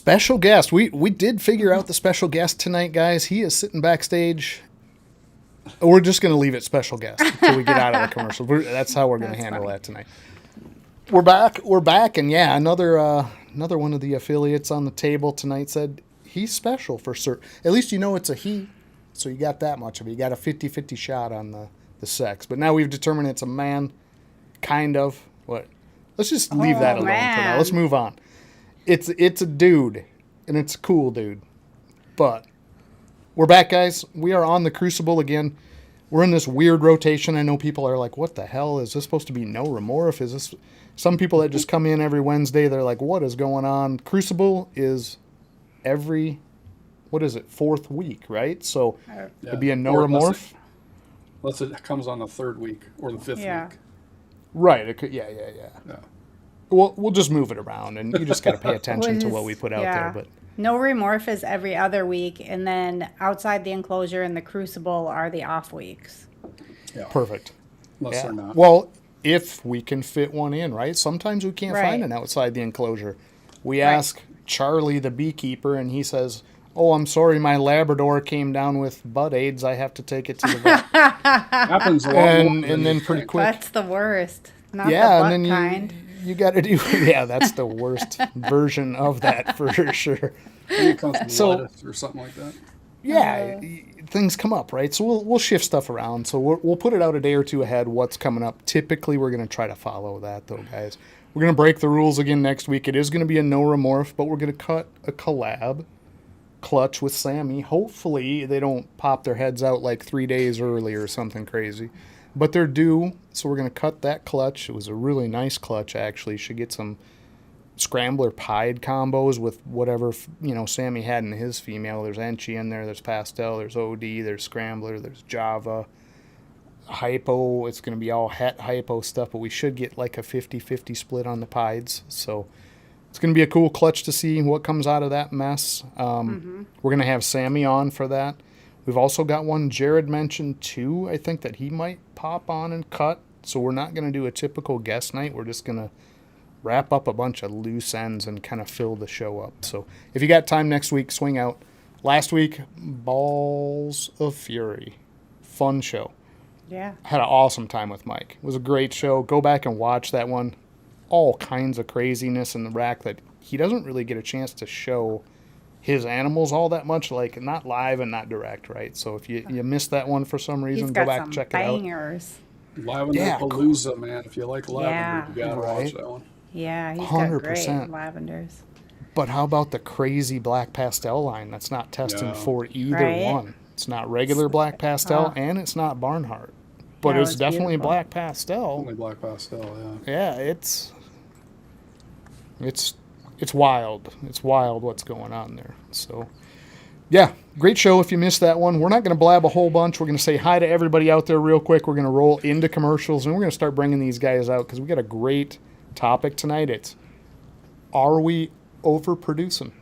Special guest. We did figure out the special guest tonight, guys. He is sitting backstage. We're just going to leave it special guest until we get out of the commercial. That's how we're going to handle that tonight. We're back, and yeah, another one of the affiliates on the table tonight said he's special for certain. At least you know it's a he, so you got that much of it. You got a 50-50 shot on the sex. But now we've determined it's a man, kind of. What? Let's just leave that alone for now. Let's move on. It's a dude, and it's a cool dude. But we're back, guys. We are on the Crucible again. We're in this weird rotation. I know people are like, what the hell? Is this supposed to be no remorse? Is this... Some people that just come in every Wednesday, they're like, what is going on? Crucible is every, fourth week, right? So it'd be a no remorse. Unless it comes on the third week or the fifth week. Right. It could, yeah. We'll just move it around, and you just got to pay attention to what we put out there. But no remorse is every other week, and then outside the enclosure and the Crucible are the off weeks. Yeah. Perfect. Unless they're not. Well, if we can fit one in, right? Sometimes we can't find an outside the enclosure. We ask Charlie, the beekeeper, and he says, oh, I'm sorry, my Labrador came down with butt AIDS. I have to take it to the vet. Happens a lot and then pretty quick. That's the worst. Not the butt and then kind. You got to do, that's the worst version of that for sure. Maybe it comes from lettuce or something like that. Yeah, things come up, right? So we'll shift stuff around. So we'll put it out a day or two ahead what's coming up. Typically, we're going to try to follow that, though, guys. We're going to break the rules again next week. It is going to be a no remorse, but we're going to cut a collab clutch with Sammy. Hopefully, they don't pop their heads out like 3 days early or something crazy. But they're due, so we're going to cut that clutch. It was a really nice clutch, actually. Should get some scrambler pied combos with whatever Sammy had in his female. There's Enchi in there, there's Pastel, there's OD, there's Scrambler, there's Java, Hypo. It's going to be all het Hypo stuff, but we should get like a 50-50 split on the pieds. So it's going to be a cool clutch to see what comes out of that mess. We're going to have Sammy on for that. We've also got one Jared mentioned too, I think, that he might pop on and cut. So we're not going to do a typical guest night. We're just going to wrap up a bunch of loose ends and kind of fill the show up. So if you got time next week, swing out. Last week, Balls of Fury. Fun show. Yeah. Had an awesome time with Mike. It was a great show. Go back and watch that one. All kinds of craziness in the rack that he doesn't really get a chance to show his animals all that much, like not live and not direct, right? So if you missed that one for some reason, go back and check it out. Lavender Palooza, man. If you like lavender, you gotta watch that one. Yeah, he's got great lavenders. But how about the crazy black pastel line that's not testing for either one? It's not regular black pastel and it's not Barnhart. But it's definitely beautiful. Black pastel. Only black pastel, yeah. Yeah, it's wild. It's wild what's going on there. So, yeah, great show if you missed that one. We're not going to blab a whole bunch. We're going to say hi to everybody out there real quick. We're going to roll into commercials, and we're going to start bringing these guys out because we got a great topic tonight. It's, are we overproducing?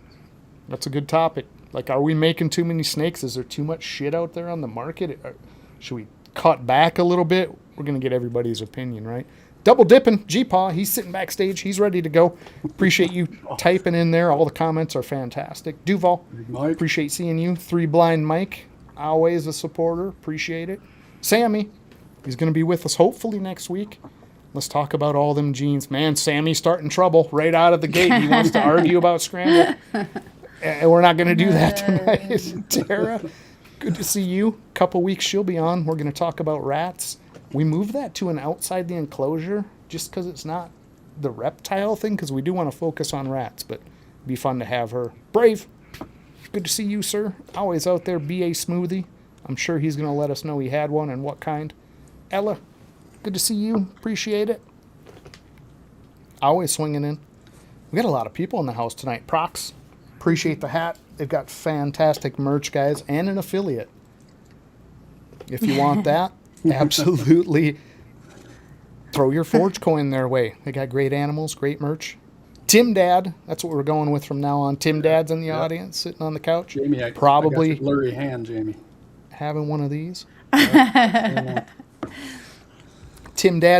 That's a good topic. Like, are we making too many snakes? Is there too much shit out there on the market? Should we cut back a little bit? We're going to get everybody's opinion, right? Double dipping, G-Paw, he's sitting backstage. He's ready to go. Appreciate you typing in there. All the comments are fantastic. Duval, appreciate seeing you. Three Blind Mike, always a supporter. Appreciate it. Sammy, he's going to be with us hopefully next week. Let's talk about all them genes. Man, Sammy's starting trouble right out of the gate. He wants to argue about Scramble. And we're not going to do that tonight. Tara, good to see you. Couple weeks she'll be on. We're going to talk about rats. We moved that to an outside the enclosure just because it's not the reptile thing, because we do want to focus on rats, but it'd be fun to have her. Brave, good to see you, sir. Always out there, BA Smoothie. I'm sure he's going to let us know he had one and what kind. Ella, good to see you. Appreciate it. Always swinging in. We got a lot of people in the house tonight. Prox, appreciate the hat. They've got fantastic merch, guys, and an affiliate. If you want that, absolutely throw your Forge coin their way. They got great animals, great merch. Dad, that's what we're going with from now on. Dad's in the audience, sitting on the couch. Jamie, probably I got your blurry hand, Jamie. Having one of these. Dad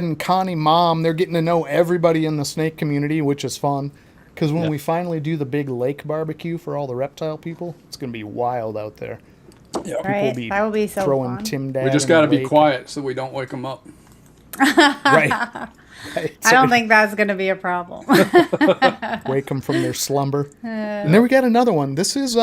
and Connie Mom, they're getting to know everybody in the snake community, which is fun. Because when we finally do the big lake barbecue for all the reptile people, it's going to be wild out there. Yeah. Right. That will be so throwing fun. Tim Dad We just in the got to be lake. quiet so we don't wake them up. Right. I don't think that's going to be a problem. Wake them from their slumber. And then we got another one. This is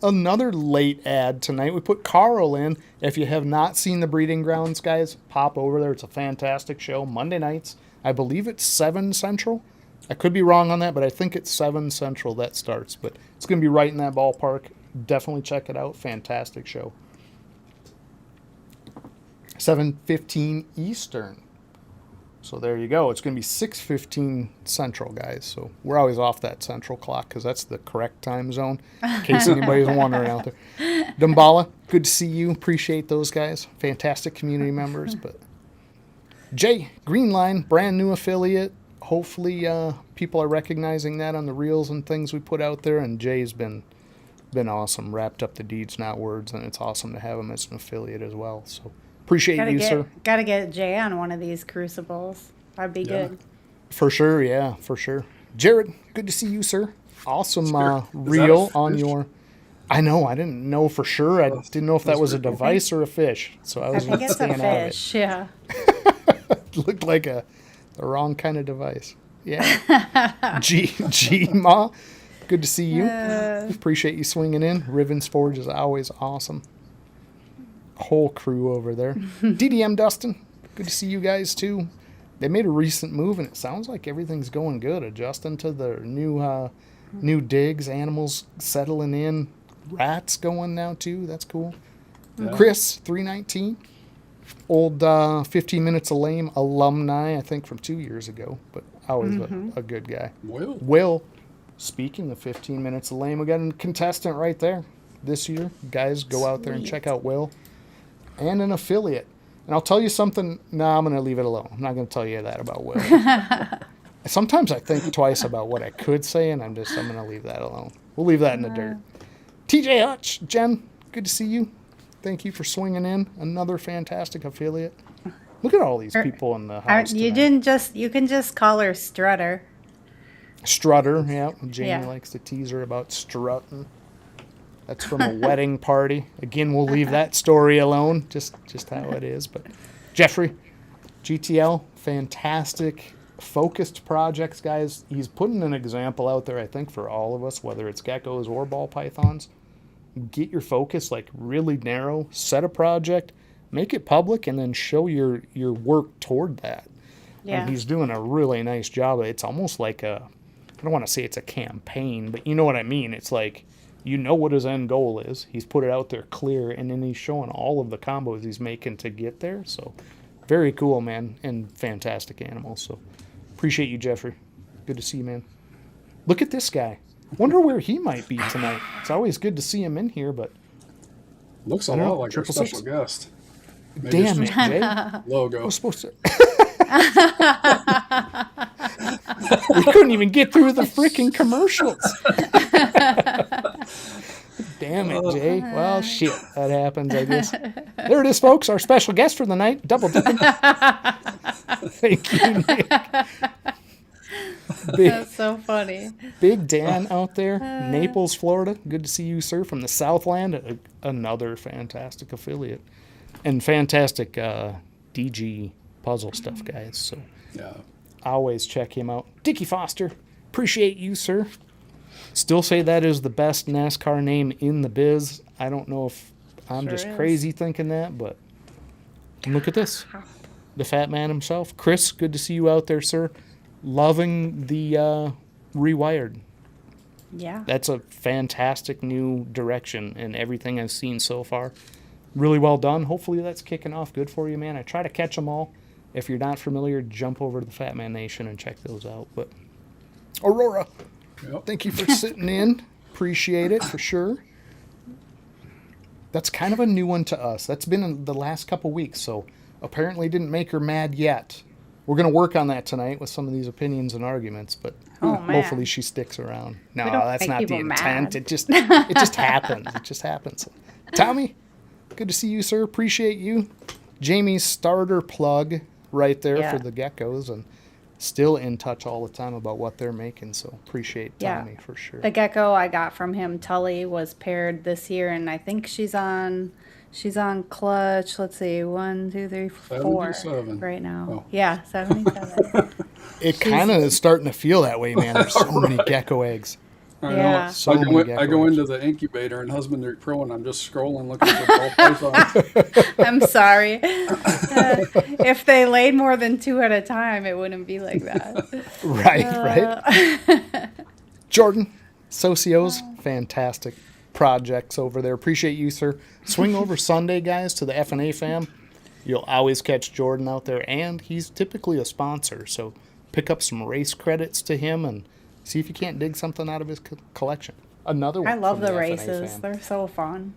another late ad tonight. We put Carl in. If you have not seen the Breeding Grounds, guys, pop over there. It's a fantastic show. Monday nights. I believe it's 7 Central. I could be wrong on that, but I think it's 7 Central that starts. But it's going to be right in that ballpark. Definitely check it out. Fantastic show. 7:15 Eastern. So there you go. It's going to be 6:15 Central, guys. So we're always off that Central clock because that's the correct time zone, in case anybody's wondering out there. Dumbala, good to see you. Appreciate those guys. Fantastic community members. But Jay, Greenline, brand new affiliate. Hopefully people are recognizing that on the reels and things we put out there. And Jay's been awesome. Wrapped up the deeds, not words. And it's awesome to have him as an affiliate as well. So appreciate you, sir. Got to get Jay on one of these crucibles. That'd be good. For sure, yeah, for sure. Jared, good to see you, sir. Awesome reel on your... I know, I didn't know for sure. I didn't know if that was a device or a fish. So I was think it's a staying out of it. fish, yeah. Looked like the wrong kind of device. Yeah. G Ma, good to see you. Appreciate you swinging in. Riven's Forge is always awesome. Whole crew over there. DDM Dustin, good to see you guys too. They made a recent move and it sounds like everything's going good, adjusting to the new digs, animals settling in, rats going now too. That's cool. Yeah. Chris 319, old 15 Minutes of Lame alumni, I think from 2 years ago, but always a good guy. Will, speaking of 15 Minutes of Lame, we got a contestant right there this year. Guys, go out there and check out Will. And an affiliate. And I'll tell you something. No, I'm going to leave it alone. I'm not going to tell you that about Will. Sometimes I think twice about what I could say, and I'm going to leave that alone. We'll leave that in the dirt. TJ Hutch, Jen, good to see you. Thank you for swinging in. Another fantastic affiliate. Look at all these people in the house You can just call her Strutter. Strutter, yeah. Jamie likes to tease her about strutting. That's from a wedding party. Again, we'll leave that story alone, just how it is. But Jeffrey, GTL, fantastic, focused projects, guys. He's putting an example out there, I think, for all of us, whether it's geckos or ball pythons. Get your focus like really narrow, set a project, make it public, and then show your work toward that. Yeah. And he's doing a really nice job. It's almost like I don't want to say it's a campaign, but you know what I mean. It's like, you know what his end goal is. He's put it out there clear, and then he's showing all of the combos he's making to get there. So very cool, man, and fantastic animals. So appreciate you, Jeffrey. Good to see you, man. Look at this guy. Wonder where he might be tonight. It's always good to see him in here, but... Looks a lot like our special guest. Maybe damn it, Jay. Logo. I was supposed to... We couldn't even get through the freaking commercials. Damn it, Jay. Well, shit. That happens, I guess. There it is, folks. Our special guest for the night. Double dipping. Thank you, Nick. That's so funny. Big Dan out there. Naples, Florida. Good to see you, sir, from the Southland. Another fantastic affiliate. And fantastic DG puzzle stuff, guys. So yeah, always check him out. Dickie Foster, appreciate you, sir. Still say that is the best NASCAR name in the biz. I don't know if I'm just crazy thinking that, but look at this. The fat man himself. Chris, good to see you out there, sir. Loving the Rewired. Yeah. That's a fantastic new direction in everything I've seen so far. Really well done. Hopefully that's kicking off good for you, man. I try to catch them all. If you're not familiar, jump over to the Fat Man Nation and check those out. But Aurora, thank you for sitting in. Appreciate it for sure. That's kind of a new one to us. That's been in the last couple weeks, so apparently didn't make her mad yet. We're going to work on that tonight with some of these opinions and arguments, but hopefully she sticks around. No, that's not the intent. Mad. It just happens. It just happens. Tommy, good to see you, sir. Appreciate you. Jamie's starter plug right there for the geckos, and still in touch all the time about what they're making. So appreciate Yeah. Tommy for sure. The gecko I got from him, Tully, was paired this year, and I think she's on clutch. Let's see, 1, 2, 3, 4 77. right now. Oh. Yeah, 77. It kind of is starting to feel that way, man. There's so many gecko eggs. I Yeah. know. So I many go, gecko I go eggs. into the incubator in Husbandry Pro, and I'm just scrolling looking for ball pythons. I'm sorry. If they laid more than 2 at a time, it wouldn't be like that. Right. Jordan, Socios, fantastic projects over there. Appreciate you, sir. Swing over Sunday, guys, to the F&A fam. You'll always catch Jordan out there, and he's typically a sponsor, so pick up some race credits to him and see if you can't dig something out of his collection. Another one. I love from the F&A races. fam. They're so fun.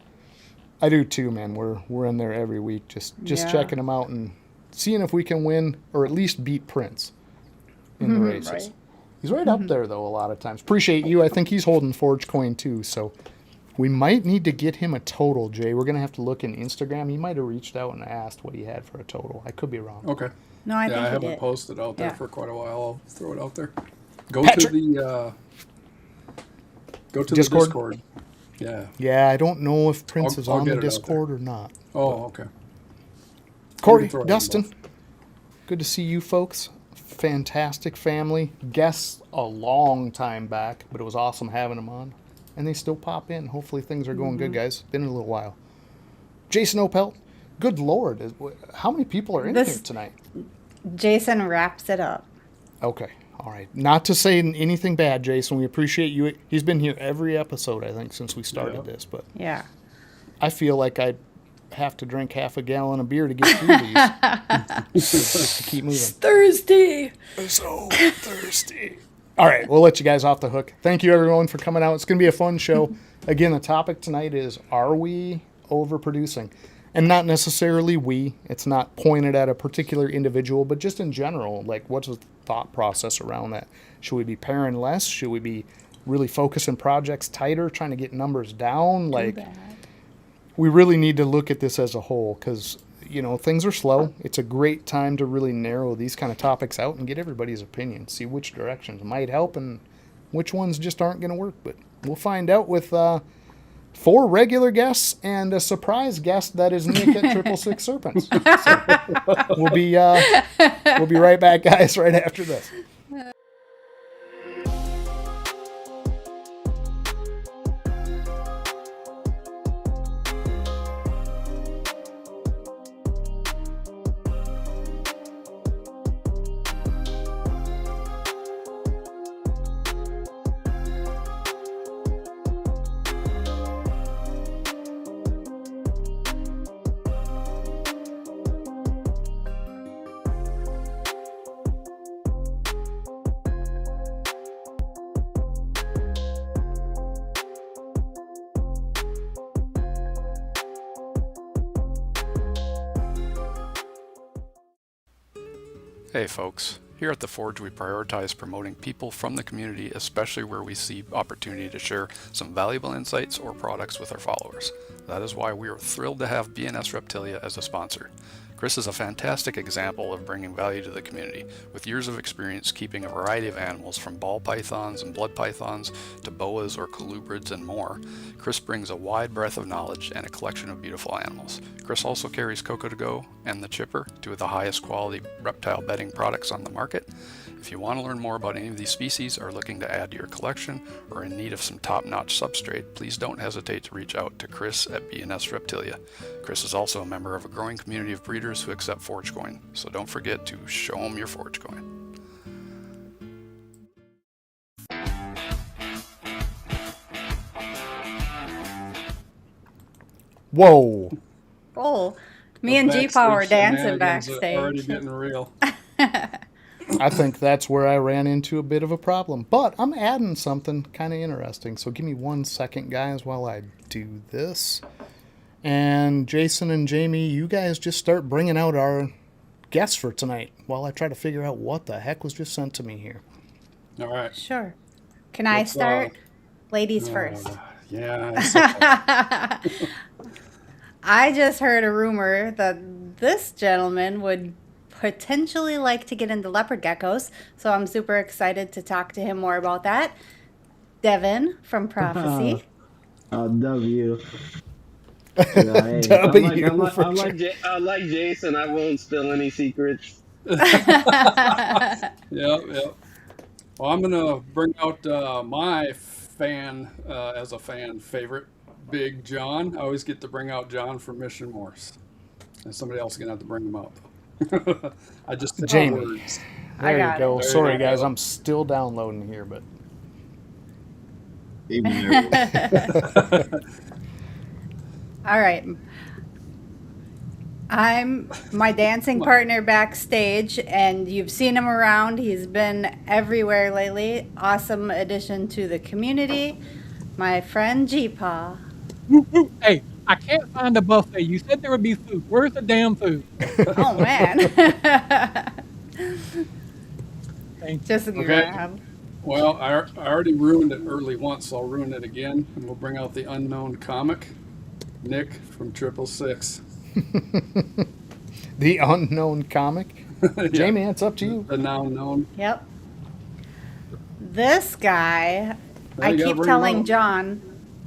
I do too, man. We're in there every week, just Yeah. checking them out and seeing if we can win or at least beat Prince in the races. Right. He's right up there though a lot of times. Appreciate you. I think he's holding Forge Coin too, so we might need to get him a total, Jay. We're gonna have to look in Instagram. He might have reached out and asked what he had for a total. I could be wrong. Okay. No, I think I he haven't did. posted out there Yeah. for quite a while. I'll throw it out there. Go Patrick. to the Discord? Discord. Yeah. Yeah, I don't know if Prince is I'll on the get it out Discord or not. Oh, okay. Corey, throw it in Dustin, both. good to see you folks. Fantastic family. Guests a long time back, but it was awesome having them on. And they still pop in. Hopefully things are going good, guys. Been a little while. Jason Opelt, good Lord. How many people are in here tonight? Jason wraps it up. Okay. All right. Not to say anything bad, Jason. We appreciate you. He's been here every episode, I think, since we started this. But Yeah. I feel like I'd have to drink half a gallon of beer to get through these. To keep moving. Thursday. So thirsty. All right, we'll let you guys off the hook. Thank you, everyone, for coming out. It's going to be a fun show. Again, the topic tonight is, are we overproducing? And not necessarily we. It's not pointed at a particular individual, but just in general, like, what's the thought process around that? Should we be pairing less? Should we be really focusing projects tighter, trying to get numbers down? Like, we really need to look at this as a whole because, you know, things are slow. It's a great time to really narrow these kind of topics out and get everybody's opinion, see which directions might help and which ones just aren't going to work. But we'll find out with 4 regular guests and a surprise guest that is Nick at 666 Serpents. So we'll be right back, guys, right after this. Hey folks, here at The Forge we prioritize promoting people from the community, especially where we see opportunity to share some valuable insights or products with our followers. That is why we are thrilled to have BNS Reptilia as a sponsor. Chris is a fantastic example of bringing value to the community, with years of experience keeping a variety of animals from ball pythons and blood pythons to boas or colubrids and more. Chris brings a wide breadth of knowledge and a collection of beautiful animals. Chris also carries Coco2go and The Chipper, 2 of the highest quality reptile bedding products on the market. If you want to learn more about any of these species, are looking to add to your collection, or in need of some top-notch substrate, please don't hesitate to reach out to Chris at BNS Reptilia. Chris is also a member of a growing community of breeders who accept Forge Coin, so don't forget to show them your Forge Coin. Whoa. Oh, me and G-Power Backstage dancing shenanigans are backstage. Already getting real. I think that's where I ran into a bit of a problem. But I'm adding something kind of interesting. So give me 1 second, guys, while I do this. And Jason and Jamie, you guys just start bringing out our guests for tonight while I try to figure out what the heck was just sent to me here. All right. Sure. Can I Let's, start? Ladies first. Yeah. it's okay. I just heard a rumor that this gentleman would potentially like to get into leopard geckos. So I'm super excited to talk to him more about that. Devin from Prophecy. W. Yeah, hey, W for I'm like Jason. I won't spill any secrets. Yeah, yeah. Well, I'm gonna bring out my fan as a fan favorite, Big John. I always get to bring out John from Mission Morse, and somebody else is gonna have to bring him out. Though. I just said Jamie. words. I There you got go. it. Sorry, you guys. go. I'm still downloading here, but All right. I'm my dancing partner backstage, and you've seen him around. He's been everywhere lately. Awesome addition to the community. My friend G-Paw. Hey, I can't find a buffet. You said there would be food. Where's the damn food? Oh, man. Thank you. Just in Okay. grab. Well, I already ruined it early once, so I'll ruin it again, and we'll bring out the unknown comic, Nick from 666. the unknown comic. Yeah. Jamie, it's up to you. The now known. Yep. This guy, Now I you gotta keep bring him telling out. John.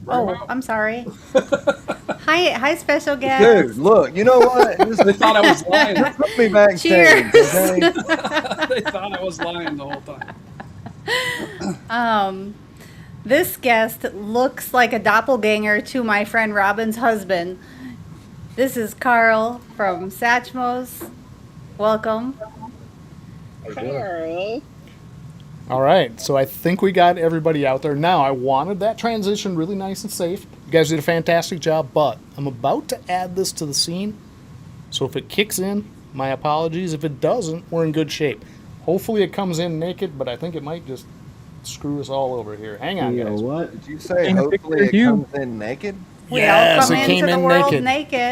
Bring him Oh, out. I'm sorry. Hi, special guest. Dude, look, you know what? They thought I was lying. Put me backstage, Cheers. okay? They thought I was lying the whole time. This guest looks like a doppelganger to my friend Robin's husband. This is Carl from Satchmos. Welcome. Carl. All right, so I think we got everybody out there. Now, I wanted that transition really nice and safe. You guys did a fantastic job, but I'm about to add this to the scene. So if it kicks in, my apologies. If it doesn't, we're in good shape. Hopefully it comes in naked, but I think it might just screw us all over here. Hang on, You know guys. what? Did you say Ain't a hopefully it picture of you. comes in naked? We Yes, all come it into came the in world naked.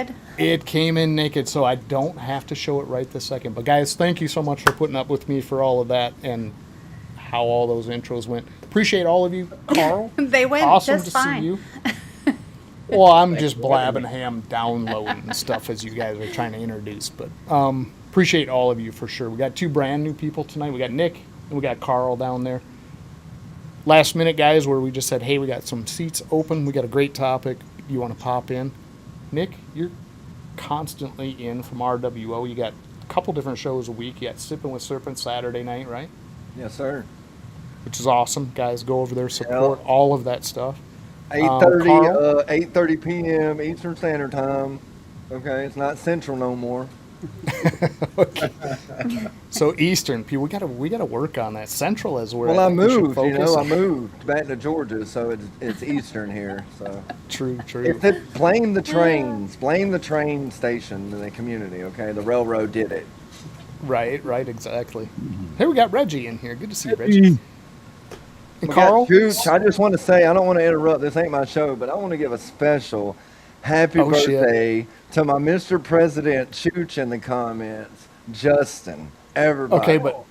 naked. It came in naked, so I don't have to show it right this second. But guys, thank you so much for putting up with me for all of that and how all those intros went. Appreciate all of you. Carl, They went awesome just to fine. see you. Well, I'm just blabbing ham downloading and stuff as you guys are trying to introduce. But appreciate all of you for sure. We got two brand new people tonight. We got Nick and we got Carl down there. Last minute, guys, where we just said, hey, we got some seats open. We got a great topic. You want to pop in? Nick, you're constantly in from RWO. You got a couple different shows a week. You got Sipping with Serpents Saturday night, right? Yes, sir. Which is awesome. Guys, go over there, support all of that stuff. 8:30, 8:30 p.m. Eastern Standard Time. Okay, it's not Central no more. Okay. So Eastern, we gotta work on that. Central is where Well, I think we should moved. You focus. know, I moved back to Georgia, so it's Eastern here. So True. blame the trains. Blame the train station in the community. Okay, the railroad did it. Right, exactly. Hey, we got Reggie in here. Good to see you, Reggie. Reggie. And We Carl, got Chooch. I just want to say, I don't want to interrupt. This ain't my show, but I want to give a special happy Oh, shit. birthday to my Mr. President Chooch in the comments. Justin, everybody. okay, but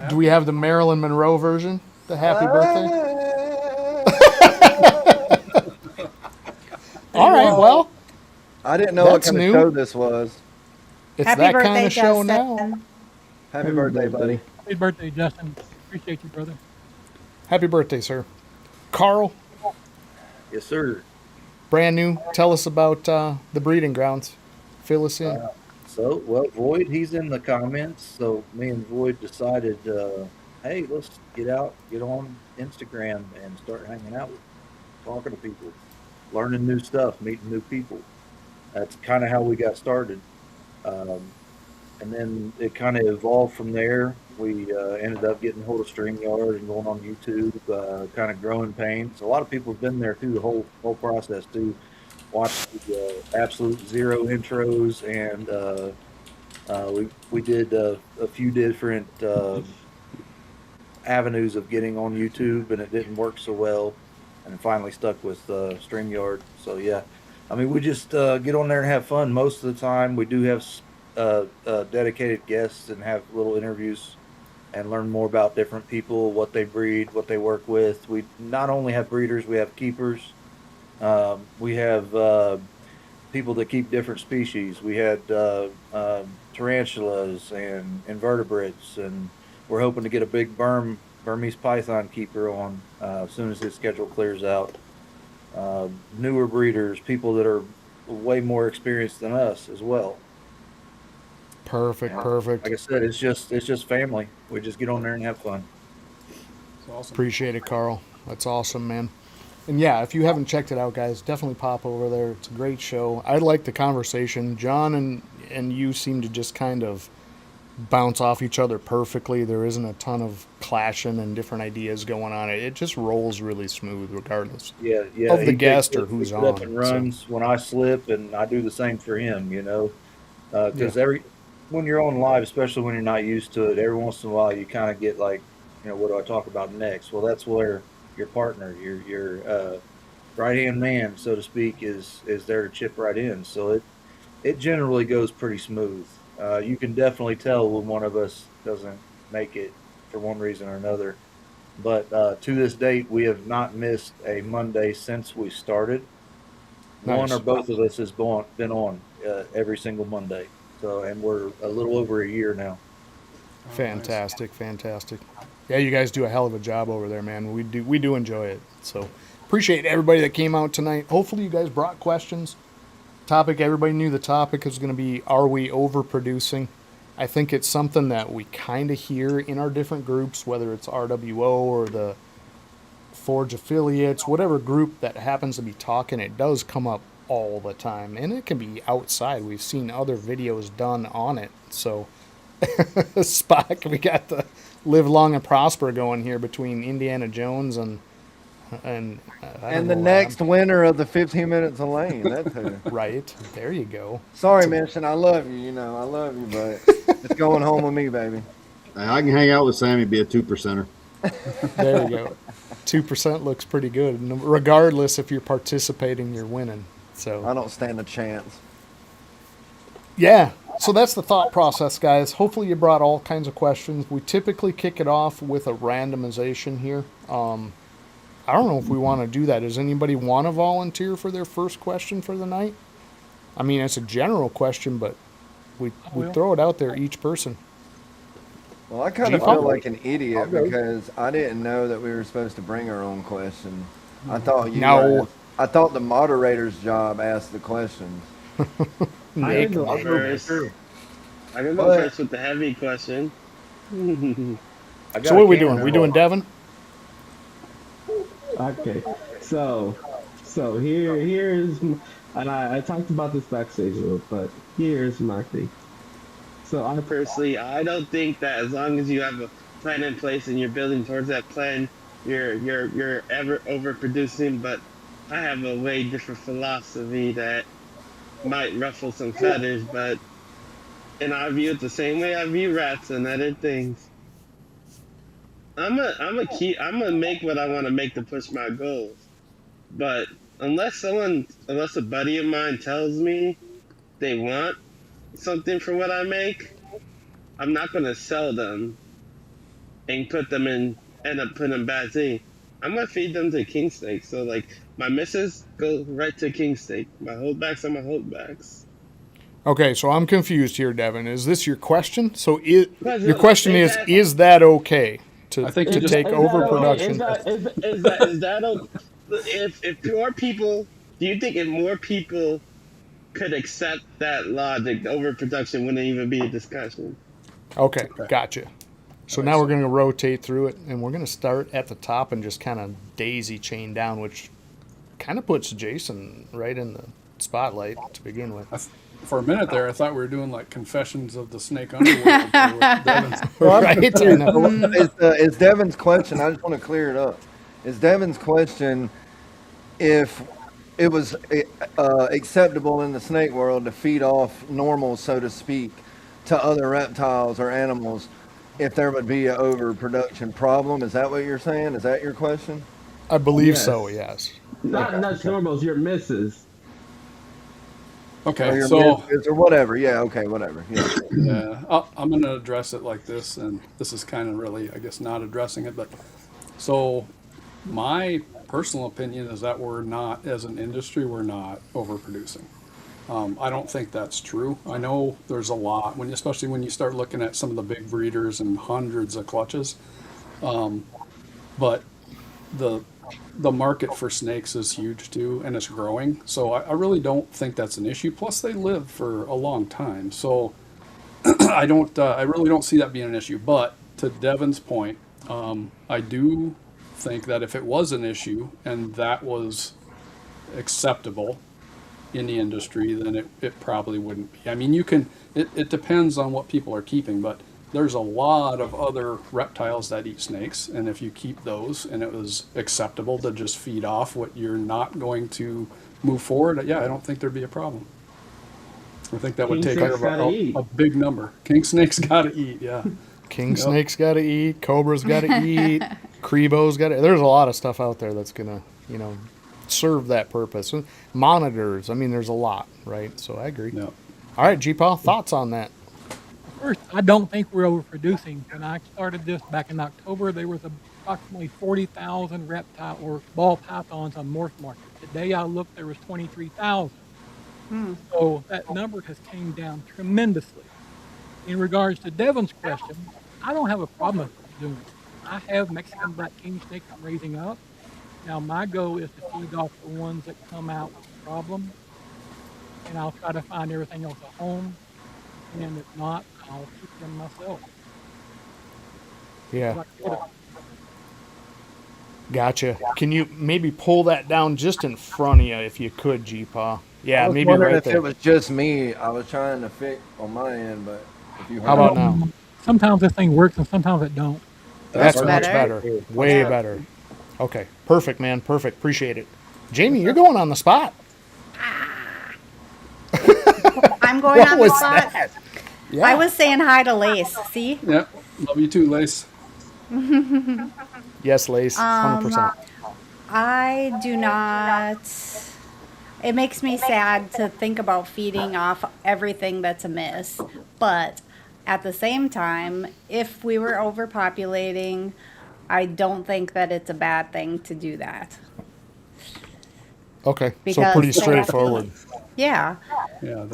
do we have the Marilyn Monroe version? The happy birthday? All right, well, I didn't know what That's kind new. of show this was. it's Happy that birthday, kind of show Justin. now. Happy birthday, buddy. Happy birthday, Justin. Appreciate you, brother. Happy birthday, sir. Carl, Yes, sir. brand new. Tell us about the breeding grounds. Fill us in. So, well, Void, he's in the comments. So, me and Void decided, hey, let's get on Instagram and start hanging out, talking to people, learning new stuff, meeting new people. That's kind of how we got started. And then it kind of evolved from there. We ended up getting a hold of StreamYard and going on YouTube, kind of growing pains. A lot of people have been there through the whole process too. Watched the absolute zero intros, and we did a few different avenues of getting on YouTube, and it didn't work so well, and finally stuck with StreamYard. So yeah, I mean, we just get on there and have fun most of the time. We do have dedicated guests and have little interviews and learn more about different people, what they breed, what they work with. We not only have breeders, we have keepers. We have people that keep different species. We had tarantulas and invertebrates, and we're hoping to get a big Burmese python keeper on as soon as his schedule clears out. Newer breeders, people that are way more experienced than us as well. Perfect, And perfect. like I said, it's just family. We just get on there and have fun. It's awesome. Appreciate it, Carl. That's awesome, man. And yeah, if you haven't checked it out, guys, definitely pop over there. It's a great show. I like the conversation. John and you seem to just kind of bounce off each other perfectly. There isn't a ton of clashing and different ideas going on. It just rolls really smooth, regardless Yeah. of the He guest takes or who's it up on. and runs when I slip, and I do the same for him. You know, because when you're on live, especially when you're not used to it, every once in a while you kind of get like, what do I talk about next? Well, that's where your partner, your right hand man, so to speak, is there to chip right in. So it generally goes pretty smooth. You can definitely tell when one of us doesn't make it for one reason or another. But to this date, we have not missed a Monday since we started. Nice. One or both of us has been on every single Monday. So, and we're a little over a year now. Fantastic, fantastic. Yeah, you guys do a hell of a job over there, man. We do enjoy it. So appreciate everybody that came out tonight. Hopefully you guys brought questions. Topic, everybody knew the topic was going to be, are we overproducing? I think it's something that we kind of hear in our different groups, whether it's RWO or the Forge affiliates, whatever group that happens to be talking, it does come up all the time. And it can be outside. We've seen other videos done on it. So Spock, we got the Live Long and Prosper going here between Indiana Jones and the next winner of the 15 minutes of lane. That too. Right. There you go. Sorry, Mission. I love you. I love you, but it's going home with me, baby. I can hang out with Sammy, be a 2%er. There you go. 2% looks pretty good. Regardless if you're participating, you're winning. So I don't stand a chance. Yeah. So that's the thought process, guys. Hopefully you brought all kinds of questions. We typically kick it off with a randomization here. I don't know if we want to do that. Does anybody want to volunteer for their first question for the night? I mean, it's a general question, but we throw it out there, each person. Well, I kind of feel like an idiot because I didn't know that we were supposed to bring our own question. I thought I thought the moderator's job asked the questions. I didn't go first. I didn't go first with the heavy question. So what are we doing? We doing Devin? Okay, so here's, and I talked about this backstage a little, but here's my thing. So I don't think that as long as you have a plan in place and you're building towards that plan, you're ever overproducing. But I have a way different philosophy that might ruffle some feathers, but and I view it the same way I view rats and other things. I'm gonna make what I want to make to push my goals. But unless a buddy of mine tells me they want something for what I make, I'm not gonna sell them and end up putting them bad thing. I'm gonna feed them to king steak. So like my missus go right to king steak. My holdbacks are my holdbacks. Okay, so I'm confused here, Devin. Is this your question? So your question is that okay? I think to take overproduction. Is that okay? If more people, do you think if more people could accept that logic, overproduction wouldn't even be a discussion? Okay, gotcha. So now we're going to rotate through it, and we're going to start at the top and just kind of daisy chain down, which kind of puts Jason right in the spotlight to begin with. For a minute there, I thought we were doing like Confessions of the Snake Underworld. Right? Is Devin's question, I just want to clear it up. Is Devin's question if it was acceptable in the snake world to feed off normal, so to speak, to other reptiles or animals, if there would be an overproduction problem? Is that what you're saying? Is that your question? I believe so, yes. Not normals, your misses. Okay, or whatever. Yeah, okay, whatever. Yeah, I'm going to address it like this, and this is kind of really, I guess, not addressing it, but so my personal opinion is that we're not, as an industry, we're not overproducing. I don't think that's true. I know there's a lot, especially when you start looking at some of the big breeders and hundreds of clutches. But the market for snakes is huge too, and it's growing. So I really don't think that's an issue. Plus, they live for a long time, so I really don't see that being an issue. But to Devin's point, I do think that if it was an issue and that was acceptable in the industry, then it probably wouldn't be. I mean, it depends on what people are keeping, but there's a lot of other reptiles that eat snakes, and if you keep those and it was acceptable to just feed off what you're not going to move forward, yeah, I don't think there'd be a problem. I think that would take care of a big number. King snakes gotta eat, yeah. King snakes gotta eat, cobras gotta eat, crebos gotta. There's a lot of stuff out there that's gonna, serve that purpose. Monitors. I mean, there's a lot, right? So I agree. Yep. All right, G-Paw, thoughts on that? First, I don't think we're overproducing. When I started this back in October, there was approximately 40,000 reptile or ball pythons on Morph market. Today I looked, there was 23,000. So that number has came down tremendously. In regards to Devin's question, I don't have a problem with doing it. I have Mexican black king snakes I'm raising up. Now my goal is to feed off the ones that come out with a problem, and I'll try to find everything else a home. And if not, I'll keep them myself. Yeah. Gotcha. Can you maybe pull that down just in front of you if you could, G-Paw? Yeah, I was maybe wondering right if there. it was just me. I was trying to fix on my end, but if you heard How about now? Sometimes this thing works and sometimes it don't. That's That's much better. better. Way better. Okay. Perfect, man. Perfect. Appreciate it. Jamie, you're going on the spot. I'm going What on the was spot. that? Yeah. I was saying hi to Lace. See? Yep. Love you too, Lace. Yes, Lace. 100%. I do not. It makes me sad to think about feeding off everything that's amiss. But at the same time, if we were overpopulating, I don't think that it's a bad thing to do that. Okay. So Because pretty they- straightforward. Yeah. Yeah.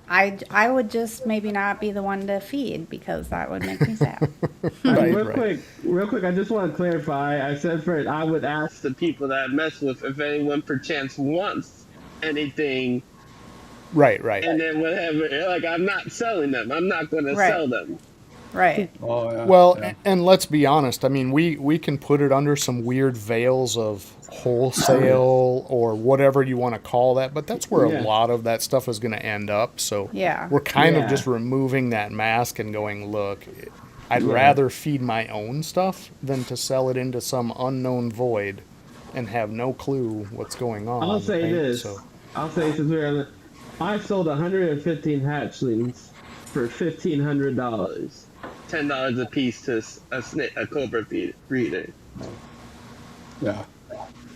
I would just maybe not be the one to feed because that would make me sad. Right, Real quick, I just want to clarify. I said first, I would ask the people that I mess with if anyone perchance wants anything, Right. and then whatever. Like, I'm not selling them. I'm not going to Right. sell them. Right. Oh, yeah. Well, yeah. and let's be honest. I mean, we can put it under some weird veils of wholesale or whatever you want to call that, but that's where a lot of that stuff is going to end up. So Yeah. we're kind of Yeah. just removing that mask and going, look, I'd rather feed my own stuff than to sell it into some unknown void and have no clue what's going on. I'll say right? this. So, I'll say since we're on I sold 115 hatchlings for $1,500. $10 a piece to a cobra breeder. Yeah.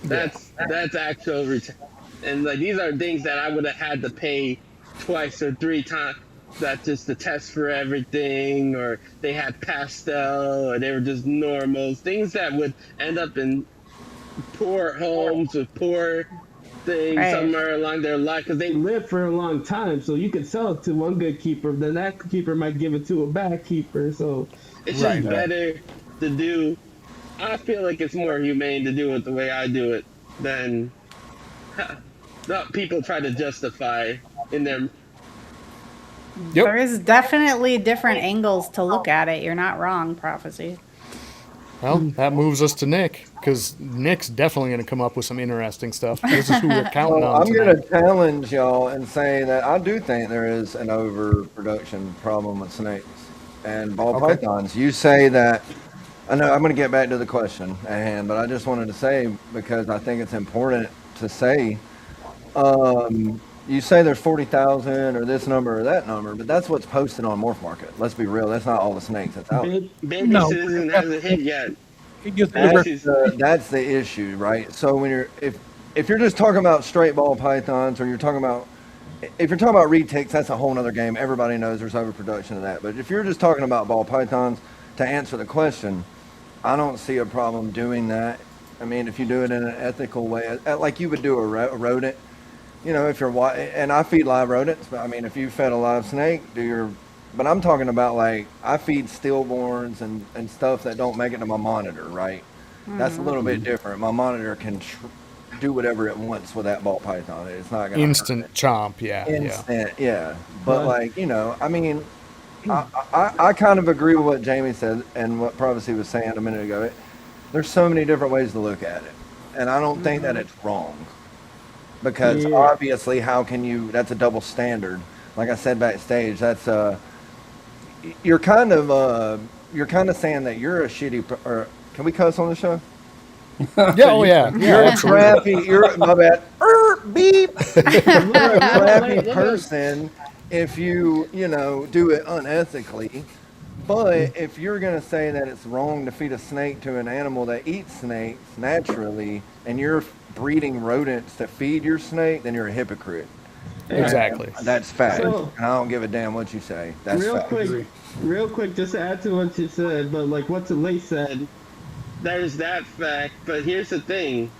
That's actual return. And like these are things that I would have had to pay twice or three times. That just to test for everything, or they had pastel, or they were just normals. Things that would end up in poor homes with poor things Right. somewhere along their life because they live for a long time. So you could sell it to one good keeper, then that keeper might give it to a bad keeper. So it's just better to do. I feel like it's more humane to do it the way I do it than people try to justify in their. Yep. There is definitely different angles to look at it. You're not wrong, Prophecy. Well, that moves us to Nick, because Nick's definitely going to come up with some interesting stuff. This is who we're counting Well, on I'm going tonight. to challenge y'all and say that I do think there is an overproduction problem with snakes and ball pythons. You say that. I know I'm going to get back to the question at hand, but I just wanted to say, because I think it's important to say, you say there's 40,000 or this number or that number, but that's what's posted on Morph Market. Let's be real. That's not all the snakes that's out. Baby No. Citizen hasn't hit yet. It gives That's the issue, right? So when if you're just talking about straight ball pythons, or if you're talking about retics, that's a whole other game. Everybody knows there's overproduction of that. But if you're just talking about ball pythons, to answer the question, I don't see a problem doing that. I mean, if you do it in an ethical way, like you would do a rodent, if you're and I feed live rodents, but I mean, if you fed a live snake, but I'm talking about like I feed stillborns and stuff that don't make it to my monitor, right? That's a little bit different. My monitor can do whatever it wants with that ball python. It's not gonna Instant chomp, yeah. instant, yeah. But like, I mean, I kind of agree with what Jamie said and what Privacy was saying a minute ago. There's so many different ways to look at it, and I don't think that it's wrong, because obviously, how can you? That's a double standard. Like I said backstage, that's you're kind of saying that you're a shitty. Or can we cuss on the show? Yeah, oh yeah. You're a crappy. My bad. Beep. You're a crappy person if you do it unethically. But if you're going to say that it's wrong to feed a snake to an animal that eats snakes naturally, and you're breeding rodents to feed your snake, then you're a hypocrite. Exactly. That's fact. And I don't give a damn what you say. That's fact. Real quick, just to add to what you said, but like what Lay said, there's that fact. But here's the thing: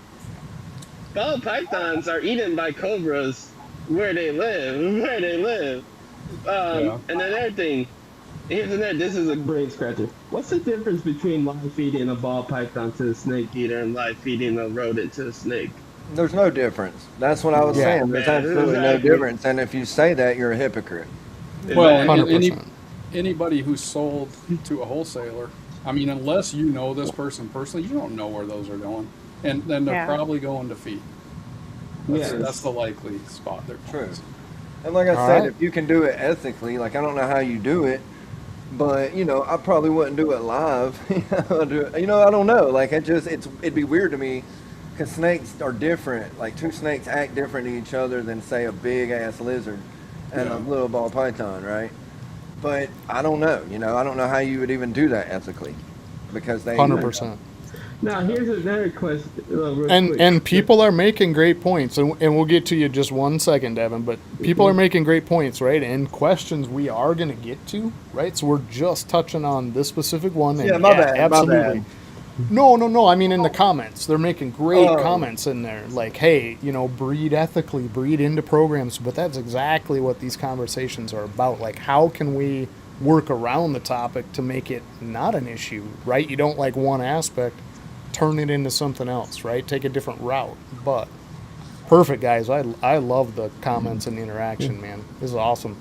ball pythons are eaten by cobras where they live. And another thing. This is a brain scratcher. What's the difference between live feeding a ball python to a snake eater and live feeding a rodent to a snake? There's no difference. That's what I was saying. There's absolutely no difference. And if you say that, you're a hypocrite. Well, anybody who's sold to a wholesaler, I mean, unless you know this person personally, you don't know where those are going. And then they're probably going to feed. That's the likely spot they're going. True. And like I said, if you can do it ethically, like I don't know how you do it, but I probably wouldn't do it live. I don't know. Like it'd be weird to me, because snakes are different. Like two snakes act different to each other than say a big ass lizard and a little ball python, right? But I don't know. I don't know how you would even do that ethically, because they 100%. Now here's another question. And people are making great points, and we'll get to you just one second, Devin. But people are making great points, right? And questions we are going to get to, right? So we're just touching on this specific one. And my bad. Absolutely. No. I mean, in the comments, they're making great comments in there, like, hey, breed ethically, breed into programs. But that's exactly what these conversations are about. Like, how can we work around the topic to make it not an issue, right? You don't like one aspect, turn it into something else, right? Take a different route. But perfect, guys. I love the comments and the interaction, man. This is awesome.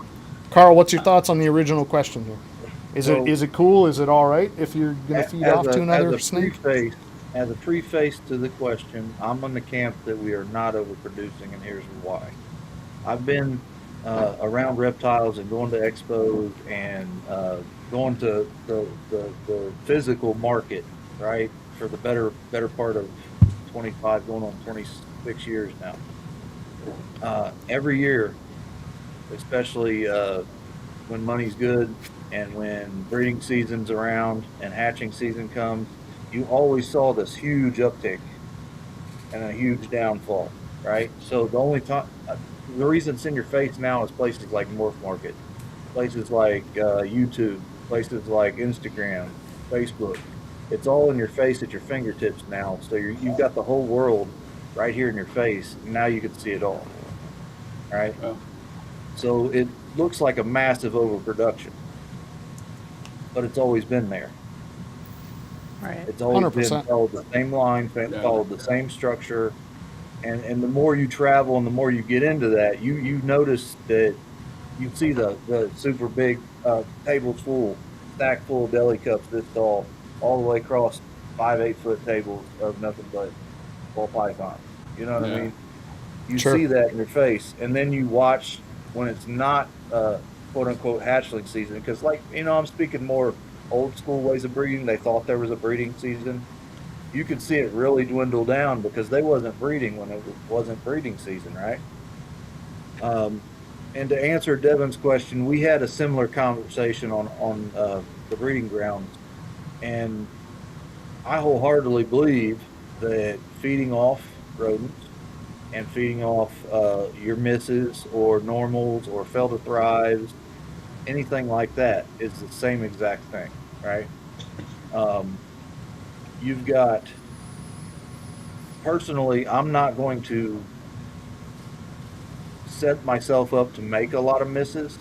Carl, what's your thoughts on the original question here? Is it cool? Is it all right if you're going to feed off to another snake? As a preface to the question, I'm on the camp that we are not overproducing, and here's why. I've been around reptiles and going to expos and going to the physical market, right, for the better part of 25, going on 26 years now. Every year, especially when money's good and when breeding season's around and hatching season comes, you always saw this huge uptick and a huge downfall, right? So the only time, the reason it's in your face now is places like Morph Market, places like YouTube, places like Instagram, Facebook. It's all in your face at your fingertips now. So you've got the whole world right here in your face. And now you can see it all, right? Yeah. So it looks like a massive overproduction, but it's always been there. Right. It's always 100%. been followed the same line, followed the same structure. And the more you travel and the more you get into that, you notice that you see the super big tables full, stack full of deli cups this tall, all the way across 5-8 foot tables of nothing but ball python. You know what I mean? You see that in your face, and then you watch when it's not quote unquote hatchling season, because I'm speaking more old school ways of breeding. They thought there was a breeding season. You could see it really dwindle down because they wasn't breeding when it wasn't breeding season, right? And to answer Devin's question, we had a similar conversation on the breeding grounds, and I wholeheartedly believe that feeding off rodents and feeding off your misses or normals or fail to thrives, anything like that, is the same exact thing, right? You've got, personally, I'm not going to set myself up to make a lot of misses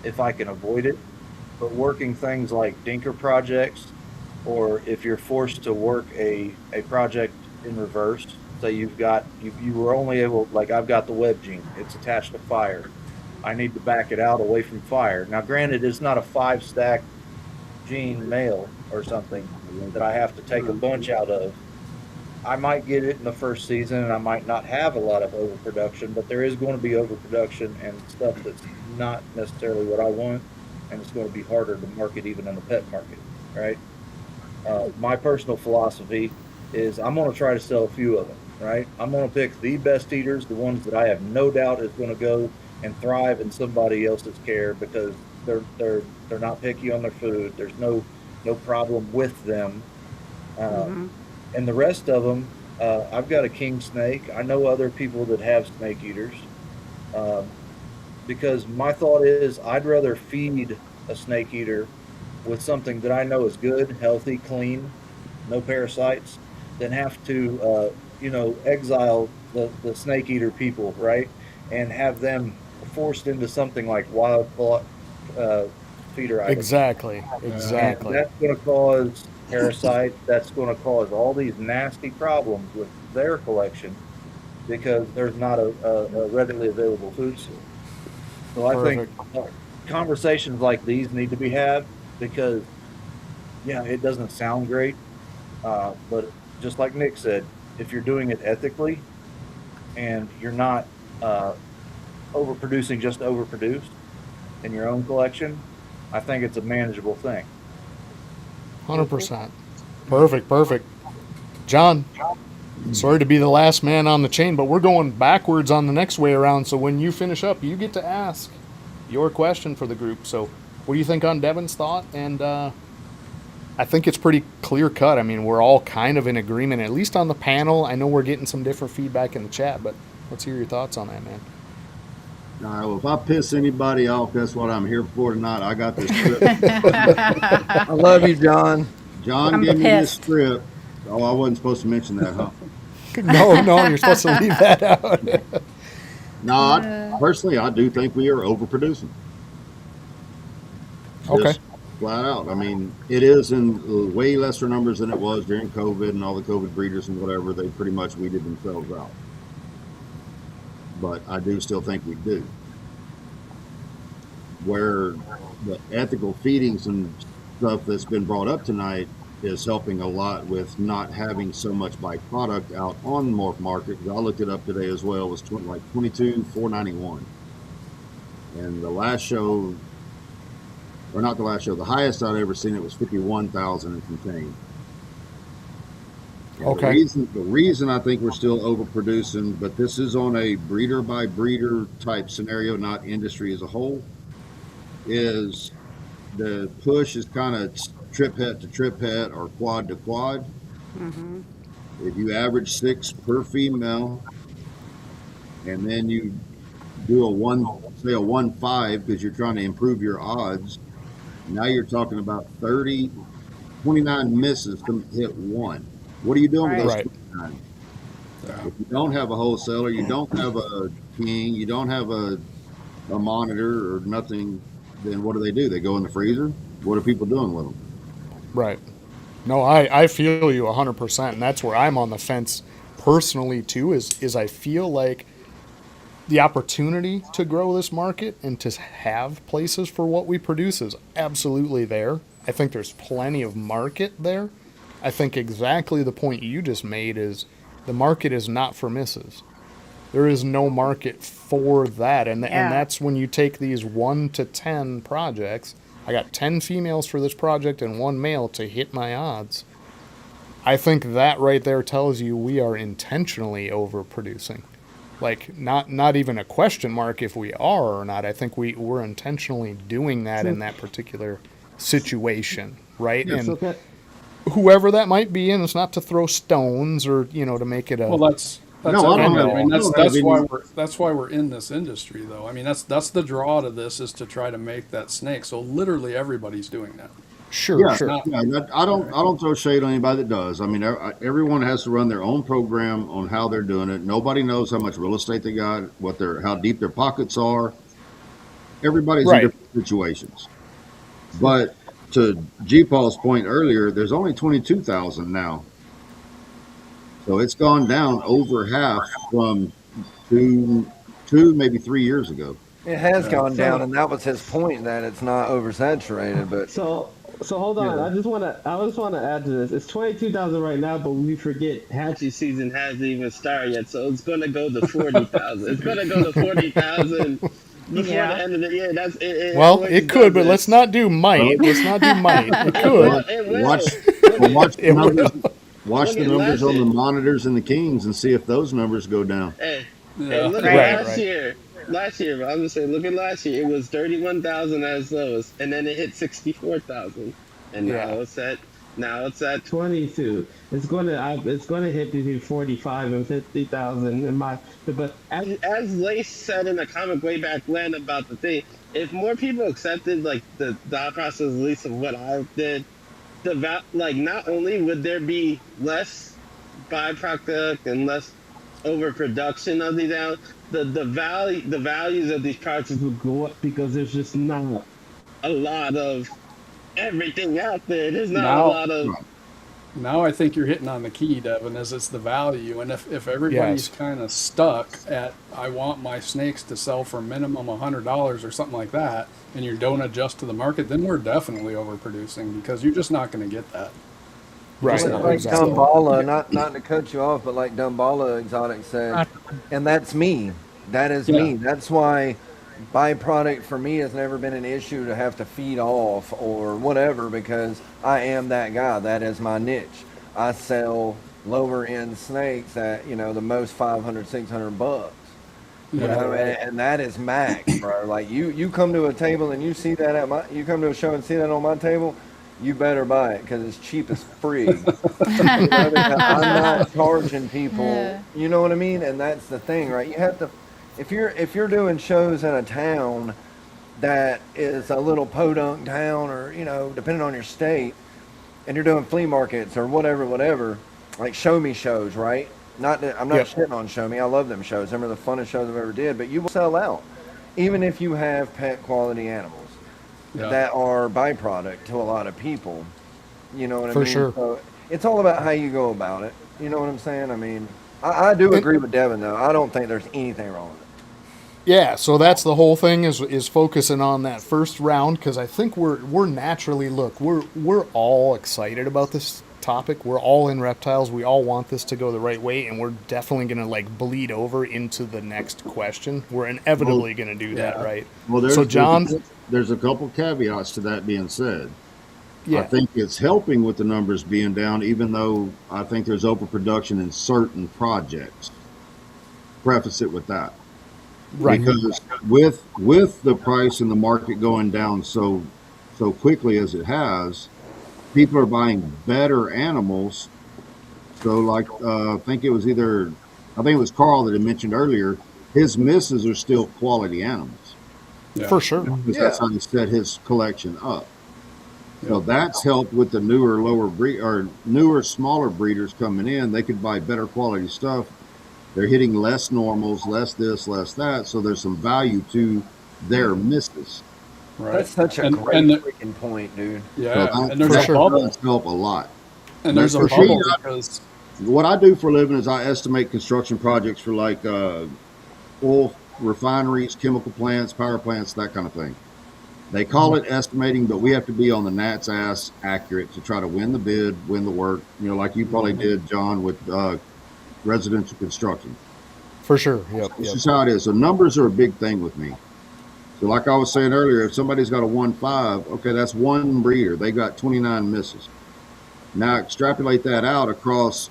if I can avoid it. But working things like dinker projects, or if you're forced to work a project in reverse, say you were only able, like I've got the web gene, it's attached to fire. I need to back it out away from fire. Now, granted, it's not a 5-stack gene male or something that I have to take a bunch out of. I might get it in the first season and I might not have a lot of overproduction, but there is going to be overproduction and stuff that's not necessarily what I want, and it's going to be harder to market even in the pet market, right? My personal philosophy is I'm going to try to sell a few of them, right? I'm going to pick the best eaters, the ones that I have no doubt is going to go and thrive in somebody else's care because they're not picky on their food. There's no problem with them. And the rest of them, I've got a king snake. I know other people that have snake eaters. Because my thought is I'd rather feed a snake eater with something that I know is good, healthy, clean, no parasites, than have to, exile the snake eater people, right? And have them forced into something like wild feeder items. Exactly. And that's going to cause parasites. That's going to cause all these nasty problems with their collection because there's not a readily available food source. So I think conversations like these need to be had because, it doesn't sound great, but just like Nick said, if you're doing it ethically and you're not overproducing just to overproduce in your own collection, I think it's a manageable thing. 100%. Perfect. John, sorry to be the last man on the chain, but we're going backwards on the next way around. So when you finish up, you get to ask your question for the group. So what do you think on Devin's thought? And I think it's pretty clear cut. I mean, we're all kind of in agreement, at least on the panel. I know we're getting some different feedback in the chat, but let's hear your thoughts on that, man. All right, well, if I piss anybody off, that's what I'm here for tonight. I got this script. I love you, John. John gave me this script. Oh, I wasn't supposed to mention that, huh? No, you're supposed to leave that out. No, personally, I do think we are overproducing. Okay. Just flat out. I mean, it is in way lesser numbers than it was during COVID and all the COVID breeders and whatever. They pretty much weeded themselves out. But I do still think we do. Where the ethical feedings and stuff that's been brought up tonight is helping a lot with not having so much byproduct out on Morph Market. I looked it up today as well. It was like $22,491. And the last show, or not the last show, the highest I'd ever seen it was $51,000 and some change. Okay. The reason I think we're still overproducing, but this is on a breeder by breeder type scenario, not industry as a whole, is the push is kind of trip het to trip het or quad to quad. Mm-hmm. If you average 6 per female, and then you do a 1.5 because you're trying to improve your odds, now you're talking about 29 misses to hit 1. What are you doing with those 29? If you don't have a wholesaler, you don't have a king, you don't have a monitor or nothing, then what do? They go in the freezer? What are people doing with them? Right. No, I feel you 100%, and that's where I'm on the fence personally too, is I feel like the opportunity to grow this market and to have places for what we produce is absolutely there. I think there's plenty of market there. I think exactly the point you just made is the market is not for misses. There is no market for that. And that's when you take these 1 to 10 projects. I got 10 females for this project and 1 male to hit my odds. I think that right there tells you we are intentionally overproducing. Like, not even a question mark if we are or not. I think we're intentionally doing that in that particular situation, right? Yeah, and whoever that might be, and it's not to throw stones or to make it a. Well, that's No, I don't everybody. know. I mean, I don't that's have why any- that's why we're in this industry, though. I mean, that's the draw to this is to try to make that snake. So literally everybody's doing that. Sure, Yeah, sure. I don't throw shade on anybody that does. I mean, everyone has to run their own program on how they're doing it. Nobody knows how much real estate they got, how deep their pockets are. Everybody's in Right. different situations. But to G Paul's point earlier, there's only 22,000 now. So it's gone down over half from two, maybe 3 years ago. It has gone So- down, and that was his point, that it's not oversaturated. But So hold on. Yeah. I just want to add to this. It's 22,000 right now, but we forget hatching season hasn't even started yet. So it's going to go to 40,000. It's going to go to 40,000 before Yeah. the end of the year. Well, always it could, does but this. let's not do might. Let's not do might. It Well, could. it will. Watch the It will. numbers. Watch Look the at numbers last on the year. monitors and the kings and see if those numbers go down. Hey, Yeah. look Right, at last right. year. Last year, I'm just saying, look at last year. It was 31,000 as lowest, and then it hit 64,000, and Yeah. now it's at 22. It's going to hit between 45 and 50,000 but as Lace said in a comic way back when about the thing, if more people accepted like the thought process, at least of what I did, not only would there be less byproduct and less overproduction of these animals, the values of these products would go up because there's just not a lot of everything out there. There's not Now- a lot of Now I think you're hitting on the key, Devin, is it's the value. And if everybody's Yes. kind of stuck at, I want my snakes to sell for minimum $100 or something like that, and you don't adjust to the market, then we're definitely overproducing because you're just not going to get that. Right. like Exactly. Dumbala, not to cut you off, but like Dumbala Exotic said, and that's me. That is me. That's why byproduct for me has never been an issue to have to feed off or whatever, because I am that guy. That is my niche. I sell lower end snakes at, the most 500, 600 bucks. You know, and that is max, bro. Like you come to a table and you see that you come to a show and see that on my table, you better buy it because it's cheap as frig. I'm not charging people. You know what I mean? And that's the thing, right? You have to, if you're doing shows in a town that is a little podunk town, or depending on your state, and you're doing flea markets or whatever, like show me shows, right? I'm not shitting on show me. I love them shows. Them are the funnest shows I've ever did. But you will sell out, even if you have pet quality animals that are byproduct to a lot of people. You know what I mean? For sure. So it's all about how you go about it. You know what I'm saying? I mean, I do agree with Devin, though. I don't think there's anything wrong with it. Yeah, so that's the whole thing is focusing on that first round, because I think we're naturally, we're all excited about this topic. We're all in reptiles. We all want this to go the right way, and we're definitely going to bleed over into the next question. We're inevitably going to do that, right? Well, so John, there's a couple caveats to that being said. Yeah. I think it's helping with the numbers being down, even though I think there's overproduction in certain projects. Preface it with that. Right. Because with the price and the market going down so quickly as it has, people are buying better animals. So I think it was Carl that had mentioned earlier, his misses are still quality animals. For sure. Because that's how he set his collection up. So that's helped with the newer, smaller breeders coming in. They could buy better quality stuff. They're hitting less normals, less this, less that. So there's some value to their misses. Right. That's such a great freaking point, dude. Yeah, So and there's a bubble. Does help a lot. And there's a For bubble sure. because What I do for a living is I estimate construction projects for oil refineries, chemical plants, power plants, that kind of thing. They call it estimating, but we have to be on the gnat's ass accurate to try to win the bid, win the work. Like you probably did, John, with residential construction. For sure. Yep. This is how it is. So numbers are a big thing with me. So like I was saying earlier, if somebody's got a 1.5, okay, that's one breeder. They got 29 misses. Now extrapolate that out across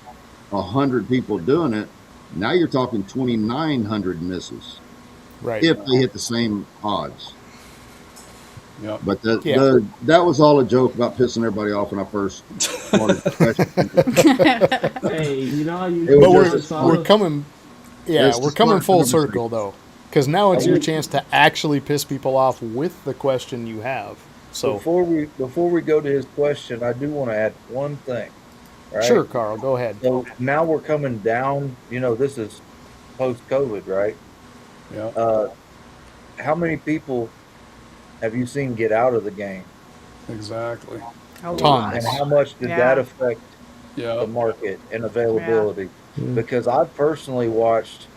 100 people doing it. Now you're talking 2,900 misses. Right. If they hit the same odds. Yep. But that was all a joke about pissing everybody off when I first started the question. Hey, But we're coming. Yeah, Yes, we're coming smart full numbers. circle though, because now it's your chance to actually piss people off with the question you have. So before we go to his question, I do want to add one thing. Right? sure, Carl, go ahead. So now we're coming down. This is post-COVID, right? Yeah, How many people have you seen get out of the game, exactly. Tons. and how much did that affect Yeah, the market and availability? Because I've personally watched,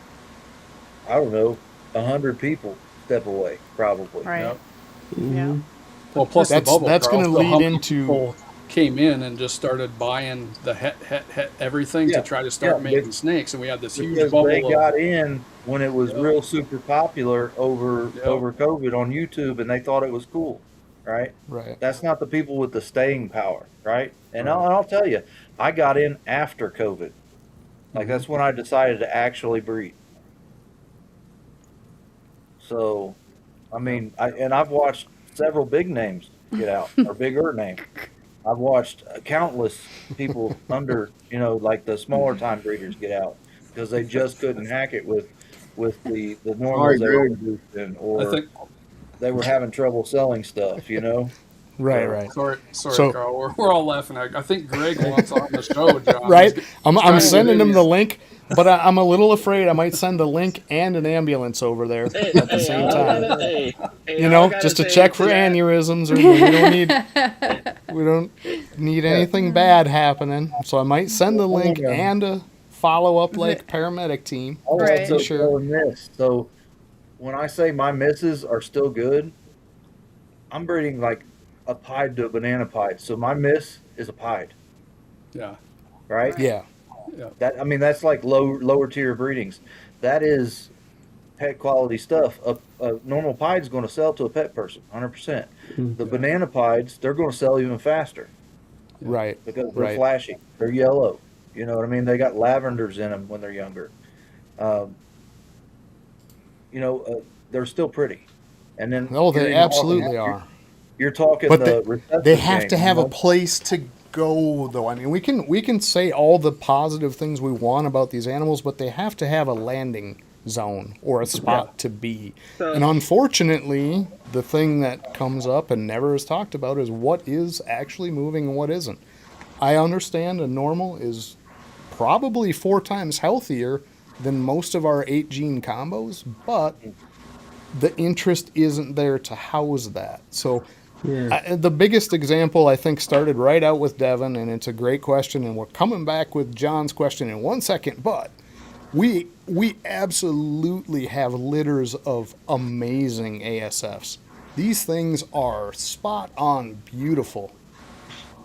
I don't know, 100 people step away, probably. Right. Yep. Yeah. Well, plus That's- the bubble. that's Carl, gonna so how lead many into- people came in and just started buying the everything Yeah, to try to start yeah, making snakes, and we had this huge Because bubble. they of, got in when it was Yep. real super popular over Yep. COVID on YouTube, and they thought it was cool, right? Right. That's not the people with the staying power, right? And Right. I'll tell you, I got in after COVID. Like that's when I decided to actually breed. So, I mean, I've watched several big names get out, or bigger names. I've watched countless people under, like the smaller time breeders get out because they just couldn't hack it with the normals they were Greg. producing, I or think. they were having trouble selling stuff, Right, right. Sorry, So- Carl. We're all laughing. I think Greg wants on the show, John. Right? He's I'm trying to sending get him in the his- link, but I'm a little afraid I might send the link and an ambulance over there at the same time. You know, just to check for aneurysms, or we don't need anything bad happening. So I might send the link and a follow-up like paramedic team. I'll Right. also Sure. throw in this. So when I say my misses are still good, I'm breeding like a pied to a banana pied. So my miss is a pied, Yeah, right? Yeah. That's like lower tier breedings. That is pet quality stuff. A normal pied's going to sell to a pet person, 100%. The banana pieds, they're going to sell even faster Right. because they're Right. flashy. They're yellow. You know what I mean? They got lavenders in them when they're younger. They're still pretty. And then Oh, they you're absolutely talking- are. You're talking But the receptive they have game, to have you a know? place to go, though. I mean, we can say all the positive things we want about these animals, but they have to have a landing zone or a spot to be. And unfortunately, the thing that comes up and never is talked about is what is actually moving and what isn't. I understand a normal is probably 4 times healthier than most of our 8 gene combos, but the interest isn't there to house that. So the biggest example, I think, started right out with Devin, and it's a great question, and we're coming back with John's question in 1 second, but we absolutely have litters of amazing ASFs. These things are spot on beautiful,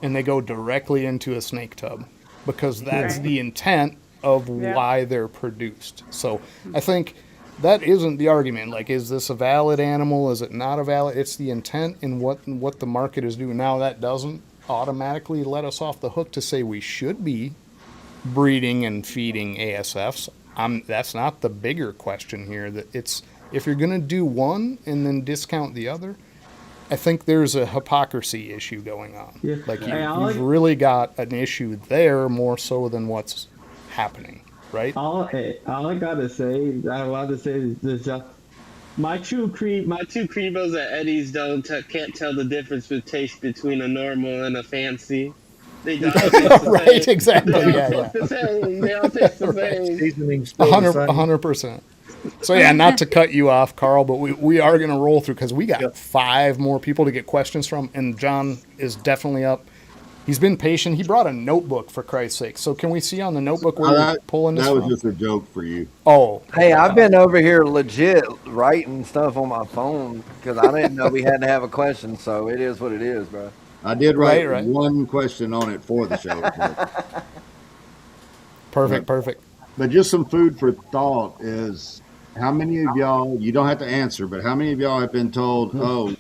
and they go directly into a snake tub because that's the intent of why they're produced. So I think that isn't the argument. Like, is this a valid animal? Is it not a valid? It's the intent in what the market is doing. Now, that doesn't automatically let us off the hook to say we should be breeding and feeding ASFs. That's not the bigger question here. That it's, if you're going to do one and then discount the other, I think there's a hypocrisy issue going on. Yeah. Like Hey, you've really got an issue there more so than what's happening, right? All I gotta say, is this: my two Cribos at Eddie's can't tell the difference between a normal and a fancy. They all taste the Right, same. exactly. They all Yeah, taste yeah. the same. They all taste the same. Seasoning's still the same. 100%. So yeah, not to cut you off, Carl, but we are going to roll through because we got 5 more people to get questions from, and John is definitely up. He's been patient. He brought a notebook, for Christ's sake. So can we see on the notebook where you're pulling this That was from? just a joke for you. Oh, Hey, I've been over here legit writing stuff on my phone because I didn't know we had to have a question. So it is what it is, bro. I did write Right. one question on it for the show. perfect. But just some food for thought is, how many of y'all, you don't have to answer, but how many of y'all have been told, oh,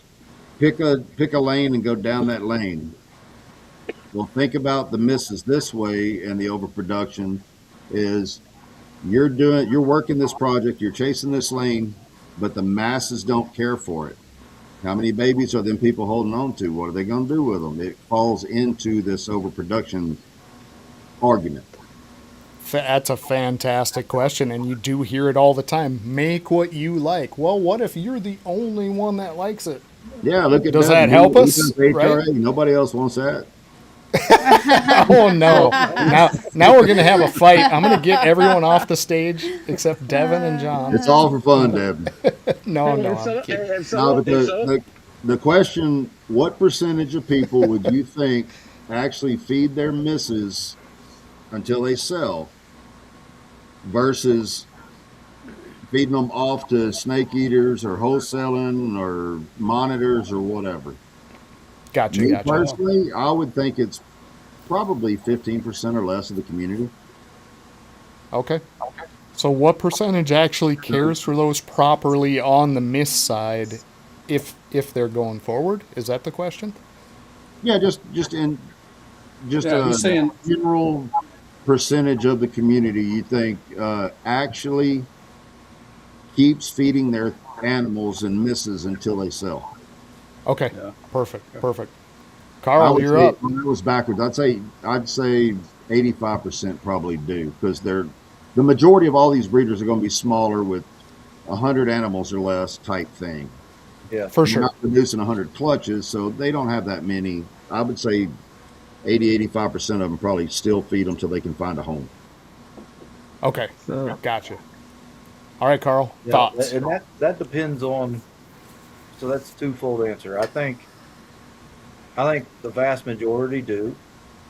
pick a lane and go down that lane? Well, think about the misses this way, and the overproduction is you're working this project, you're chasing this lane, but the masses don't care for it. How many babies are them people holding on to? What are they going to do with them? It falls into this overproduction argument. That's a fantastic question, and you do hear it all the time. Make what you like. Well, what if you're the only one that likes it? Yeah, look at Does Devin. that help He us, does HRA. right? Nobody else wants that. Oh no! Now we're gonna have a fight. I'm gonna get everyone off the stage except Devin and John. It's all for fun, Devin. No, I'm So, kidding. and so, No, but and so, the question: what percentage of people would you think actually feed their misses until they sell, versus feeding them off to snake eaters or wholesaling or monitors or whatever? Me personally, I would think it's probably 15% or less of the community. Okay. So what percentage actually cares for those properly on the miss side, if they're going forward? Is that the question? Yeah, just he's a saying general percentage of the community you think actually keeps feeding their animals and misses until they sell. Okay. Yeah. Perfect. I Carl, would you're say, up. when it was backwards, I'd say 85% probably do, because the majority of all these breeders are going to be smaller with 100 animals or less type thing. Yeah. For They're sure. not producing 100 clutches, so they don't have that many. I would say 85% of them probably still feed them till they can find a home. Okay. so Gotcha. All right, Carl. Yeah, Thoughts? and that depends on. So that's a twofold answer. I think the vast majority do.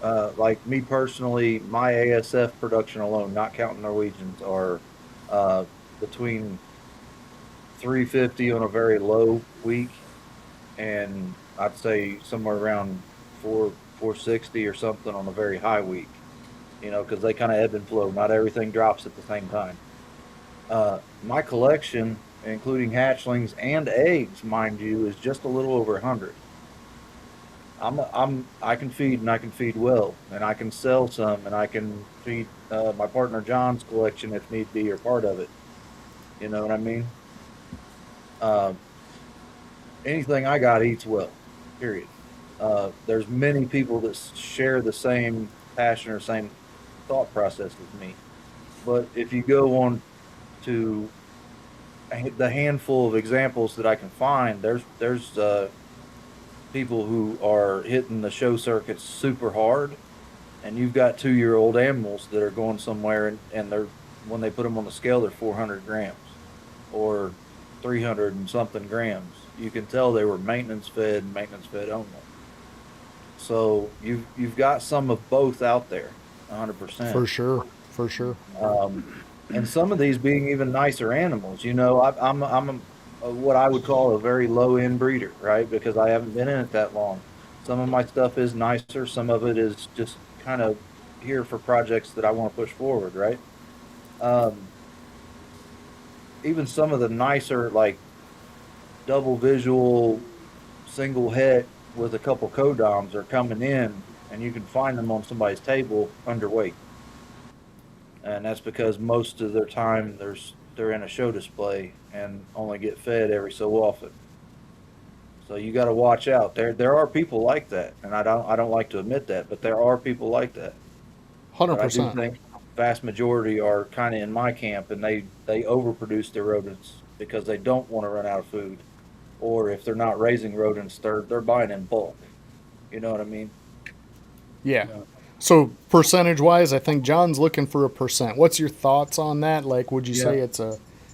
Like me personally, my ASF production alone, not counting Norwegians, are between 350 on a very low week, and I'd say somewhere around 460 or something on a very high week. Because they kind of ebb and flow. Not everything drops at the same time. My collection, including hatchlings and eggs, mind you, is just a little over 100. I can feed, and I can feed well, and I can sell some, and I can feed my partner John's collection if need be, or part of it. You know what I mean? Anything I got eats well. Period. There's many people that share the same passion or same thought process as me, but if you go on to the handful of examples that I can find, there's people who are hitting the show circuits super hard, and you've got 2-year-old animals that are going somewhere, and they're, when they put them on the scale, they're 400 grams or 300 and something grams. You can tell they were maintenance fed only. So you've got some of both out there, 100%. For sure. And some of these being even nicer animals. I'm what I would call a very low end breeder, right? Because I haven't been in it that long. Some of my stuff is nicer. Some of it is just kind of here for projects that I want to push forward, right? Even some of the nicer, like double visual, single head with a couple codoms are coming in, and you can find them on somebody's table underweight. And that's because most of their time they're in a show display and only get fed every so often. So you got to watch out. There are people like that, and I don't like to admit that, but there are people like that. 100%. But I do think vast majority are kind of in my camp, and they overproduce their rodents because they don't want to run out of food, or if they're not raising rodents, they're buying in bulk. You know what I mean? Yeah. So percentage-wise, I think John's looking for a percent. What's your thoughts on that? Like, would you say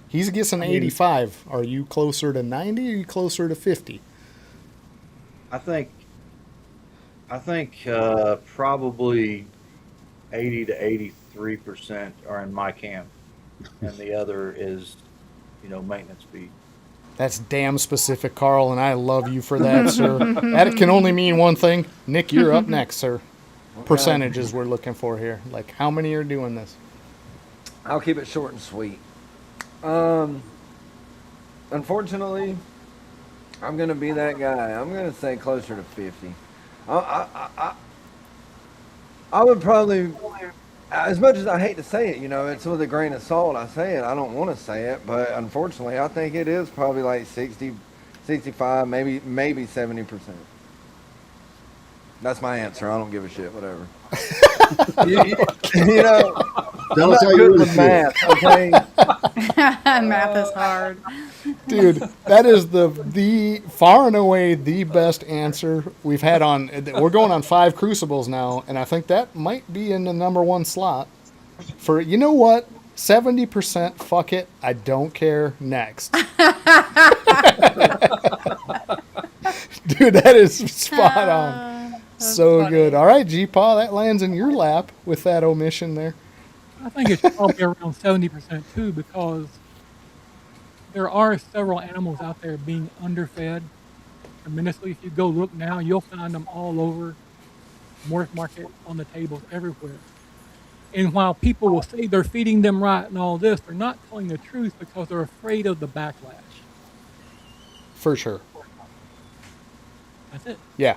he's guessing 85. Are you closer to 90 or are you closer to 50? I think probably 80 to 83% are in my camp, and the other is, maintenance feed. That's damn specific, Carl, and I love you for that, sir. That can only mean one thing. Nick, you're up next, sir. Percentages we're looking for here. Like, how many are doing this? I'll keep it short and sweet. Unfortunately, I'm going to be that guy. I'm going to say closer to 50. I would probably, as much as I hate to say it, it's with a grain of salt I say it. I don't want to say it, but unfortunately, I think it is probably like 60, 65, maybe 70%. That's my answer. I don't give a shit. Whatever. Tell us how I'm not you good really with feel. math, okay? Math is hard. Dude, that is the far and away the best answer we've had on. We're going on 5 Crucibles now, and I think that might be in the number 1 slot. For, you know what? 70% fuck it, I don't care. Next. Dude, that is spot on. So funny. good. All right, G-Paw, that lands in your lap with that omission there. I think it's probably around 70% too, because there are several animals out there being underfed tremendously. If you go look now, you'll find them all over Morph Market, on the tables everywhere. And while people will say they're feeding them right and all this, they're not telling the truth because they're afraid of the backlash. For sure. That's it. Yeah.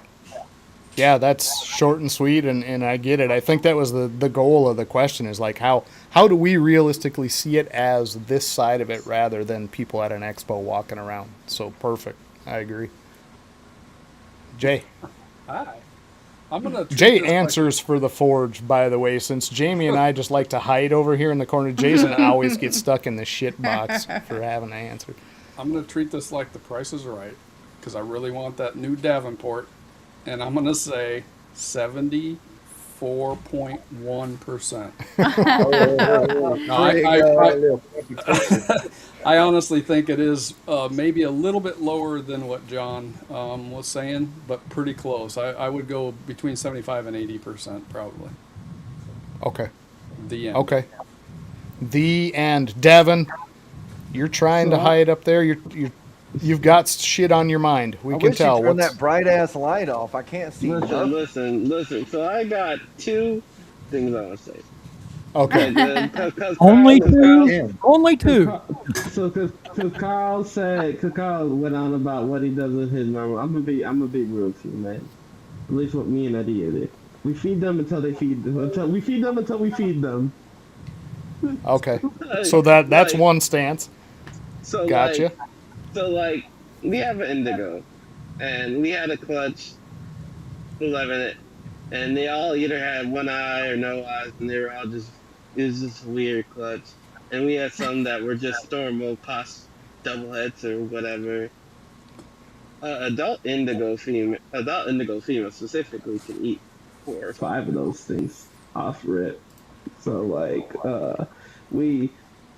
Yeah, that's short and sweet, and I get it. I think that was the goal of the question, is like how do we realistically see it as this side of it rather than people at an expo walking around. So perfect. I agree. Jay. Hi. I'm gonna treat Jay this answers for the Forge, by the way, since Jamie and I just like to hide over here in the corner. Jason always gets stuck in the shit box for having to answer. I'm gonna treat this like The Price is Right, because I really want that new Davenport, and I'm gonna say 74.1%. I honestly think it is maybe a little bit lower than what John was saying, but pretty close. I would go between 75 and 80% probably. Okay. The end. Okay. The end. Devin, you're trying to hide up there. You've got shit on your mind. We can wish tell. you turn that bright ass light off. I can't see. Listen. So I got 2 things I want to say. Okay. Only 2. Only 2. So, because Carl went on about what he does with his normal. I'm gonna be real with you, man. At least what me and Eddie did. We feed them until they feed them. Until we feed them. Okay. So that's one stance. So Gotcha. We have an indigo, and we had a clutch 11, and they all either had one eye or no eyes, and they were all just, it was just weird clutch. And we had some that were just normal pos double heads or whatever. Adult indigo female specifically can eat 4 or 5 of those things off rip. So we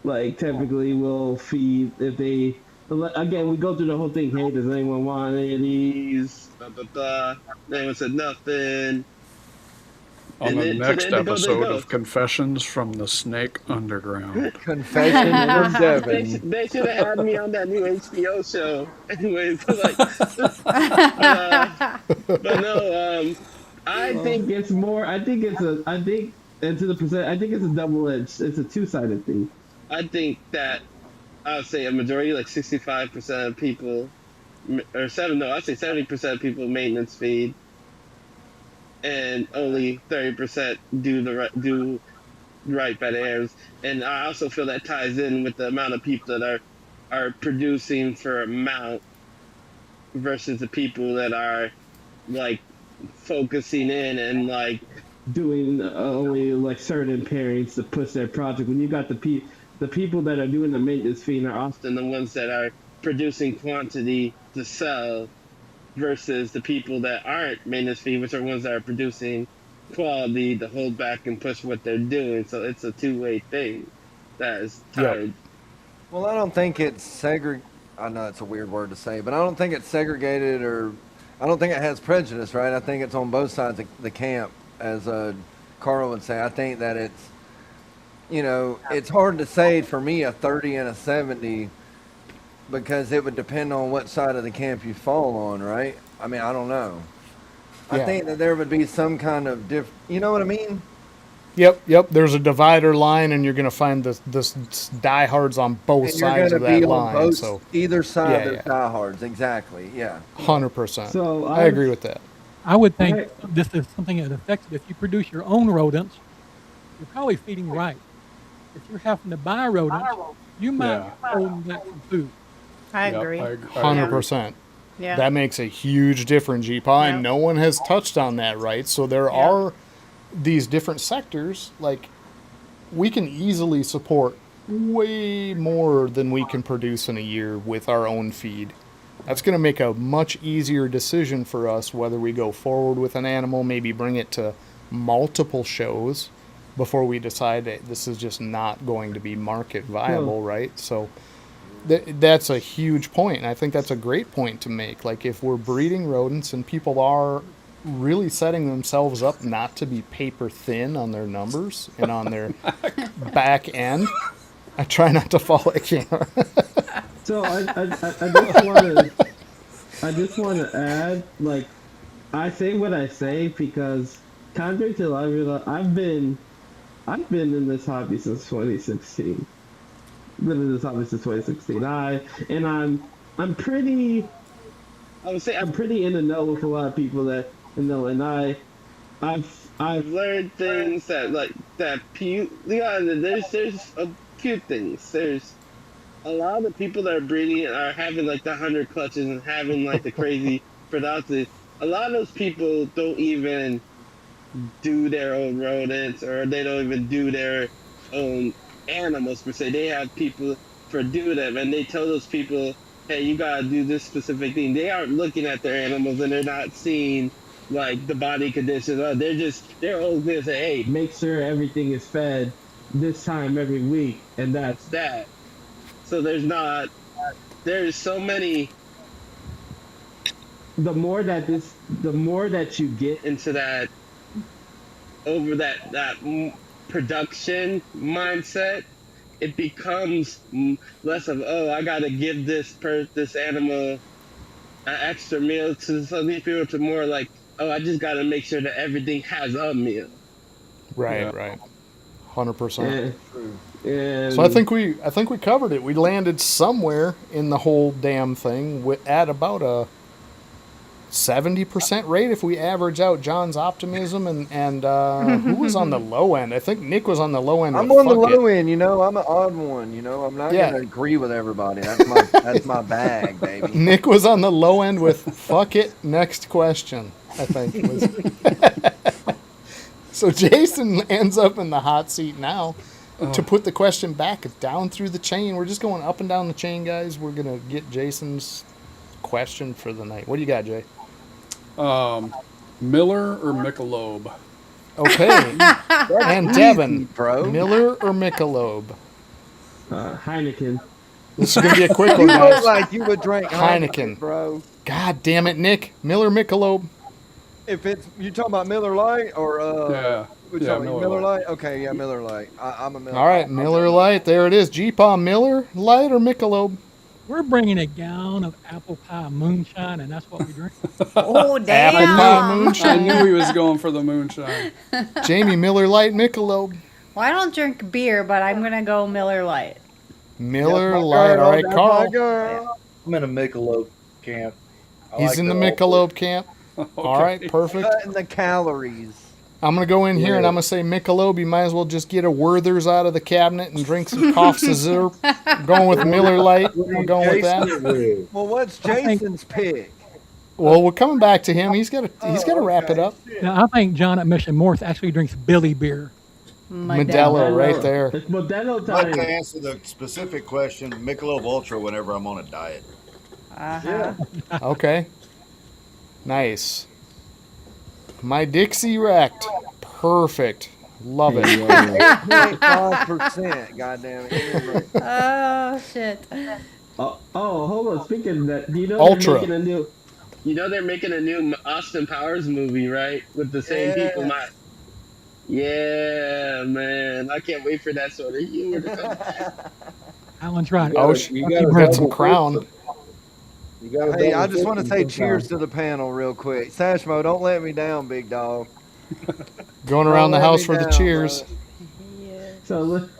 typically will feed if they. Again, we go through the whole thing. Hey, does anyone want any of these? Blah, blah, blah. Anyone said nothing. On the next episode of Confessions from the Snake Underground. Confession of Devin. They should have had me on that new HBO show. Anyways, but no, I think it's more. I think it's a double-edged. It's a 2-sided thing. I think that I would say a majority, like 65% of people, I'd say 70% of people maintenance feed, and only 30% do right by the heirs. And I also feel that ties in with the amount of people that are producing for amount versus the people that are like focusing in and like doing only like certain pairings to push their project. When you got the people that are doing the maintenance feed are often the ones that are producing quantity to sell versus the people that aren't maintenance feed, which are ones that are producing quality to hold back and push what they're doing. So it's a 2-way thing that is tied. Yep. Well, I don't think it's segregated. I know it's a weird word to say, but I don't think it's segregated, or I don't think it has prejudice, right? I think it's on both sides of the camp, as Carl would say. I think that it's, it's hard to say for me a 30 and a 70 because it would depend on what side of the camp you fall on, right? I mean, I don't know. I think that there would be some kind of you know what I mean? Yep. There's a divider line, and you're going to find this diehards on both sides of that line. So either side, there's diehards. Exactly. Yeah. 100%. So I agree with that. I would think this is something that affects it. If you produce your own rodents, you're probably feeding right. If you're having to buy rodents, you might be holding back some food. I agree. 100%. Yeah. That makes a huge difference, G-Paw, and no one has touched on that, right? So there are these different sectors, like we can easily support way more than we can produce in a year with our own feed. That's going to make a much easier decision for us whether we go forward with an animal, maybe bring it to multiple shows before we decide that this is just not going to be market viable, right? So that's a huge point, and I think that's a great point to make. Like, if we're breeding rodents and people are really setting themselves up not to be paper thin on their numbers and on their back end, I try not to fall at camera. So I just want to add, like, I say what I say because contrary to a lot of people, I've been in this hobby since 2016. Been in this hobby since 2016. I'm pretty. I would say I'm pretty in the know with a lot of people that know, and I've learned things there's a few things. There's a lot of people that are breeding are having like the 100 clutches and having like the crazy production. A lot of those people don't even do their own rodents, or they don't even do their own animals per se. They have people for do them, and they tell those people, hey, you gotta do this specific thing. They aren't looking at their animals, and they're not seeing like the body conditions. They're always gonna say, hey, make sure everything is fed this time every week, and that's that. So there's so many. The more that you get into that, over that production mindset, it becomes less of, oh, I gotta give this animal an extra meal, to some of these people, to more like, oh, I just gotta make sure that everything has a meal. Right. 100%. And So I think we covered it. We landed somewhere in the whole damn thing at about a 70% rate if we average out John's optimism and who was on the low end? I think Nick was on the low end. I'm on the low end, I'm an odd one, I'm not gonna agree with everybody. That's my bag, baby. Nick was on the low end with fuck it, next question, I think was. So Jason ends up in the hot seat now to put the question back down through the chain. We're just going up and down the chain, guys. We're gonna get Jason's question for the night. What do you got, Jay? Miller or Michelob? Okay. And Devin, bro. Miller or Michelob? Heineken. This is going to be a quick You one, guys. look like you would drink Heineken. bro. God damn it, Nick. Miller, Michelob. If you talking about Miller Lite or Miller Lite? Okay, yeah, Miller Lite. I'm a Miller. All right, Miller Lite. There it is. G-Paw, Miller Lite or Michelob? We're bringing a gallon of apple pie moonshine, and that's what we drink. Oh, damn. Apple pie I moonshine. knew he was going for the moonshine. Jamie, Miller Lite, Michelob. Well, I don't drink beer, but I'm going to go Miller Lite. Miller Lite. All right, Carl. I'm in a Michelob camp. He's in the Michelob camp. Okay. All right, perfect. Cutting the calories. I'm going to go in here and I'm going to say Michelob. You might as well just get a Werther's out of the cabinet and drink some cough scissor. Going with Miller Lite. We're going with that. Well, what's Jason's pick? Well, we're coming back to him. He's got to wrap it up. Now, I think John at Mission Morph actually drinks Billy beer. Modelo right there. It's Modelo I'd like to time. answer the specific question, Michelob Ultra whenever I'm on a diet. Uh-huh. Okay. Nice. My Dixie wrecked. Perfect. Love it. 8.5%. Goddamn it. Oh, shit. Oh, hold on. Speaking of that, do you know Ultra. they're making a new? You know they're making a new Austin Powers movie, right? With the same people. Yeah, man. I can't wait for that sort of humor to come back. Alan's right. Oh, you read some Crown. Hey, I just want to say cheers to the panel real quick. Sashmo, don't let me down, big dog. Going around the house for the cheers. Yeah. So look,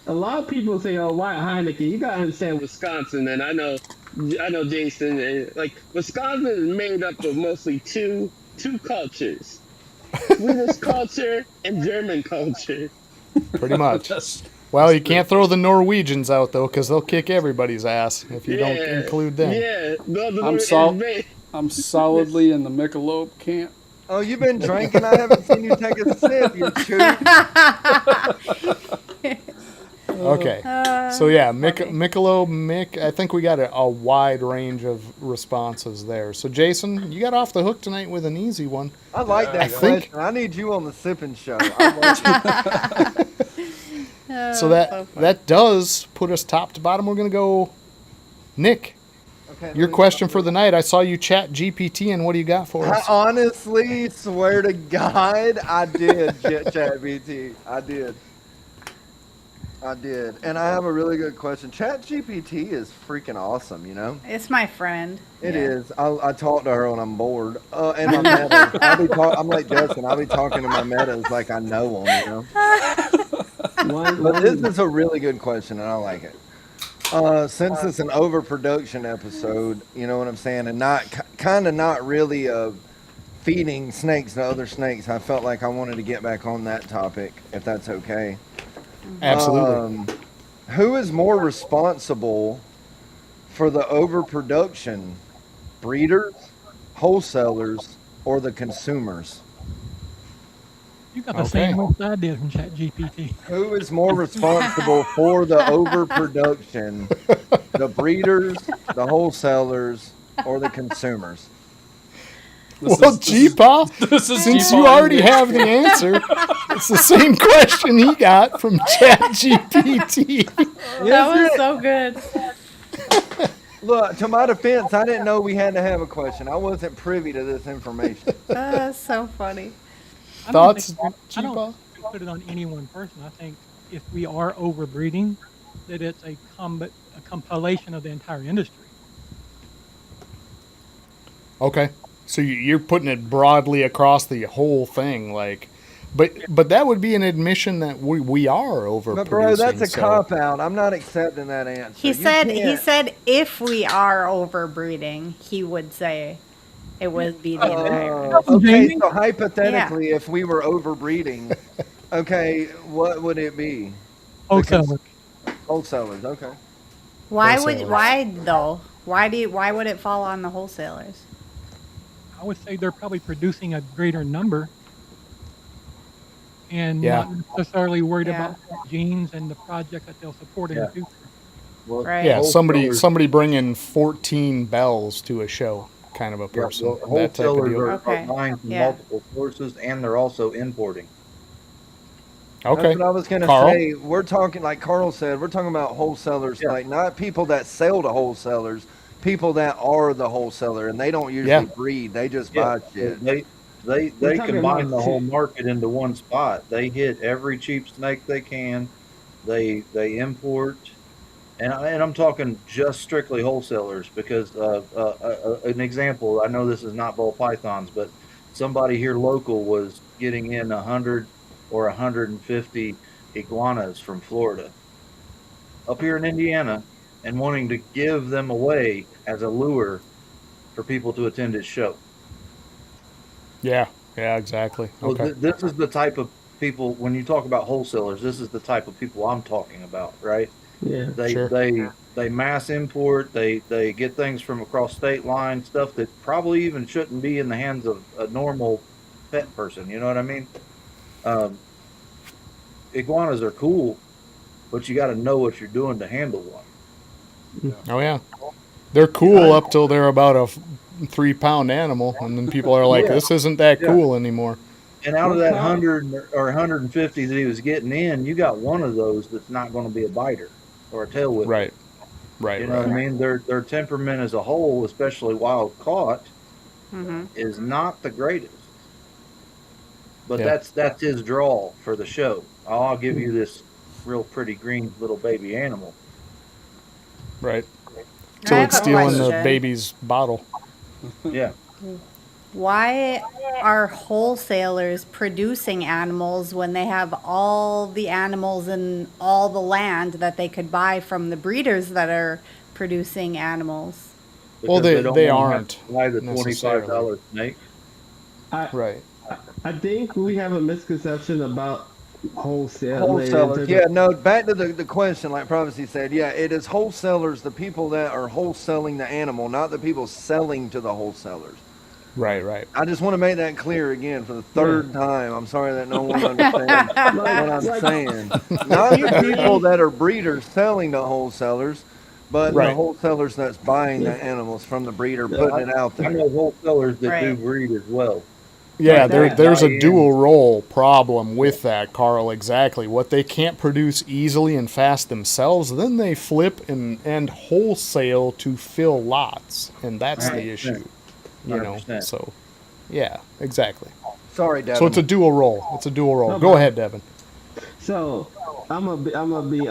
a lot of people say, "Oh, why Heineken?" You gotta understand Wisconsin, and I know Jason. And, like, Wisconsin is made up of mostly two cultures: Swedish culture and German culture. Pretty much. Well, you can't throw the Norwegians out, though, because they'll kick everybody's ass if you don't include them. Yeah, I'm solidly in the Michelob camp. Oh, you've been drinking? I haven't seen you take a sip, you chew. Okay. So yeah, That's funny. Mick, I think we got a wide range of responses there. So Jason, you got off the hook tonight with an easy one. I like that I think- question. I need you on the sipping show. I like it. So that does put us top to bottom. We're gonna go, Nick. Okay, Your question for the night. I saw you chat GPT, and what do you got for I us? honestly swear to God, I did ChatGPT. I did. And I have a really good question. ChatGPT is freaking awesome, you know? It's my friend. It Yeah. is. I talk to her when I'm bored. And my metas. I'm like Justin. I'll be talking to my metas like I know them, you know? But this is a really good question, and I like it. Since it's an overproduction episode, you know what I'm saying, and not really feeding snakes to other snakes, I felt like I wanted to get back on that topic, if that's okay. Absolutely. Who is more responsible for the overproduction? Breeders, wholesalers, or the consumers? You got the Okay. same list I did from ChatGPT. Who is more responsible for the overproduction? The breeders, the wholesalers, or the consumers? G-Paw, This is since G-Paw you already and have the answer, it's the same question he got from ChatGPT. That was so good. Look, to my defense, I didn't know we had to have a question. I wasn't privy to this information. That's so funny. I don't Thoughts, think- I G-Paw? don't put it on any one person. I think if we are overbreeding, that it's a compilation of the entire industry. Okay, so you're putting it broadly across the whole thing, like, but that would be an admission that we are overproducing. But bro, that's a so- cop out. I'm not accepting that answer. He You said can't- if we are overbreeding, he would say it would be the entire. Okay, so hypothetically, if we were overbreeding, okay, what would it be? Wholesaler. Wholesalers, okay. Why wholesalers. though? Why would it fall on the wholesalers? I would say they're probably producing a greater number and Yeah. not necessarily worried Yeah. about genes and the project that they'll support in the future. Well, Right. Yeah, wholesalers- somebody bringing 14 bells to a show, kind of a Yeah, person. well, That type of wholesalers deal. are Okay. buying from Yeah. multiple sources, and they're also importing. Okay, That's what I was going to Carl? say. We're talking, like Carl said, we're talking about wholesalers, Yeah. like not people that sell to wholesalers, people that are the wholesaler, and they don't usually Yeah. breed. They just Yeah, buy shit. they We're talking combine about the whole market into one spot. They hit every cheap snake they can. They import, and I'm talking just strictly wholesalers because an example. I know this is not ball pythons, but somebody here local was getting in 100 or 150 iguanas from Florida up here in Indiana and wanting to give them away as a lure for people to attend his show. Yeah, exactly. So Okay. this is the type of people, when you talk about wholesalers, this is the type of people I'm talking about, right? Yeah. They Sure. they mass import, they get things from across state lines, stuff that probably even shouldn't be in the hands of a normal pet person, you know what I mean? Iguanas are cool, but you got to know what you're doing to handle one. Oh yeah, they're cool up till they're about a 3-pound animal, and then people are like, Yeah. "This isn't that Yeah. cool anymore." And out of that 100 or 150 that he was getting in, you got one of those that's not going to be a biter or a tail whipper. Right. You know what I mean? Their temperament as a whole, especially wild caught, Mm-hmm. is not the greatest. But Yeah. that's his draw for the show. I'll give you this real pretty green little baby animal. Right. I Till have it's a stealing the question. baby's bottle. Yeah. Why are wholesalers producing animals when they have all the animals in all the land that they could buy from the breeders that are producing animals? Well, Because they don't wanna have aren't to buy the $25 snake. Right. I think we have a misconception about wholesale. Wholesalers, yeah, no, back to the question, like Prophecy said, yeah, it is wholesalers, the people that are wholesaling the animal, not the people selling to the wholesalers. Right. I just want to make that clear again for the third time. I'm sorry that no one understands what I'm saying. Not the people that are breeders selling to wholesalers, but the Right. wholesalers that's buying the animals from the breeder, Yeah, putting it out I there. know wholesalers that do Right. breed as well. Yeah, Like that. there's a Buy-in. dual role problem with that, Carl. Exactly. What they can't produce easily and fast themselves, then they flip and wholesale to fill lots, and that's the 100%. issue. You know. 100%. So, yeah, exactly. Sorry, Devin. So it's a dual role. It's a dual role. No, Go bro. ahead, Devin. So I'm gonna be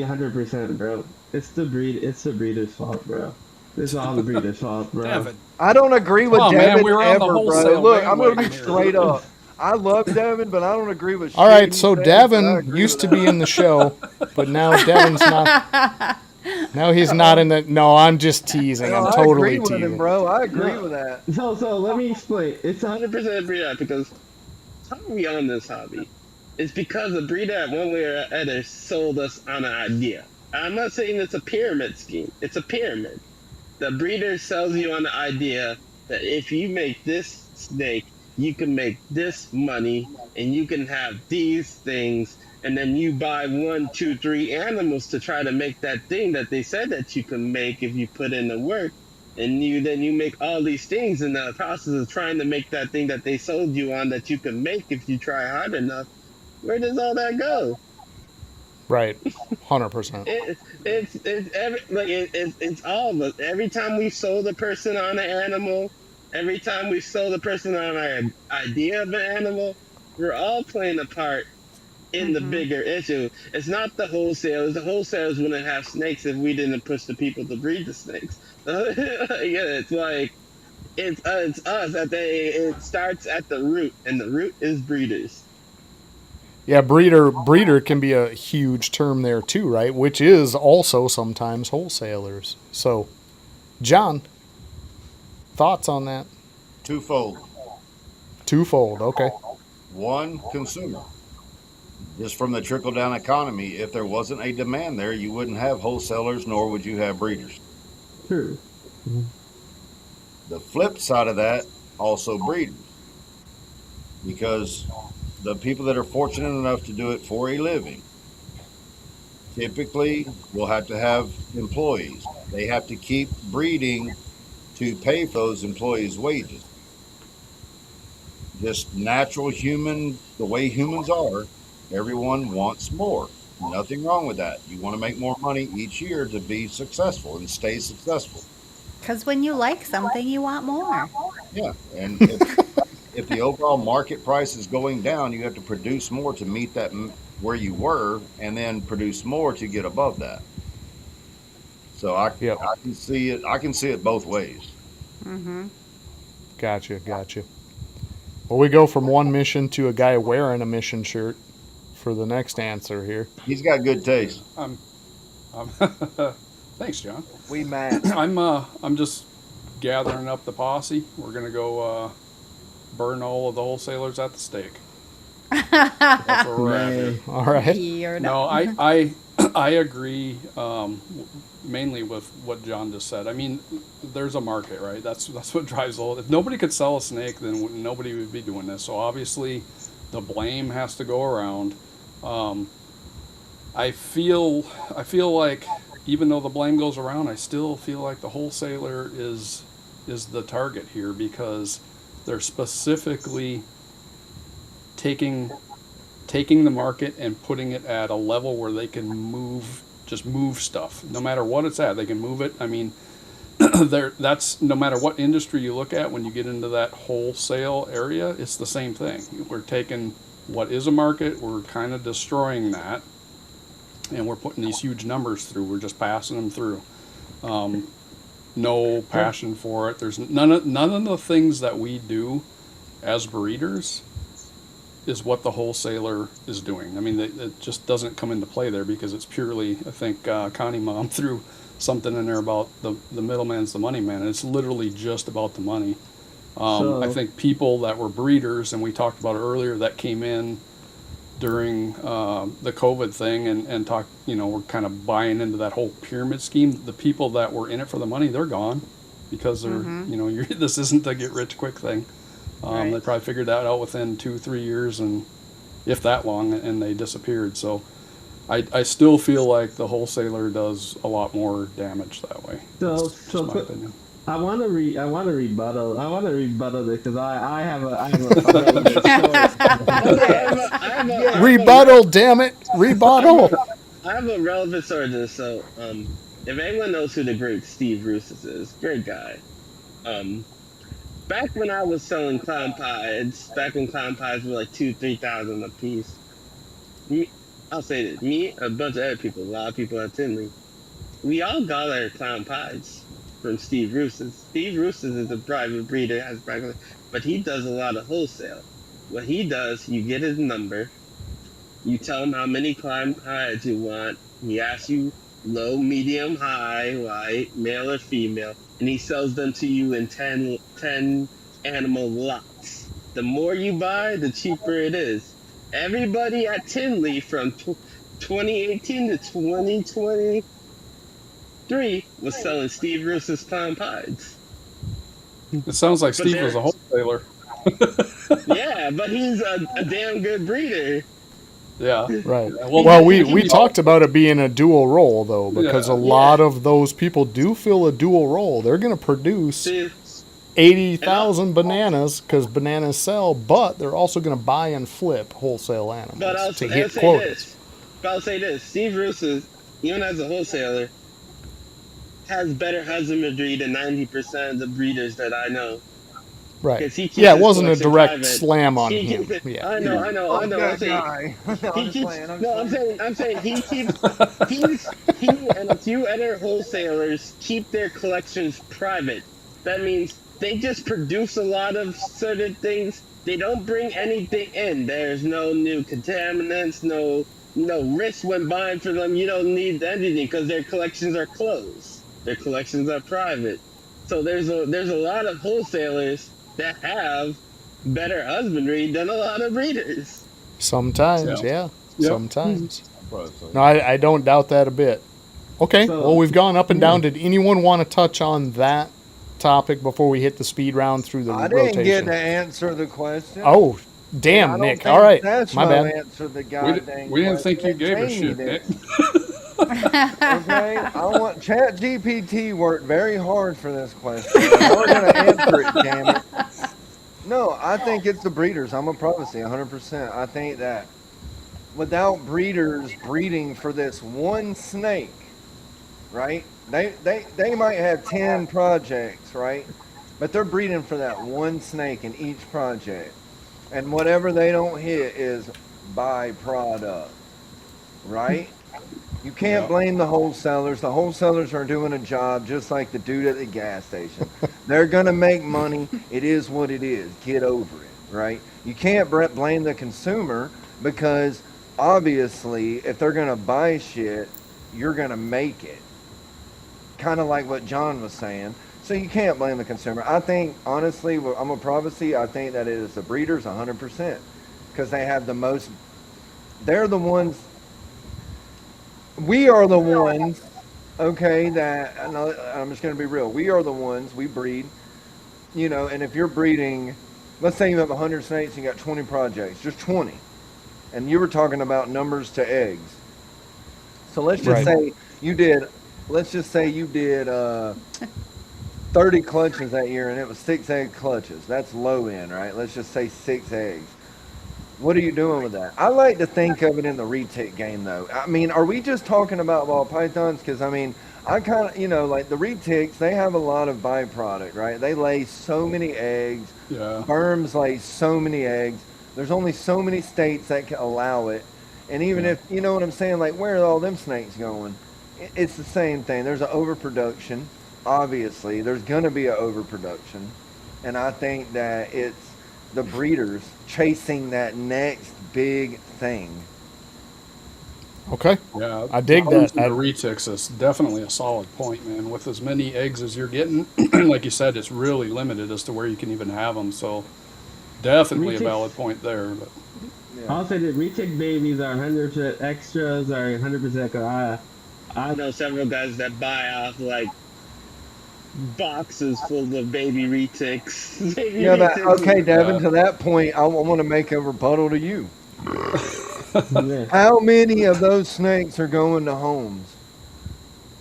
100%, bro. It's the breeder's fault, bro. It's all the breeder's fault, bro. Devin. I don't agree with Come on, man, Devin we were on the ever, bro. wholesale Look, I'm going to be bandwagon here. straight up. I love Devin, but I don't agree with All shit right, he so says, but I Devin agree used with to that. be in the show, but now Devin's not. Now he's not in the. No, I'm just teasing. No, I'm I totally agree with him, teasing. bro. I agree No. with that. So let me explain. It's 100% breeder because how are we on this hobby? It's because the breeder at one way or other sold us on an idea. I'm not saying it's a pyramid scheme. It's a pyramid. The breeder sells you on the idea that if you make this snake, you can make this money and you can have these things, and then you buy 1, 2, 3 animals to try to make that thing that they said that you can make if you put in the work, and you make all these things in the process of trying to make that thing that they sold you on that you can make if you try hard enough. Where does all that go? Right, 100%. It's all of us. Every time we sold a person on an animal, every time we sold a person on an idea of an animal, we're all playing a part in the bigger issue. It's not the wholesalers. The wholesalers wouldn't have snakes if we didn't push the people to breed the snakes. It's like it's us. It starts at the root, and the root is breeders. Yeah, breeder can be a huge term there too, right? Which is also sometimes wholesalers. So, John, thoughts on that? Twofold. Twofold, okay. One, consumer. Just from the trickle down economy, if there wasn't a demand there, you wouldn't have wholesalers, nor would you have breeders. true. The flip side of that, also breeders. Because the people that are fortunate enough to do it for a living typically will have to have employees. They have to keep breeding to pay for those employees' wages. Just natural human, the way humans are, everyone wants more. Nothing wrong with that. You want to make more money each year to be successful and stay successful. Because when you like something, you want more. Yeah, and if the overall market price is going down, you have to produce more to meet that where you were, and then produce more to get above that. So I can see it. I can see it both ways. Gotcha. Well, we go from one mission to a guy wearing a mission shirt for the next answer here. He's got good taste. Thanks, John. We match. I'm just gathering up the posse. We're gonna go burn all of the wholesalers at the stake. That's where we're at here. All right. You're No, not. I agree mainly with what John just said. I mean, there's a market, right? That's what drives the whole. If nobody could sell a snake, then nobody would be doing this. So obviously, the blame has to go around. I feel like even though the blame goes around, I still feel like the wholesaler is the target here because they're specifically taking the market and putting it at a level where they can move stuff. No matter what it's at, they can move it. I mean, that's no matter what industry you look at, when you get into that wholesale area, it's the same thing. We're taking what is a market, we're kind of destroying that, and we're putting these huge numbers through. We're just passing them through. No passion for it. There's none of the things that we do as breeders is what the wholesaler is doing. I mean, it just doesn't come into play there because it's purely, I think Connie Mom threw something in there about the middleman's the money man. And it's literally just about the money. I think people that were breeders, and we talked about it earlier, that came in during the COVID thing and talked, we're kind of buying into that whole pyramid scheme. The people that were in it for the money, they're gone. because they're, you know, this isn't a get rich quick thing. Right. They probably figured that out within 2-3 years, and if that long, and they disappeared. So I still feel like the wholesaler does a lot more damage that way. So, That's just my opinion. I want to rebuttal this because I have a relevant story. Rebuttal, damn it, rebuttal. I have a relevant story to this. So, if anyone knows who the great Steve Rousses is, great guy. Back when I was selling clown pies, back when clown pies were like 2,000-3,000 a piece, I'll say this, me, a bunch of other people, a lot of people at Tinley, we all got our clown pies from Steve Rousses. Steve Rousses is a private breeder, has private, but he does a lot of wholesale. What he does, you get his number, you tell him how many clown pies you want, he asks you low, medium, high, right, male or female, and he sells them to you in 10 animal lots. The more you buy, the cheaper it is. Everybody at Tinley from 2018 to 2023 was selling Steve Rousses clown pies. It sounds like Steve was a wholesaler. Yeah, but he's a damn good breeder. Yeah. Right. Yeah, Well, we talked about it being a dual role, though, because a lot of those people do fill a dual role. They're going to produce 80,000 bananas because bananas sell, but they're also going to buy and flip wholesale animals to hit quotas. But I'll say this. Steve Rousses, even as a wholesaler, has better husbandry than 90% of the breeders that I know. Right. Yeah, it wasn't a direct slam on him. Yeah. I know. I'm saying he and a few other wholesalers keep their collections private. That means they just produce a lot of certain things. They don't bring anything in. There's no new contaminants, no risk when buying for them. You don't need anything because their collections are closed. Their collections are private. So there's a lot of wholesalers that have better husbandry than a lot of breeders. Sometimes, yeah. Sometimes. No, I don't doubt that a bit. Okay, well, we've gone up and down. Did anyone want to touch on that topic before we hit the speed round through the rotation? I didn't get to answer the question. Oh, damn, Nick. All right, my bad. Answer the goddamn we didn't think you gave a shit, Nick. Okay, ChatGPT worked very hard for this question. We're going to answer it, damn it. No, I think it's the breeders. I'm a prophecy, 100%. I think that without breeders breeding for this one snake, right? They might have 10 projects, right? But they're breeding for that one snake in each project. And whatever they don't hit is byproduct, right? You can't blame the wholesalers. The wholesalers are doing a job just like the dude at the gas station. They're going to make money. It is what it is. Get over it, right? You can't blame the consumer because obviously if they're going to buy shit, you're going to make it. Kind of like what John was saying. So you can't blame the consumer. I think, honestly, I'm a prophecy. I think that it is the breeders 100% because they have the most. They're the ones. We are the ones, okay, that, I'm just going to be real. We are the ones, we breed, and if you're breeding, let's say you have 100 snakes and you got 20 projects, just 20. And you were talking about numbers to eggs. So let's just say you did 30 clutches that year and it was 6 egg clutches. That's low end, right? Let's just say 6 eggs. What are you doing with that? I like to think of it in the retic game, though. I mean, are we just talking about ball pythons? Because, I mean, I kind of, like the retics, they have a lot of byproduct, right? They lay so many eggs. Yeah. Berms lay so many eggs. There's only so many states that can allow it. And even if, you know what I'm saying, like, where are all them snakes going? It's the same thing. There's an overproduction, obviously. There's going to be an overproduction. And I think that it's the breeders chasing that next big thing. Okay. Yeah, I dig that. The retics is definitely a solid point, man. With as many eggs as you're getting, like you said, it's really limited as to where you can even have them. So definitely a valid point there. But I'll say that retic babies are 100% extras, are 100%. I know several guys that buy off like boxes full of baby retics. Baby Yeah, retics okay, is- Devin, to that point, I want to make a rebuttal to you. Yeah. How many of those snakes are going to homes?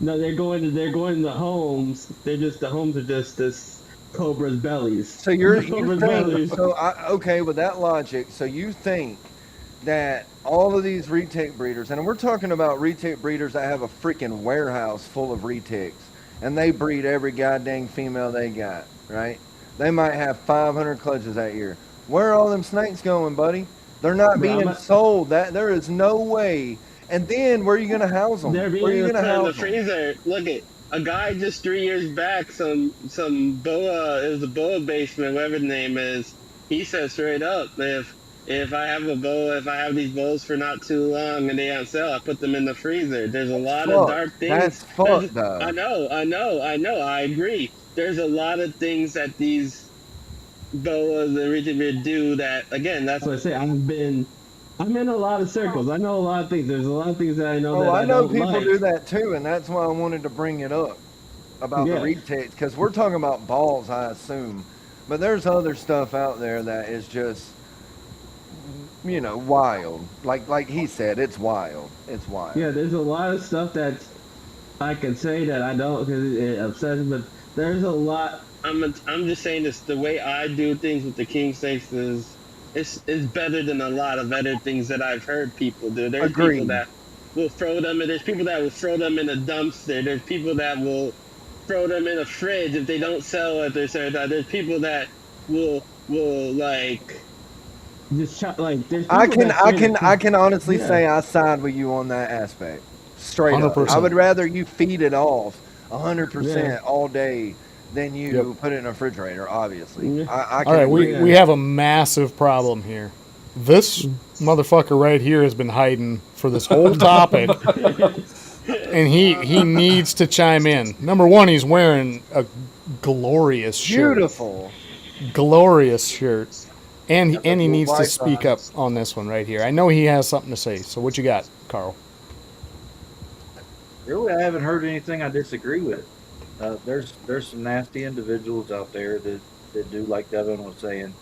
No, they're going to homes. The homes are just this cobra's bellies. So you Cobra's think, bellies. okay, with that logic, so you think that all of these retic breeders, and we're talking about retic breeders that have a freaking warehouse full of retics, and they breed every goddamn female they got, right? They might have 500 clutches that year. Where are all them snakes going, buddy? They're not Bro, being sold. That there is no way. And then where are you gonna house them? They're Where are you being gonna in the house them? freezer. Look at a guy just 3 years back. Some boa. It was a boa basement, whatever the name is. He said straight up, if I have a boa, if I have these boas for not too long and they on sale, I put them in the freezer. There's a lot of dark things. That's fucked, though. I know. I agree. There's a lot of things that these boas and Richard do that. Again, that's what I say. I'm in a lot of circles. I know a lot of things. There's a lot of things that I know that I know don't people like. do that too, and that's why I wanted to bring it up about the retics, because we're talking about balls, I assume, but there's other stuff out there that is just, wild. Like he said, it's wild. It's wild. Yeah, there's a lot of stuff that I can say that I don't because it upsets me, but there's a lot. I'm just saying this. The way I do things with the king snakes is better than a lot of other things that I've heard people do. There's people that will throw them, and there's people that will throw them in a dumpster. There's people that will throw them in a fridge if they don't sell at their certain time. There's people that will like just like. There's I can honestly say I side with you on that aspect. Straight 100%. Up. I would rather you feed it off 100% all day than you put it in a refrigerator, obviously. I all right, we have a massive problem here. This motherfucker right here has been hiding for this whole topic, and he needs to chime in. Number one, he's wearing a glorious shirt. Beautiful. Glorious shirt. And he needs to speak up on this one right here. I know he has something to say, so what you got, Carl? Really, I haven't heard anything I disagree with. There's some nasty individuals out there that do like Devin was saying,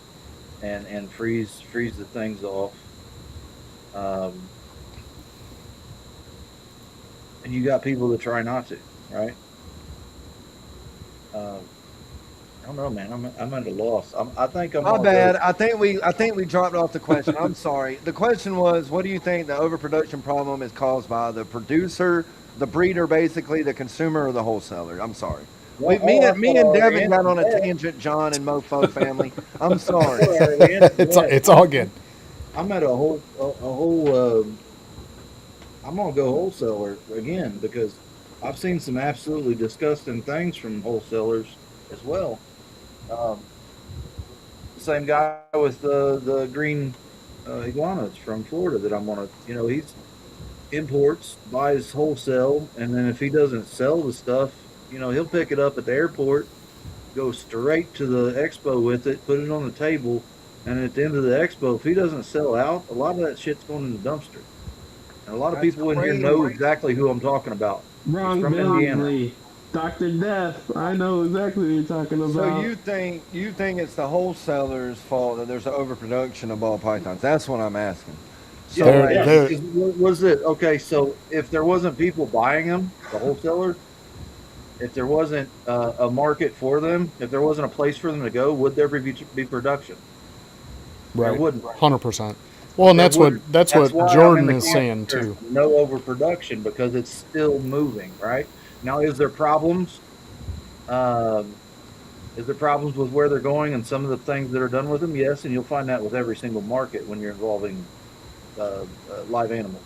and freeze the things off. And you got people that try not to, right? I don't know, man. I'm at a loss. I think I'm. My bad. I think we dropped off the question. I'm sorry. The question was, what do you think the overproduction problem is caused by? The producer, the breeder, basically, the consumer, or the wholesaler? I'm sorry. Me and Devin got on a tangent, John and Mofo family. I'm sorry. It's all good. I'm at a whole. I'm gonna go wholesaler again because I've seen some absolutely disgusting things from wholesalers as well. The same guy with the green iguanas from Florida that I'm gonna. He's imports, buys wholesale, and then if he doesn't sell the stuff, he'll pick it up at the airport, go straight to the expo with it, put it on the table, and at the end of the expo, if he doesn't sell out, a lot of that shit's going in the dumpster. And a lot of people in here know exactly who I'm talking about. Wrong, from Indiana. Dr. Death, I know exactly what you're talking about. So you think it's the wholesaler's fault that there's an overproduction of ball pythons? That's what I'm asking. So was it okay? So if there wasn't people buying them, the wholesaler, if there wasn't a market for them, if there wasn't a place for them to go, would there be production? Right, there wouldn't. 100%. Well, and that's what Jordan is saying too. No overproduction because it's still moving. Right now, is there problems? Is there problems with where they're going and some of the things that are done with them? Yes, and you'll find that with every single market when you're involving live animals.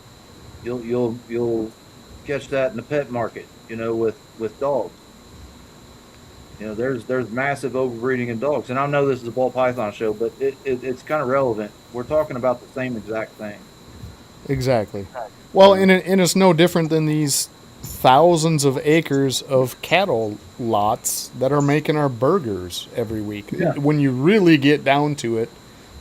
You'll catch that in the pet market, with dogs. There's massive overbreeding in dogs, and I know this is a ball python show, but it's kind of relevant. We're talking about the same exact thing. Exactly. Well, and it's no different than these thousands of acres of cattle lots that are making our burgers every week. Yeah. When you really get down to it,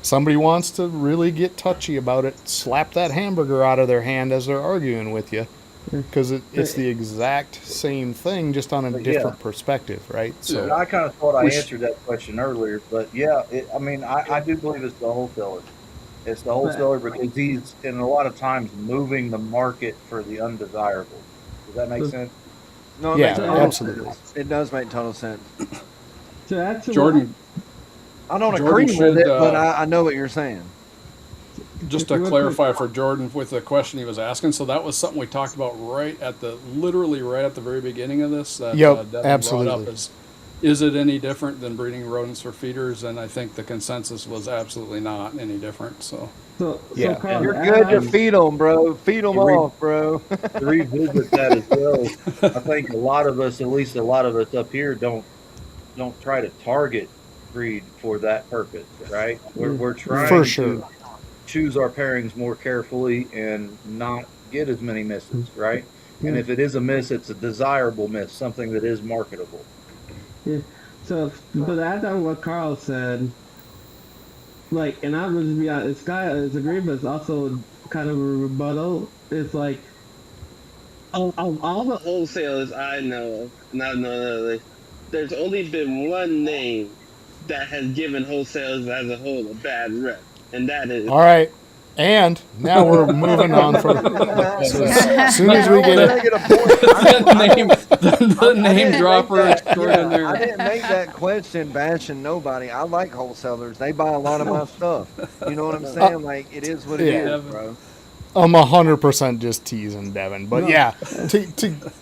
somebody wants to really get touchy about it, slap that hamburger out of their hand as they're arguing with you. because it's the exact same thing, just on a But different perspective, right? So And I kind of thought I We sh- answered that question earlier, but yeah, I do believe it's the wholesaler. It's the wholesaler because he's, in a lot of times, moving the market for the undesirable. Does that make sense? No, it Yeah, makes total absolutely. sense. It does make total sense. To add to Jordan, I don't Jordan agree with should, it, but I know what you're saying. just to Real clarify for Jordan with the question he was asking, so that was something we talked about literally right at the very beginning of this. That Yep, Devin brought absolutely. up is it any different than breeding rodents for feeders? And I think the consensus was absolutely not any different. So Yeah. Carl, You're to good to add- feed them, bro. Feed them off, bro. To revisit that as well, I think a lot of us, at least a lot of us up here, don't try to target breed for that purpose, right? We're trying For to sure. choose our pairings more carefully and not get as many misses, right? And if it is a miss, it's a desirable miss, something that is marketable. Yeah. So, but to add on what Carl said, like, and I'm just be honest, Sky is agreeing, but it's also kind of a rebuttal. It's like, of all the wholesalers I know of, and I know there's only been one name that has given wholesalers as a whole a bad rep, and that is All right. And now we're moving on from. So as soon as we get it, the name dropper extraordinaire. I didn't make that question bashing nobody. I like wholesalers. They buy a lot of my stuff. You know what I'm saying? Like, it is what it Yeah. is, bro. I'm 100% just teasing Devin, but yeah,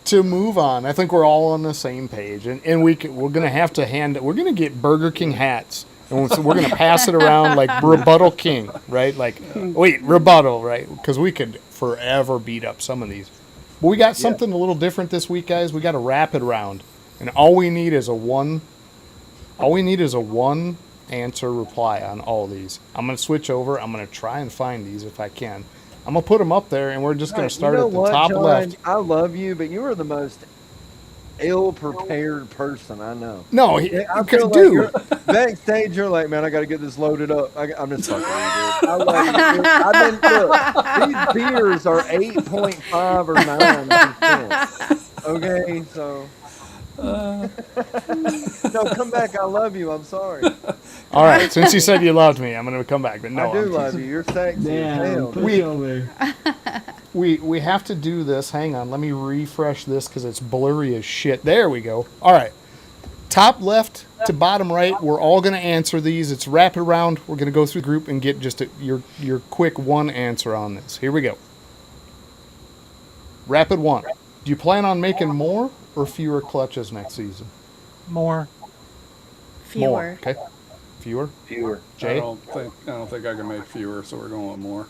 to move on, I think we're all on the same page, and we're gonna have to we're gonna get Burger King hats, and we're gonna pass it around like Rebuttal King, right? Like, wait, rebuttal, right? Because we could forever beat up some of these, but we got something a little different this week, guys. We got a rapid round, and all we need is a one answer reply on all these. I'm gonna switch over. I'm gonna try and find these if I can. I'm going to put them up there, and we're just going to start at the top John? left. I love you, but you are the most ill-prepared person I know. No, I feel dude. Like backstage, you're like, man, I got to get this loaded up. I'm just fucking with you, dude. I love you. Dude. Look, these beers are 8.5 or 9%. Okay, so. No, come back. I love you. I'm sorry. All right, since you said you loved me, I'm going to come back. But no, I do love you. You're sexy. damn. We have to do this. Hang on, let me refresh this because it's blurry as shit. There we go. All right, top left to bottom right. We're all going to answer these. It's rapid round. We're going to go through the group and get just your quick one answer on this. Here we go. Rapid one. Do you plan on making more or fewer clutches next season? More. Fewer. More. Okay. Fewer. Jay? I don't think I can make fewer, so we're going with more.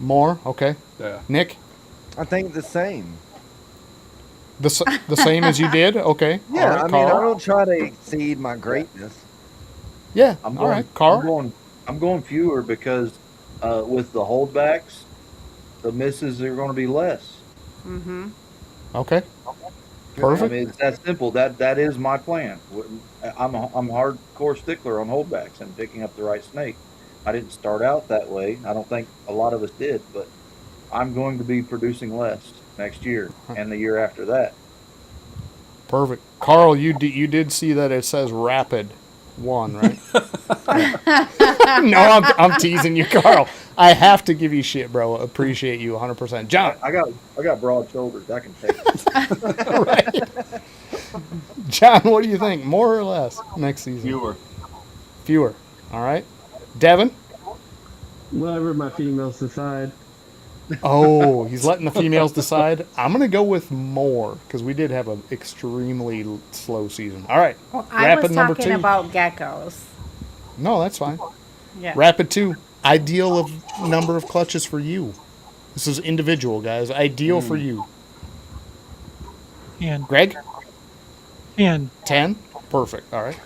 More. Okay. Yeah. Nick? I think the same. The same as you did? Okay. Yeah, All right, I mean, Carl? I don't try to exceed my greatness. Yeah. I'm All going, right, Carl? I'm going fewer because with the holdbacks, the misses are going to be less. Mm-hmm. Okay. Perfect. I mean, it's that simple. That is my plan. I'm a hardcore stickler on holdbacks and picking up the right snake. I didn't start out that way. I don't think a lot of us did, but I'm going to be producing less next year and the year after that. Perfect. Carl, you did see that it says rapid one, right? No, I'm teasing you, Carl. I have to give you shit, bro. Appreciate you 100%. John. I got broad shoulders. I can take it. Right. John, what do you think? More or less next season? Fewer. All right. Devin? Whatever my females decide. Oh, he's letting the females decide. I'm going to go with more because we did have an extremely slow season. All right. Well, I Rapid was number talking 2. about geckos. No, that's fine. Yeah. Rapid 2. Ideal of number of clutches for you. This is individual, guys. Ideal for you. 10. Greg? 10. 10? Perfect. All right.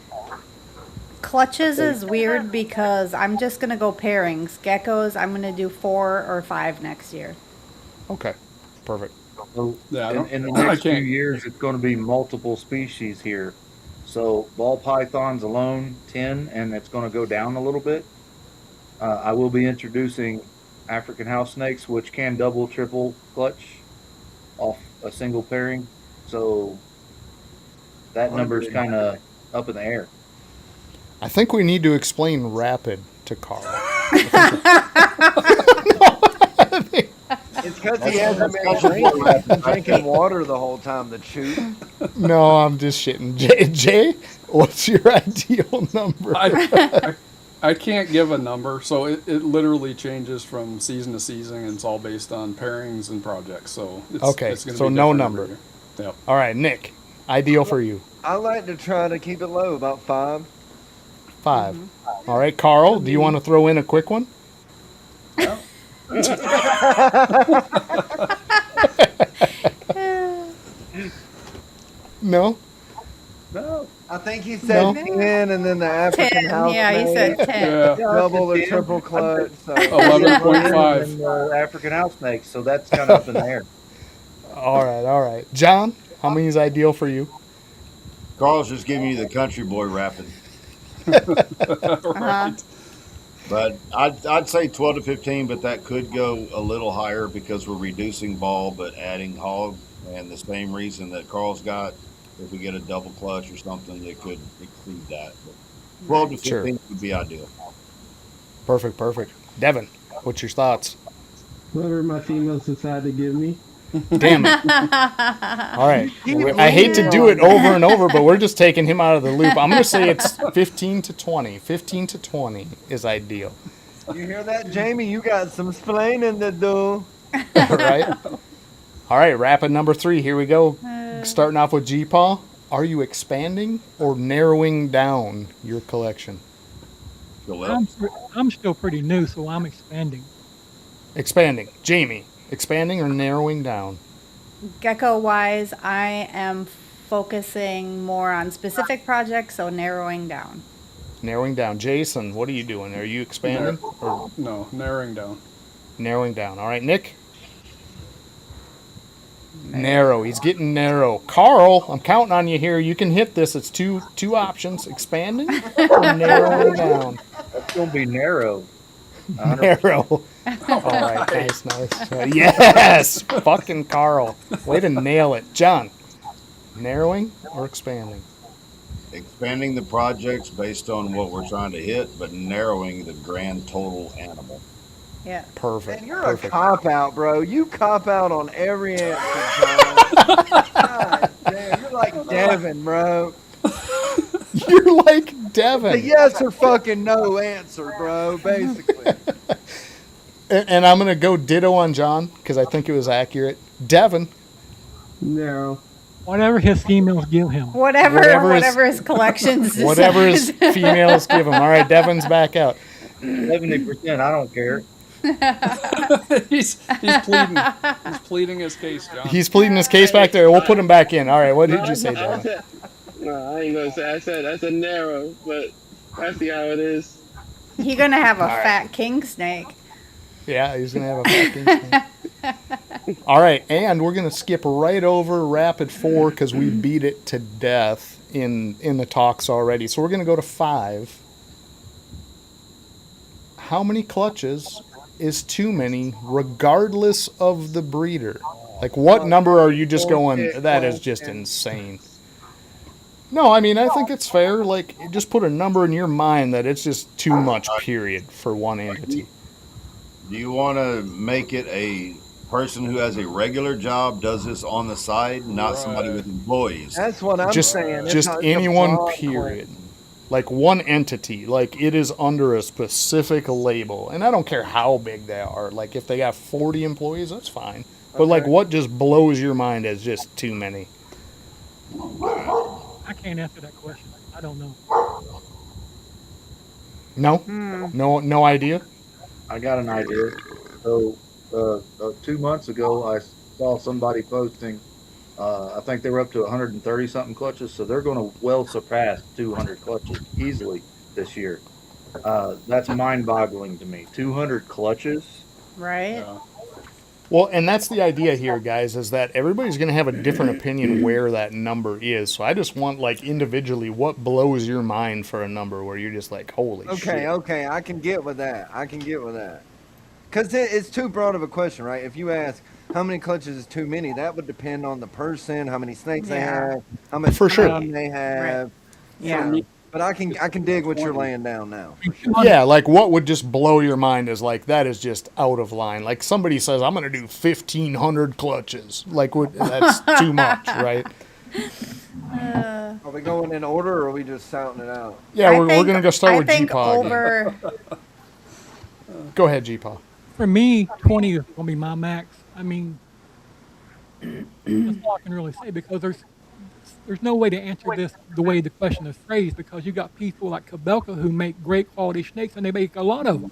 Clutches is weird because I'm just going to go pairings. Geckos, I'm going to do 4 or 5 next year. Okay. Perfect. So Yeah, in the I next few can't- years, it's going to be multiple species here. So ball pythons alone, 10, and it's going to go down a little bit. I will be introducing African house snakes, which can double, triple clutch. off a single pairing. So that number's kind of up in the air. I think we need to explain rapid to Carl. It's because he hasn't been drinking water the whole time to shoot. No, I'm just shitting. Jay, what's your ideal number? I can't give a number, so it literally changes from season to season, and it's all based on pairings and projects. So okay, it's gonna so be no different number. every year. Yep. All right, Nick, ideal for you. I like to try to keep it low, about 5. 5. All right, Carl, do you want to throw in a quick one? No? No. I think he said 10, and then the African 10. house. Yeah, he said 10. Yeah. Double or triple clutch. So. 11.5. And African house snakes, so that's kind of up in the air. All right. John, how many is ideal for you? Carl's just giving you the country boy rapping. Uh-huh. But I'd say 12 to 15, but that could go a little higher because we're reducing ball but adding hog. And the same reason that Carl's got, if we get a double clutch or something, it could exceed that. But 12 to 15 would be ideal. Perfect. Devin, what's your thoughts? Whatever my females decide to give me. Damn it. All right. I hate to do it over and over, but we're just taking him out of the loop. I'm going to say it's 15 to 20. 15 to 20 is ideal. You hear that, Jamie? You got some splaining to do. All right, rapid number 3. Here we go. Starting off with G-Paw. Are you expanding or narrowing down your collection? I'm still pretty new, so I'm expanding. Expanding. Jamie, expanding or narrowing down? Gecko-wise, I am focusing more on specific projects, so narrowing down. Narrowing down. Jason, what are you doing? Are you expanding? Or No, narrowing down. narrowing down. All right, Nick? Narrow. He's getting narrow. Carl, I'm counting on you here. You can hit this. It's two options. Expanding or narrowing down? That's going to be narrow. Narrow. All right, nice. Yes! Fucking Carl. Way to nail it. John, narrowing or expanding? Expanding the projects based on what we're trying to hit, but narrowing the grand total animal. Yeah. Perfect. Man, you're Perfect. a cop-out, bro. You cop-out on every answer, John. God damn, you're like Devin, bro. You're like Devin. A yes or fucking no answer, bro, basically. And I'm going to go ditto on John because I think it was accurate. Devin. Narrow. Whatever his females give him. Whatever his collections decide. Whatever his females give him. All right, Devin's back out. 70%, I don't care. he's pleading. He's pleading his case, John. He's pleading his case back there. We'll put him back in. All right, what did you say, Devin? No, I ain't gonna say. I said that's a narrow, but I see how it is. He's gonna have a fat king snake. Yeah, he's going to have a fucking All right, and we're going to skip right over Rapid 4 because we beat it to death in the talks already. So we're going to go to 5. How many clutches is too many regardless of the breeder? Like, what number are you just going, that is just insane? No, I mean, I think it's fair. Like, just put a number in your mind that it's just too much, period, for one entity. Do you want to make it a person who has a regular job, does this on the side, not somebody with employees? That's what I'm saying. It's Just not anyone, broad period. question. Like one entity. Like it is under a specific label. And I don't care how big they are. Like if they got 40 employees, that's fine. But like what just blows your mind as just too many? I can't answer that question. I don't know. No? No idea? I got an idea. So 2 months ago, I saw somebody posting. I think they were up to 130 something clutches, so they're going to well surpass 200 clutches easily this year. That's mind-boggling to me. 200 clutches. Right? Well, and that's the idea here, guys, is that everybody's going to have a different opinion where that number is. So I just want, like, individually, what blows your mind for a number where you're just like, holy shit. Okay, I can get with that. Because it's too broad of a question, right? If you ask, how many clutches is too many? That would depend on the person, how many snakes they Yeah. have, how much For sure. time they have. Yeah. So, but I can dig what you're laying down now. For sure. Yeah, like what would just blow your mind is like that is just out of line. Like somebody says, "I'm going to do 1,500 clutches." Like that's too much, right? Are we going in order, or are we just shouting it out? Yeah, we're think- going to go start I with think G-Paw. over. Go ahead, G-Paw. For me, 20 is gonna be my max. I mean, that's all I can really say because there's no way to answer this the way the question is phrased because you got people like Cabelka who make great quality snakes and they make a lot of them.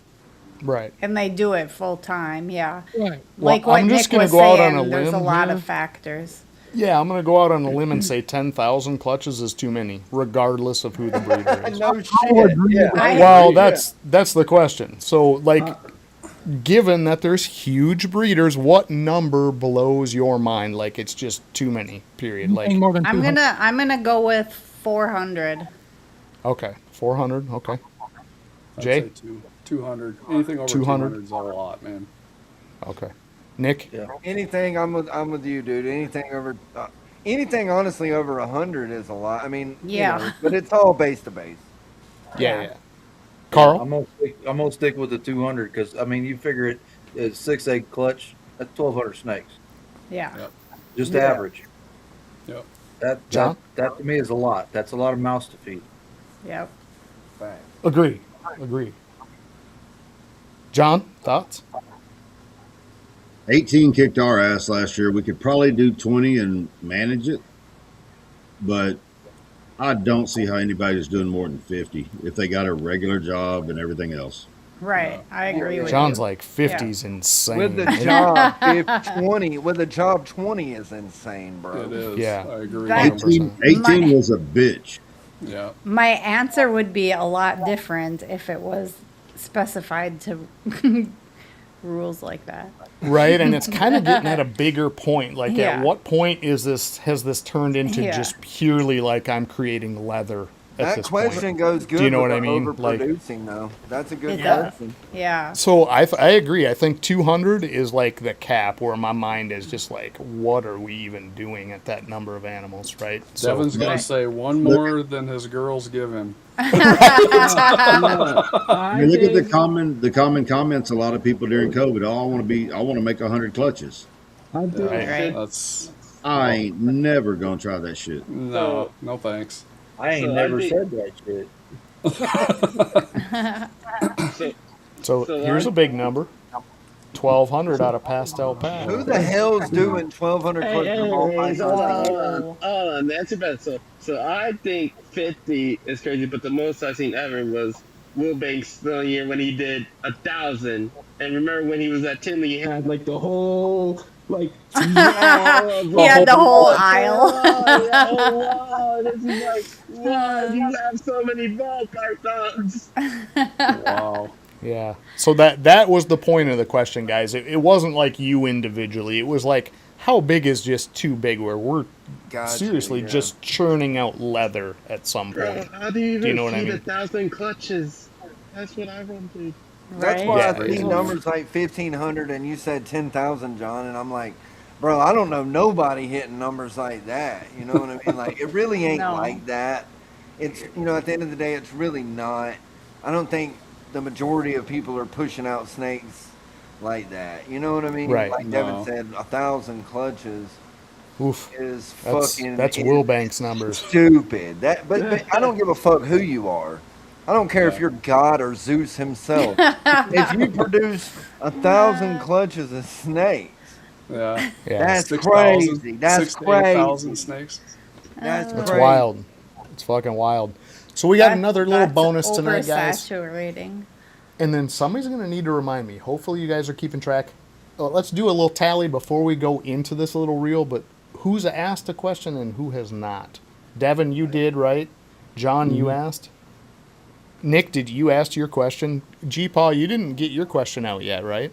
Right. And they do it full time, yeah. Right. Like Well, what I'm just Nick gonna was go out on saying, a there's a limb lot here. of factors. Yeah, I'm going to go out on a limb and say 10,000 clutches is too many, regardless of who the breeder is. No shit. Yeah. Well, that's the question. So, like, given that there's huge breeders, what number blows your mind? Like, it's just too many. Period. Like, Anything more than I'm 200. gonna go with 400. okay, 400. Okay, I'd Jay. say 200. Anything over 200? 200 is a lot, man. Okay, Nick. Yeah. Anything, I'm with you, dude. Anything honestly over 100 is a lot. I mean, Yeah. you know, but it's all base to base. Yeah. Carl. I'm gonna stick with the 200 because I mean you figure it's 6 egg clutch. That's 1,200 snakes, Yeah. Yep. just Yeah. average. Yep. John? That to me is a lot. That's a lot of mouths to feed. Yep. Agree. John, thoughts? 18 kicked our ass last year. We could probably do 20 and manage it, but I don't see how anybody's doing more than 50 if they got a regular job and everything else. Right. I agree with John's you. like 50's insane. With the job, if 20, with the job 20 is insane, bro. It is. Yeah. I agree. That- 100%. 18 was a bitch. Yeah. My answer would be a lot different if it was specified to rules like that. Right, and it's kind of getting at a bigger point. Like, Yeah. at what point has this turned into Yeah. just purely like I'm creating leather at That this question point? goes good. Do you know with what I the mean? Like, Overproducing, though. That's a good It does. question. Yeah. so I agree. I think 200 is like the cap where my mind is just like, what are we even doing at that number of animals, right? So, Devin's going Right. to say one more than his girls give him. I mean, look at the common comments. A lot of people during COVID. Oh, I want to make 100 clutches. I do. Right. That's I ain't never gonna try that shit. no thanks. I ain't So I never think- said that shit. so So here's I- a big number: 1,200 out of Pastel Pack. Who the hell's doing 1,200 Hey, clutches of all hold pythons? on. That's about so I think 50 is crazy, but the most I've seen ever was Will Banks the year when he did 1,000. And remember when he was at Tinley, he had like the whole like He had the whole aisle. wow, this is like wow, you have so many ball pythons. Wow. Yeah. So that was the point of the question, guys. It wasn't like you individually. It was like, how big is just too big where we're Gotcha, seriously yeah. just churning out leather at some Bro, point. how do you even know what I feed mean? 1,000 clutches? That's what I want to do. That's Right. why Yeah. I see numbers like 1,500 and you said 10,000, John, and I'm like, bro, I don't know nobody hitting numbers like that. You know what I mean? Like, it really ain't No. like that. It's, you know, at the end of the day, it's really not. I don't think the majority of people are pushing out snakes like that. You know what I mean? Right. Like No. Devin said, 1,000 clutches Oof. is That's fucking that's is Will Banks numbers. stupid. But I don't give a fuck who you are. I don't care if you're God or Zeus himself. If you produce 1,000 clutches of snakes, Yeah. Yeah. that's 6,000 crazy. That's 6,000 to 8,000 crazy. snakes. That's It's crazy. wild. It's fucking wild. So we got another little bonus tonight, guys. Oversaturating. And then somebody's going to need to remind me. Hopefully you guys are keeping track. Let's do a little tally before we go into this little reel, but who's asked a question and who has not? Devin, you did, right? John, you asked? Nick, did you ask your question? G-Paw, you didn't get your question out yet, right?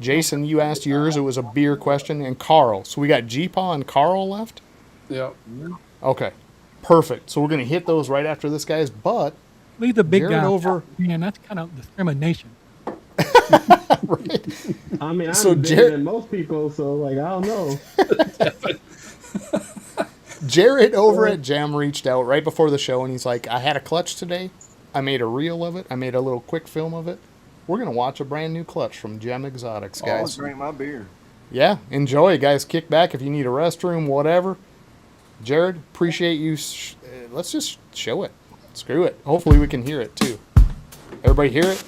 Jason, you asked yours. It was a beer question. And Carl. So we got G-Paw and Carl left? Yep. Okay. Perfect. So we're going to hit those right after this, guys. But Leave the big Jared guy over- out. Man, that's kind of discrimination. Right. I mean, I'm So bigger Jared- than most people, so like I don't know. Jared over at Jam reached out right before the show, and he's like, I had a clutch today. I made a reel of it. I made a little quick film of it. We're going to watch a brand new clutch from Gem Exotics, I'll guys. drink my beer. Yeah, enjoy, guys. Kick back if you need a restroom, whatever. Jared, appreciate you. Let's just show it. Screw it. Hopefully we can hear it, too. Everybody hear it?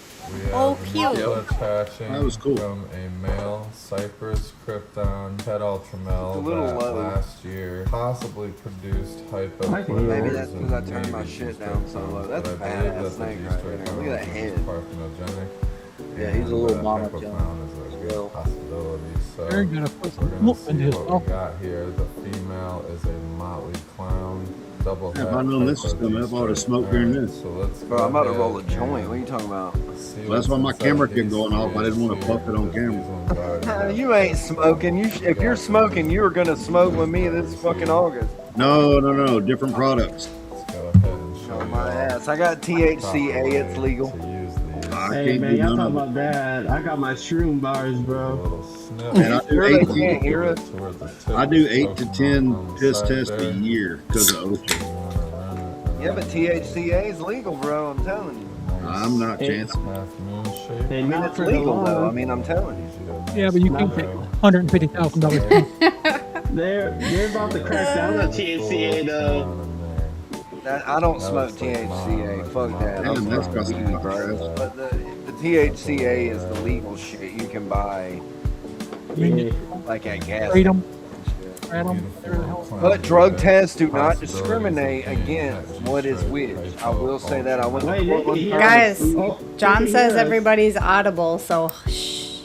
Oh, cute. That was cool. From a male Cypress Krypton Pet Ultramel A little that low. last year possibly produced hypo. I can hear Maybe it. that's because I turned my shit down so low. That's a badass snake right there. Look at that head. Parthenogenic. Yeah, he's a little monotone. Hypoclown is a good Well, possibility. So They're gonna put we're some gonna whoop see into his what mouth. we got here. The female is a motley clown. Double If I'd known this was coming up, I would have smoked during this. So let's Bro, go I'm about to ahead roll a joint. and What are you talking about? see Well, that's why what's my inside camera these kept going off. I didn't want to puff it on camera. You ain't smoking. If you're smoking, you were gonna smoke with me this fucking August. No, different products. Let's go ahead and show On you my all ass. I got THCA. It's legal. to use these. I Hey can't man, do y'all none talking of about that? I got my shroom bars, A bro. little snip. Man, I do Sure they 8 can't hear us. Toward the tip I do of the 8 to Pokemon 10 on the piss side tests there. a year because of ocean. You wanna run it Yeah, but around THCA is legal, bro. I'm telling you. I'm not Hey. chancing. half moon shape. Hey, I mean, not it's for the legal though. I long. mean, I'm telling you. Yeah, but you can't take $150,000. They're about to crack down on THCA though. I don't smoke THCA. Fuck that. Damn, that's got some weed, bro. contrast. But the THCA is the legal shit you can buy, Yeah. like at gas Trade 'em. stations. Grab 'em. There the hell. But drug tests do not discriminate against what is which. I will say that. I went to Wait, Portland. they- Guys, Oh, John they says hear us. everybody's audible, so shh.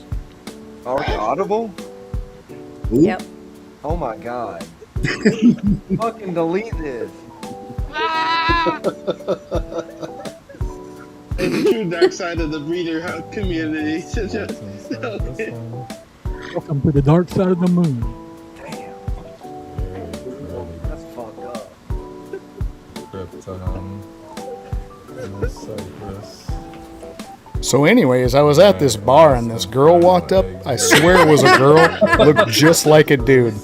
Are we audible? Ooh, Yep. Oh my god. Fucking delete this. It's the true dark side of the breeder community. Welcome to the dark side of the moon. Damn, that's fucked up. Krypton. And Cypress. So anyways, I was at this bar, and this girl walked up. I swear it was a girl. Looked just like a dude.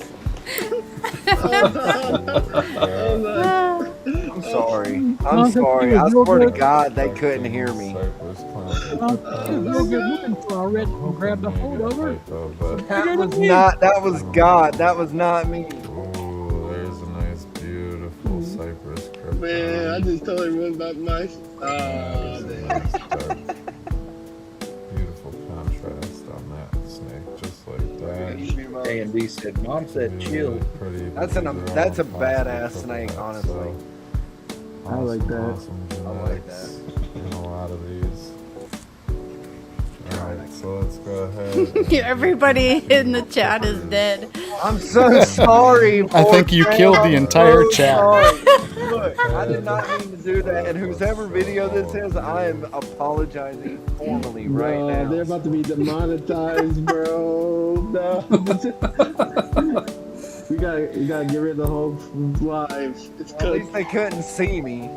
I'm sorry. I'm sorry. I swear to God, they couldn't hear me. Cypress clown. Real good looking for I read and grabbed a hold of her. Hypo, but That was God. That was not me. ooh, there's a nice, beautiful Cypress Krypton. Man, I just told everyone about my. There's a Man. nice dark, beautiful contrast on that snake, just like that. A&D said, Mom said chill. Really pretty, That's but an- they're that's all a badass possibly snake, purple, honestly. so I like that. Awesome I like genetics in a lot of these. Alright, so let's go ahead. Everybody in the chat is dead. I'm so sorry. I think you poor killed the Sam. entire I'm so chat. sorry. Look, I did not mean to do that. And whosever video this is, I am apologizing formally right Bro, now. they're about to be demonetized, bro. No. we gotta get rid of the whole live. It's At cooked. least they couldn't see me.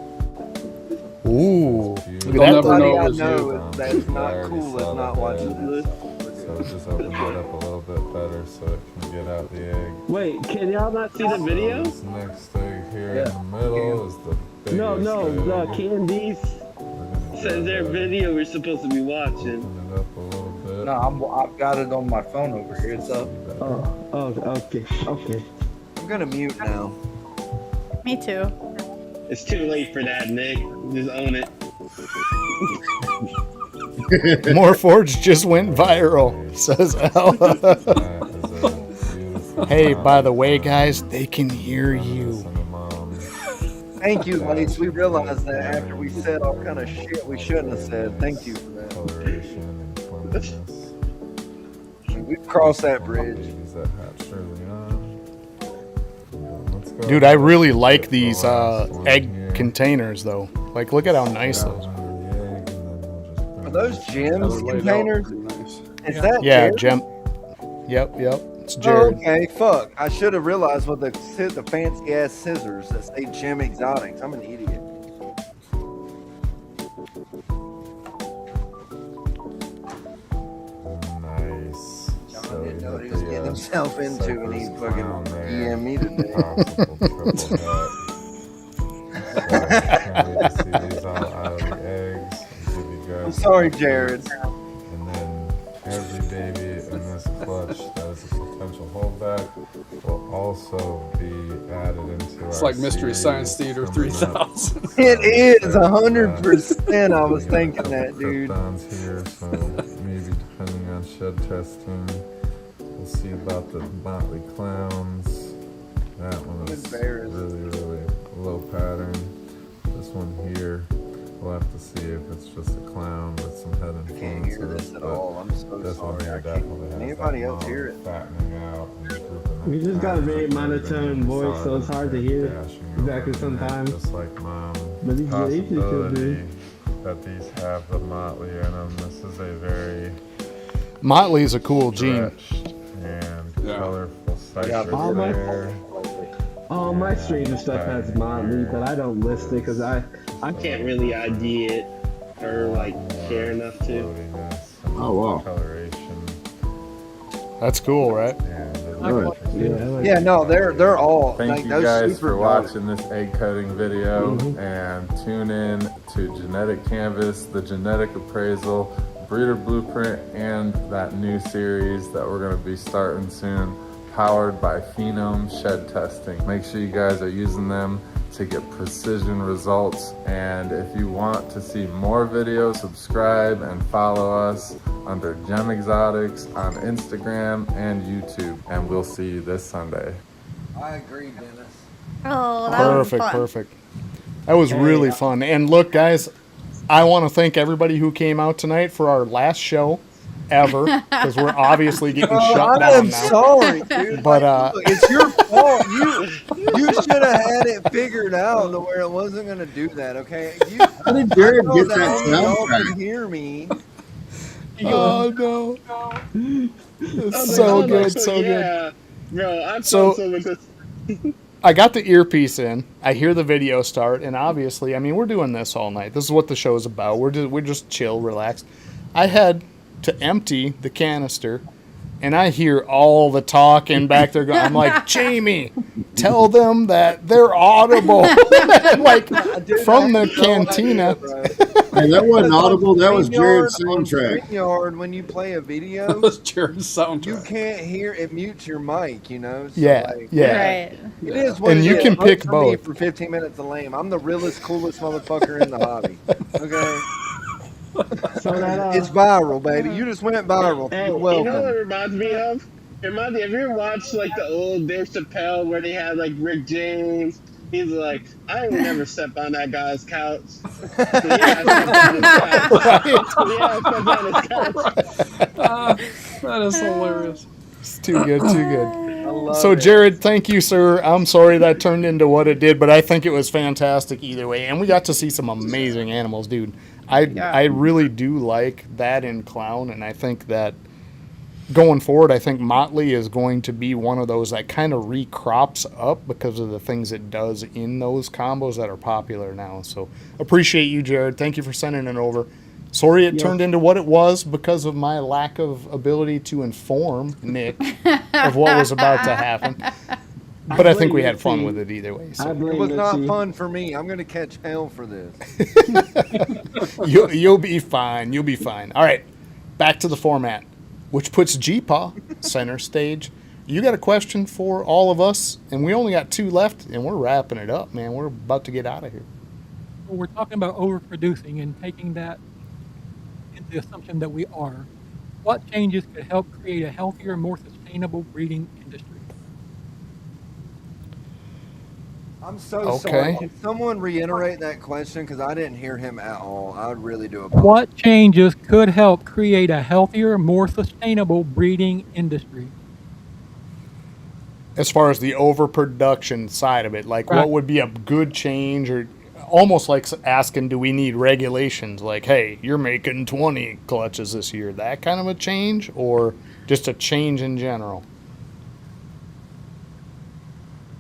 Ooh, look They'll at never that. know Everybody I it was know you. that's not I already cool saw that's not that watching this. So just open it up a little bit better so it can get out the egg. Wait, can y'all not see the video? This next egg here in the middle is the biggest No, the egg. Candice We're gonna Says go their ahead, video we're supposed to be watching. open it up a little bit. No, I've got it on my phone over here. It's up. Okay. I'm gonna mute now. Me too. It's too late for that, Nick. Just own it. Morph just went viral, says Al. That is a beautiful Hey, clown. by the way, guys, they can hear you. Listen to Mom. Thank you, Lace. We realized that after we said all kind of shit we shouldn't have said. Thank you for that. Coloration and cleanliness. We've crossed that bridge. Babies that hatch early on. Let's go Dude, I ahead really and like get the these last one egg here. containers, though. Like, look at how nice Grab those are. one of the egg, and then we'll just bring Are those it gems That was laid out containers? pretty nice. Is that Yeah, gems? Gem. Yep. It's Oh, Jared. okay, fuck. I should have realized with the fancy ass scissors that say Gem Exotics. I'm an idiot. didn't know what he was getting himself into, and he fucking EM me today. Possible triple hit. Can't wait to see these all out of the eggs. I'll give you guys I'm sorry, updates. Jared. And then every baby in this clutch that is a potential holdback will also be added into It's our like Mystery series Science Theater coming up. 3000. It is 100%. I was thinking that, dude. Krypton's here, so maybe depending on shed testing, we'll see about the Motley Clowns. That one is Embarrassed. really low pattern. This one here, we'll have to see if it's just a clown with some head I can't hear influences. this at but all. I'm so this one sorry. here I can't. definitely has Anybody that else mom hear it? fattening out and drooping We up just got a back, very like monotone everything voice, so it's hard to hear dashing exactly over the neck, sometimes. Just like mom. But these ages could Possibility be. that these have the motley in them. This is a very Motley is a cool gene. stretched and Yeah. colorful Yeah, cypress all my- there. All my stranger stuff has Motley, but I don't list it because I can't really ID it or like care enough to. Floatiness and Oh, wow. coloration. That's cool, right? And Right. Yeah, no, they're all Thank like you those guys super for dark. watching this egg cutting video, Mhm. and tune in to Genetic Canvas, the genetic appraisal, breeder blueprint, and that new series that we're going to be starting soon, powered by Phenome Shed Testing. Make sure you guys are using them to get precision results, and if you want to see more videos, subscribe and follow us under Gem Exotics on Instagram and YouTube, and we'll see you this Sunday. I agree, Dennis. Oh, that Perfect, was fun. perfect. That was really fun. And look, guys, I want to thank everybody who came out tonight for our last show ever, because we're obviously getting shut I am down now. sorry, dude. But, Look, it's your fault. You should have had it figured out to where it wasn't going to do that. Okay. How did Jared I know get that that only y'all soundtrack? could hear me. Oh, no. It's Oh, so no, good, so good. yeah. Bro, I'm So- so with this. I got the earpiece in. I hear the video start, and obviously, I mean, we're doing this all night. This is what the show's about. We're just chill, relaxed. I had to empty the canister, and I hear all the talking back there. I'm like, Jamie, tell them that they're audible, like Dude, from I the had no cantina. idea, bro. Hey, that wasn't audible. That was StreamYard- Jared's on soundtrack. StreamYard, when you play a video, That was Jared's you soundtrack. can't hear it. Mutes your mic. You know. So, Yeah, like, yeah. Right. It is what And it you is. can Vote pick for me both. for 15 minutes of lame. I'm the realest, coolest motherfucker in the hobby. Okay. so that It's viral, baby. You just went viral. Hey, You're you know what it welcome. reminds me of? It reminds me. Have you ever watched like the old Dave Chappelle where they had like Rick James? He's like, I ain't never stepped on that guy's couch. So yeah, I stepped on his couch. That is hilarious. It's too good, too good. I love So, it. Jared, thank you, sir. I'm sorry that turned into what it did, but I think it was fantastic either way. And we got to see some amazing animals, dude. I really do like that in clown, and I think that going forward, I think Motley is going to be one of those that kind of recrops up because of the things it does in those combos that are popular now. So, appreciate you, Jared. Thank you for sending it over. Sorry it turned into what it was because of my lack of ability to inform Nick of what was about to happen. But I think we had fun with it either way. I So It blame was not Mitzi. fun for me. I'm gonna catch hell for this. you'll be fine. You'll be fine. All right, back to the format, which puts GPA center stage. You got a question for all of us, and we only got 2 left, and we're wrapping it up, man. We're about to get out of here. We're talking about overproducing and taking that into the assumption that we are. What changes could help create a healthier, more sustainable breeding industry? I'm so Okay. sorry. Can someone reiterate that question? Because I didn't hear him at all. I would really do apologize. What changes could help create a healthier, more sustainable breeding industry? As far as the overproduction side of it, like Right. what would be a good change, or almost like asking, do we need regulations? Like, hey, you're making 20 clutches this year. That kind of a change, or just a change in general?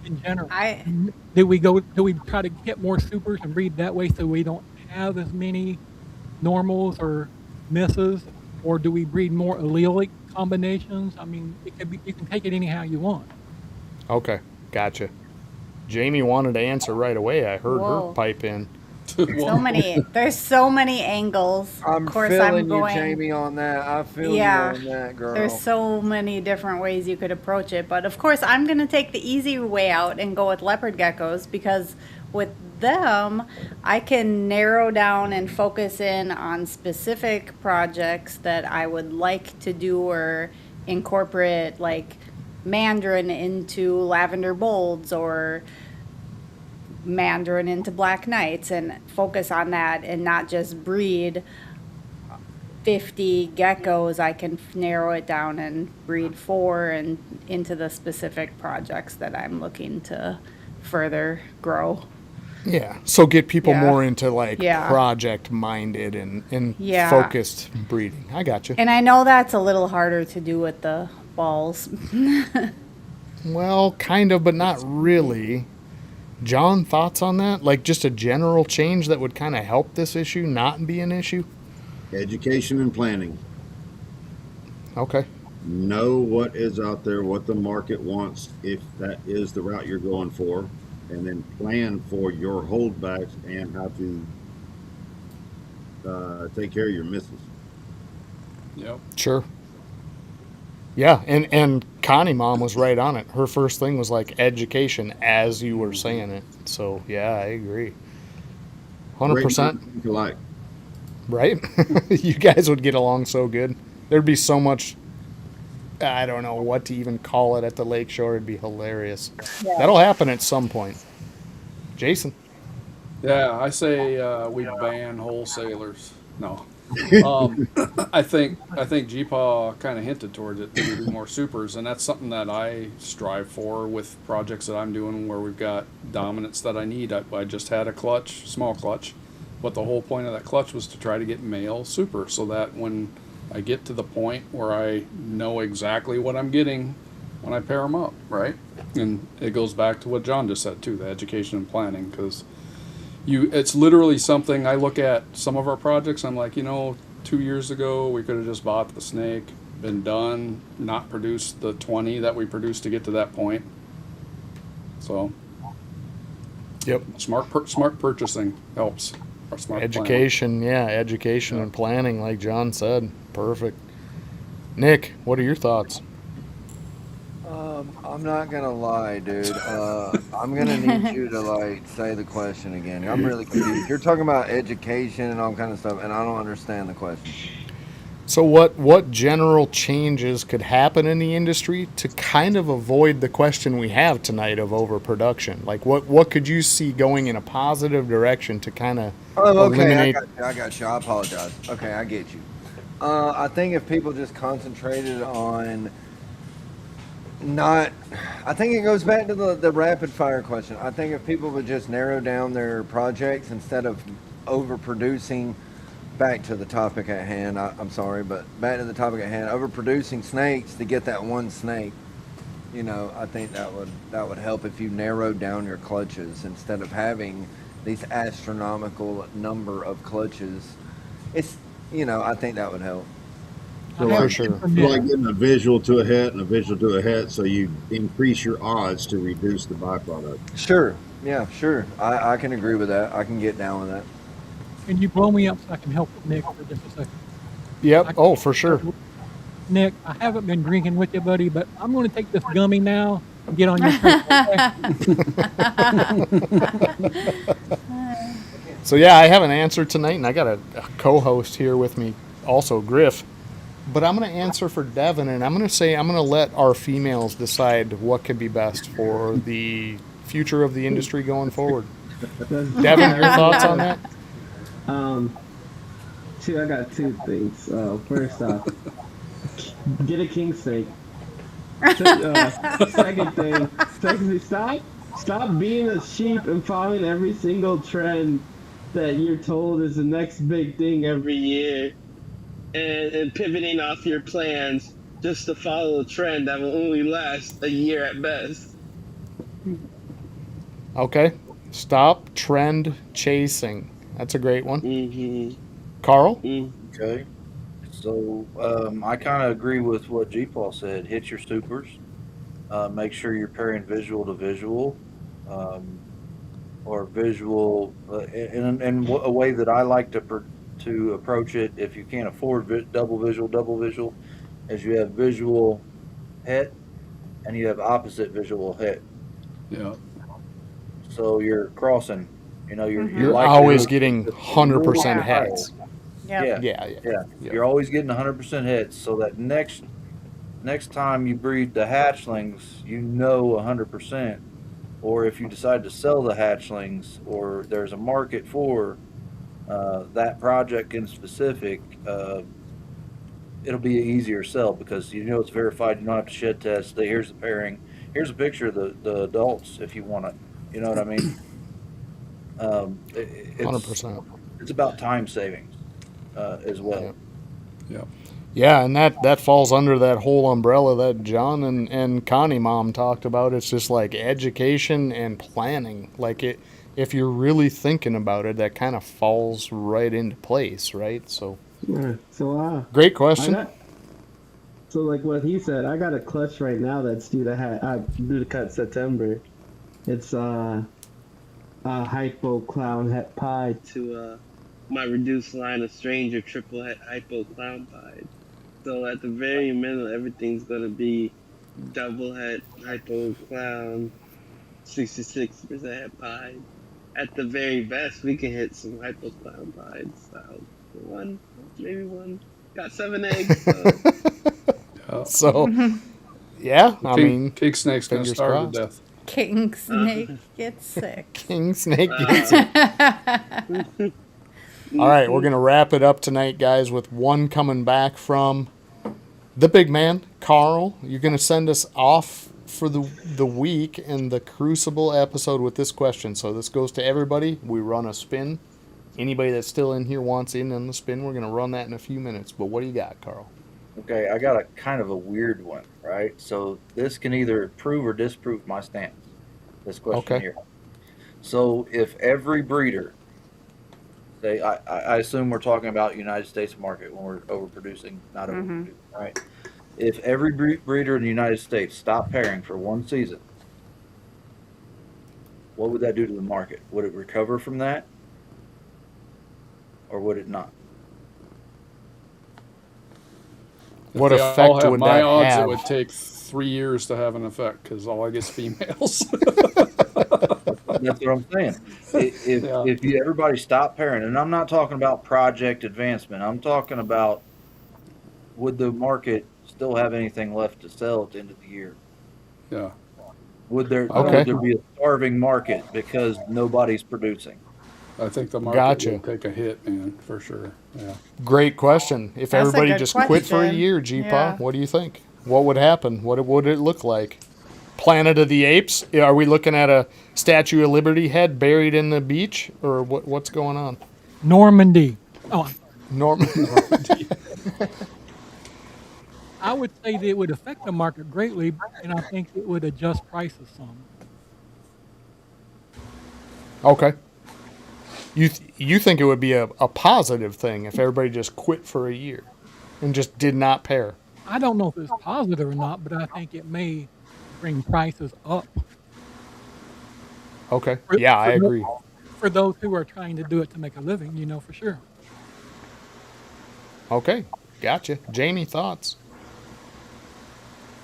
In general, I do we try to get more supers and breed that way so we don't have as many normals or misses, or do we breed more allelic combinations. I mean, it could be, you can take it anyhow you want. Okay, gotcha. Jamie wanted to answer right away. I heard her Whoa. pipe in. There's so many angles. I'm Of course, feeling I'm going. you, Jamie, on that. I feel Yeah, you on that, girl. there's so many different ways you could approach it, but of course, I'm going to take the easy way out and go with leopard geckos because with them, I can narrow down and focus in on specific projects that I would like to do or incorporate, like mandarin into lavender bolds or mandarin into black knights, and focus on that and not just breed 50 geckos. I can narrow it down and breed 4 and into the specific projects that I'm looking to further grow. Yeah. So get people Yeah. more into like Yeah. project minded and Yeah. focused breeding. I got you. And I know that's a little harder to do with the balls. Well, kind of, but not really. John, thoughts on that? Like just a general change that would kind of help this issue not be an issue? Education and planning. Okay. Know what is out there, what the market wants, if that is the route you're going for, and then plan for your holdbacks and how to take care of your misses. Yep. Sure. Yeah, and Connie Mom was right on it. Her first thing was like education as you were saying it. So yeah, I agree. 100%. Like, Right? You guys would get along so good. There'd be so much, I don't know what to even call it at the lakeshore. It'd be hilarious. Yeah. That'll happen at some point. Jason. Yeah, I say we ban wholesalers. No. I think GPAW kind of hinted towards it. That we do more supers, and that's something that I strive for with projects that I'm doing where we've got dominance that I need. I just had a clutch, small clutch, but the whole point of that clutch was to try to get male super, so that when I get to the point where I know exactly what I'm getting when I pair them up, right? And it goes back to what John just said too, the education and planning, because it's literally something I look at some of our projects. I'm like, 2 years ago we could have just bought the snake, been done, not produced the 20 that we produced to get to that point. So, Yep. smart purchasing helps. Or smart Education, education and planning, like John said. Perfect. Nick, what are your thoughts? I'm not gonna lie, dude. I'm gonna need you to say the question again. I'm really confused. You're talking about education and all kind of stuff, and I don't understand the question. So what general changes could happen in the industry to kind of avoid the question we have tonight of overproduction? Like what could you see going in a positive direction to kind of eliminate? I got you. I apologize. Okay, I get you. I think if people just concentrated on I think it goes back to the rapid fire question. I think if people would just narrow down their projects instead of overproducing, back to the topic at hand, I'm sorry, but back to the topic at hand, overproducing snakes to get that one snake, I think that would help if you narrowed down your clutches instead of having these astronomical number of clutches. I think that would help. So For sure. like getting a visual to a het and a visual to a het, so you increase your odds to reduce the byproduct. Sure. Yeah, sure. I can agree with that. I can get down with that. Can you blow me up so I can help Nick for just a second? Yep. Oh, for sure. Nick, I haven't been drinking with you, buddy, but I'm going to take this gummy now and get on your So yeah, I have an answer tonight, and I got a co-host here with me, also Griff. But I'm going to answer for Devin, and I'm going to say I'm going to let our females decide what could be best for the future of the industry going forward. Devin, your thoughts on that? I got two things. First off, get a king snake. Second thing, stop being a sheep and following every single trend that you're told is the next big thing every year, and pivoting off your plans just to follow a trend that will only last a year at best. Okay. Stop trend chasing. That's a great one. Mm-hmm. Carl? Okay. It's So I kind of agree with what G Paul said. Hit your supers. Make sure you're pairing visual to visual, or visual, and a way that I like to approach it, if you can't afford double visual, is you have visual het and you have opposite visual het. Yeah. So you're crossing. You're always getting 100% heads. Yep. Yeah. You're always getting 100% hits, so that next time you breed the hatchlings, 100%. Or if you decide to sell the hatchlings, or there's a market for that project in specific, it'll be an easier sell because it's verified. You don't have to shed test. Here's the pairing. Here's a picture of the adults if you want it. You know what I mean? 100%. It's about time savings as well. Yeah. Yeah, and that falls under that whole umbrella that John and Connie Mom talked about. It's just like education and planning. Like if you're really thinking about it, that kind of falls right into place, right? So, Yeah. So great question. So like what he said, I got a clutch right now that's due to cut September. It's hypo clown het pied to my reduced line of stranger triple het hypo clown pied. So at the very minimum, everything's gonna be double het hypo clown, 66% het pied. At the very best, we can hit some hypo clown pieds. So maybe one. Got 7 eggs. So, yeah, I mean, King Snake's gonna fingers starve crossed. to death. King Snake gets sick. King Snake gets it. All right, we're going to wrap it up tonight, guys, with one coming back from the big man, Carl. You're going to send us off for the week in the Crucible episode with this question. So this goes to everybody. We run a spin. Anybody that's still in here wants in on the spin, we're going to run that in a few minutes. But what do you got, Carl? Okay, I got a kind of a weird one, right? So this can either prove or disprove my stance, this question here. So if every breeder, say, I assume we're talking about United States market when we're overproducing, not overproducing, right? If every breeder in the United States stopped pairing for one season, what would that do to the market? Would it recover from that? Or would it not? What If they all effect have would my that odds, have? it would take 3 years to have an effect because all I get is females. That's what I'm saying. If everybody stopped pairing, and I'm not talking about project advancement, I'm talking about would the market still have anything left to sell at the end of the year? Yeah. Would there be a starving market because nobody's producing? I think the market will take a hit, man, for sure. Yeah. Great question. If That's a everybody good just quit for a question. year, G-Pa, Yeah. what do you think? What would happen? What would it look like? Planet of the Apes? Are we looking at a Statue of Liberty head buried in the beach? Or what's going on? Normandy. Oh, Normandy. I would say that it would affect the market greatly, and I think it would adjust prices some. Okay. You think it would be a positive thing if everybody just quit for a year and just did not pair? I don't know if it's positive or not, but I think it may bring prices up. Okay. Yeah, I agree. For those who are trying to do it to make a living, for sure. Okay. Gotcha. Jamie, thoughts?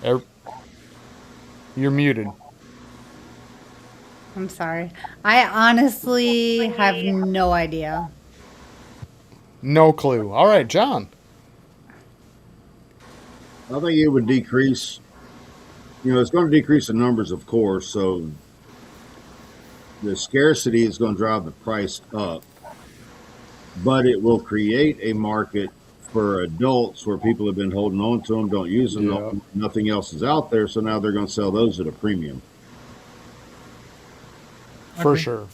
You're muted. I'm sorry. I honestly have no idea. No clue. All right, John. I think it would decrease. It's going to decrease the numbers, of course. So the scarcity is going to drive the price up, but it will create a market for adults where people have been holding on to them, don't use them, Yeah. nothing else is out there. So now they're going to sell those at a premium. For sure.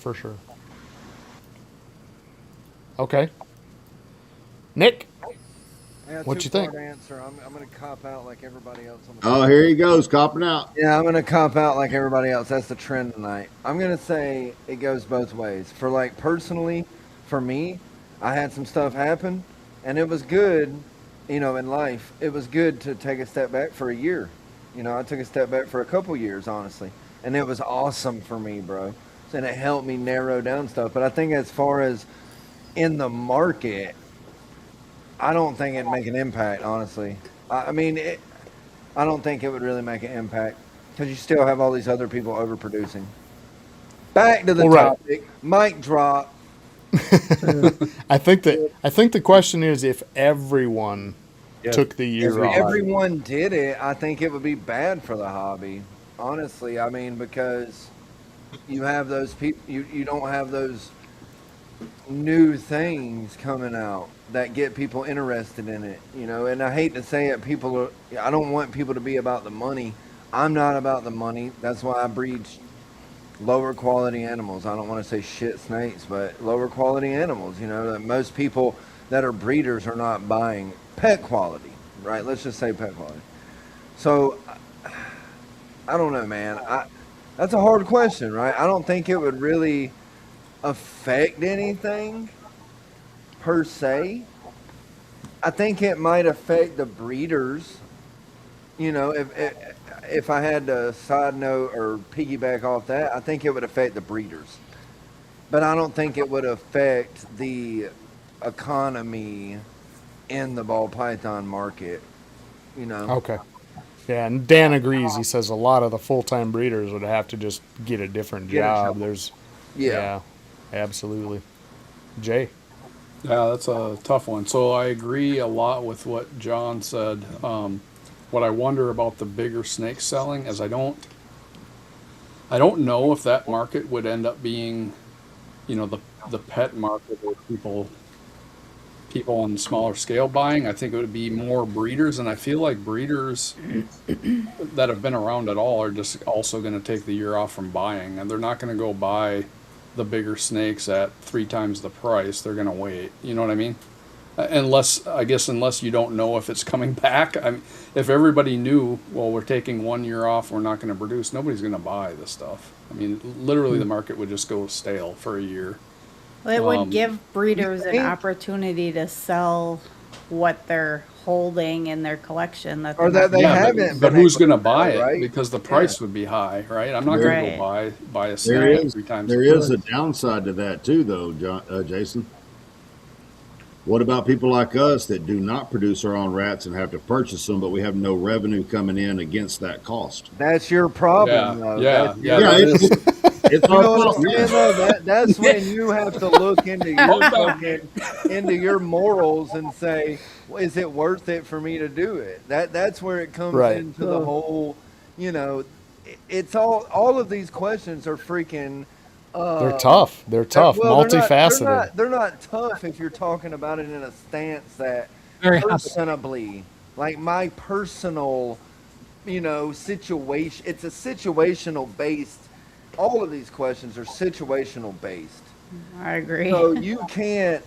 Okay. Nick, what you think? Answer. I'm going to cop out like everybody else on the Oh, here he goes, copping out. Yeah, I'm going to cop out like everybody else. That's the trend tonight. I'm going to say it goes both ways. Personally, for me, I had some stuff happen, and it was good in life, it was good to take a step back for a year. I took a step back for a couple years, honestly, and it was awesome for me, bro. And it helped me narrow down stuff. But I think as far as in the market, I don't think it'd make an impact, honestly. I mean, I don't think it would really make an impact because you still have all these other people overproducing. Back to the topic. Mic drop. I think the question is if everyone took the year off. If everyone did it, I think it would be bad for the hobby. Honestly, I mean, because you have those people, you don't have those new things coming out that get people interested in it, and I hate to say it, I don't want people to be about the money. I'm not about the money. That's why I breed lower quality animals. I don't want to say shit snakes, but lower quality animals, that most people that are breeders are not buying pet quality, right? Let's just say pet quality. So I don't know, man. That's a hard question, right? I don't think it would really affect anything per se. I think it might affect the breeders. If I had to side note or piggyback off that, I think it would affect the breeders. But I don't think it would affect the economy in the ball python market, Okay. Yeah, and Dan agrees. He says a lot of the full-time breeders would have to just get a different job. Yeah, absolutely. Jay? Yeah, that's a tough one. So I agree a lot with what John said. What I wonder about the bigger snake selling is I don't know if that market would end up being, the pet market or people on the smaller scale buying. I think it would be more breeders, and I feel like breeders that have been around at all are just also going to take the year off from buying, and they're not going to go buy the bigger snakes at 3 times the price. They're going to wait. You know what I mean? Unless you don't know if it's coming back. I mean, if everybody knew, well, we're taking 1 year off, we're not going to produce, nobody's going to buy this stuff. I mean, literally the market would just go stale for a year. Well, it would give breeders an opportunity to sell what they're holding in their collection. But who's going to buy it? Right? Because the price would be high, right? I'm not going to go buy a snake 3 times. There is a downside to that too, though, Jason. What about people like us that do not produce our own rats and have to purchase them, but we have no revenue coming in against that cost? That's your problem, though. It's that's when you have to look into your morals and say, well, is it worth it for me to do it? That's where it comes into the whole, it's all of these questions are freaking. They're tough. Multifaceted. They're not tough if you're talking about it in a stance that personally, like my personal, situation. It's a situational based. All of these questions are situational based. I agree. So you can't,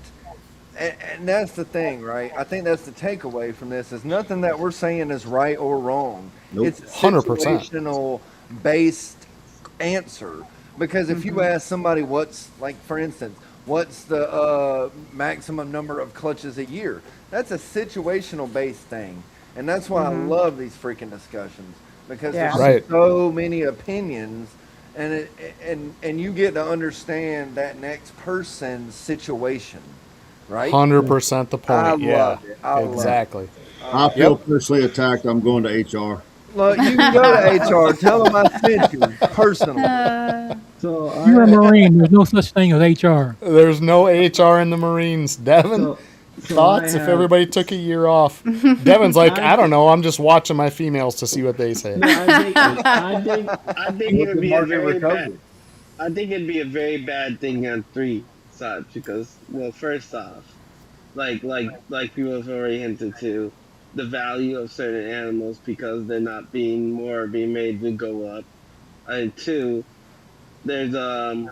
and that's the thing, right? I think that's the takeaway from this is nothing that we're saying is right or wrong. Nope. It's a situational based answer. Because if you ask somebody for instance, what's the maximum number of clutches a year? That's a situational based thing. And that's why I love these freaking discussions. Because there's so many opinions and you get to understand that next person's situation. Right? 100% the point. I love it. Exactly. I feel personally attacked. I'm going to HR. Look, you can go to HR. Tell them I sent you personally. So you're a Marine. There's no such thing as HR. There's no HR in the Marines. Devin, thoughts if everybody took a year off? Devin's like, I don't know. I'm just watching my females to see what they say. I think it would be a very bad. I think it'd be a very bad thing on 3 sides because, well, first off, like people have already hinted to, the value of certain animals because they're not being made to go up, and 2, there's a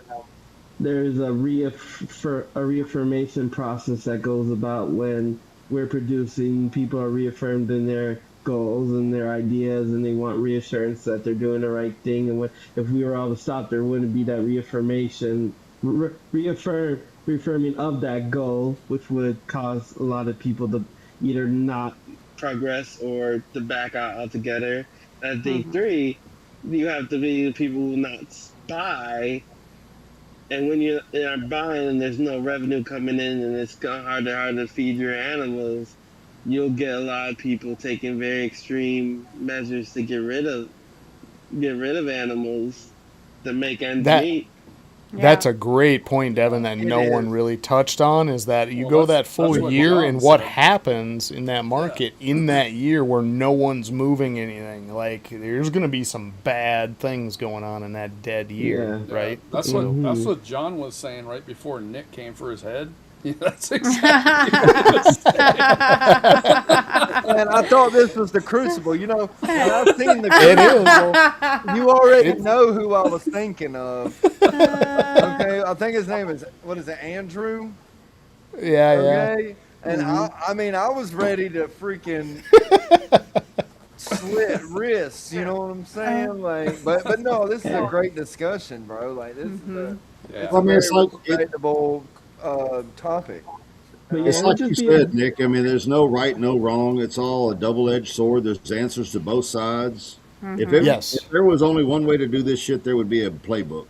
reaffirmation process that goes about when we're producing. People are reaffirmed in their goals and their ideas, and they want reassurance that they're doing the right thing. And if we were all to stop, there wouldn't be that reaffirming of that goal, which would cause a lot of people to either not progress or to back out altogether. I think three, you have to be the people who not buy. And when you're buying and there's no revenue coming in and it's harder to feed your animals, you'll get a lot of people taking very extreme measures to get rid of animals to make ends meet. That's a great point, Devin, that no one really touched on, is that you go that full year and what happens in that market in that year where no one's moving anything. Like, there's going to be some bad things going on in that dead year, right? That's what John was saying right before Nick came for his head. Yeah, that's exactly Man, I thought this was the Crucible. You know, when I've seen the Crucible, you already know who I was thinking of. Okay, I think his name is, what is it, Andrew? Yeah. And I mean, I was ready to freaking slit wrists. You know what I'm saying? Like, but no, this is a great discussion, bro. Like, this is it's a very respectable topic. It's like you said, Nick. I mean, there's no right, no wrong. It's all a double-edged sword. There's answers to both sides. If there was only one way to do this shit, there would be a playbook.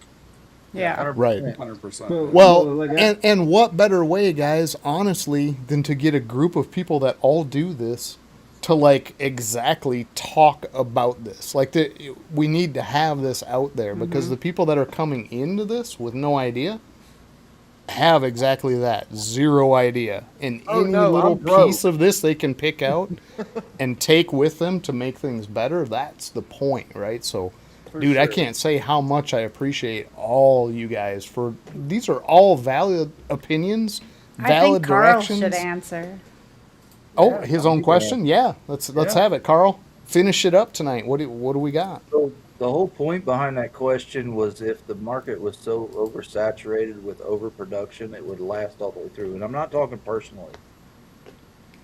Yeah. Right. 100%. Well, and what better way, guys, honestly, than to get a group of people that all do this to, like, exactly talk about this. Like, we need to have this out there because the people that are coming into this with no idea have exactly that. Zero idea. And any little piece of this they can pick out and take with them to make things better, that's the point, right? So, dude, I can't say how much I appreciate all you guys for these are all valid opinions, valid directions. I think Carl should answer. Oh, his own question? Yeah. Let's have it, Carl. Finish it up tonight. What do we got? So the whole point behind that question was if the market was so oversaturated with overproduction, it would last all the way through. And I'm not talking personally.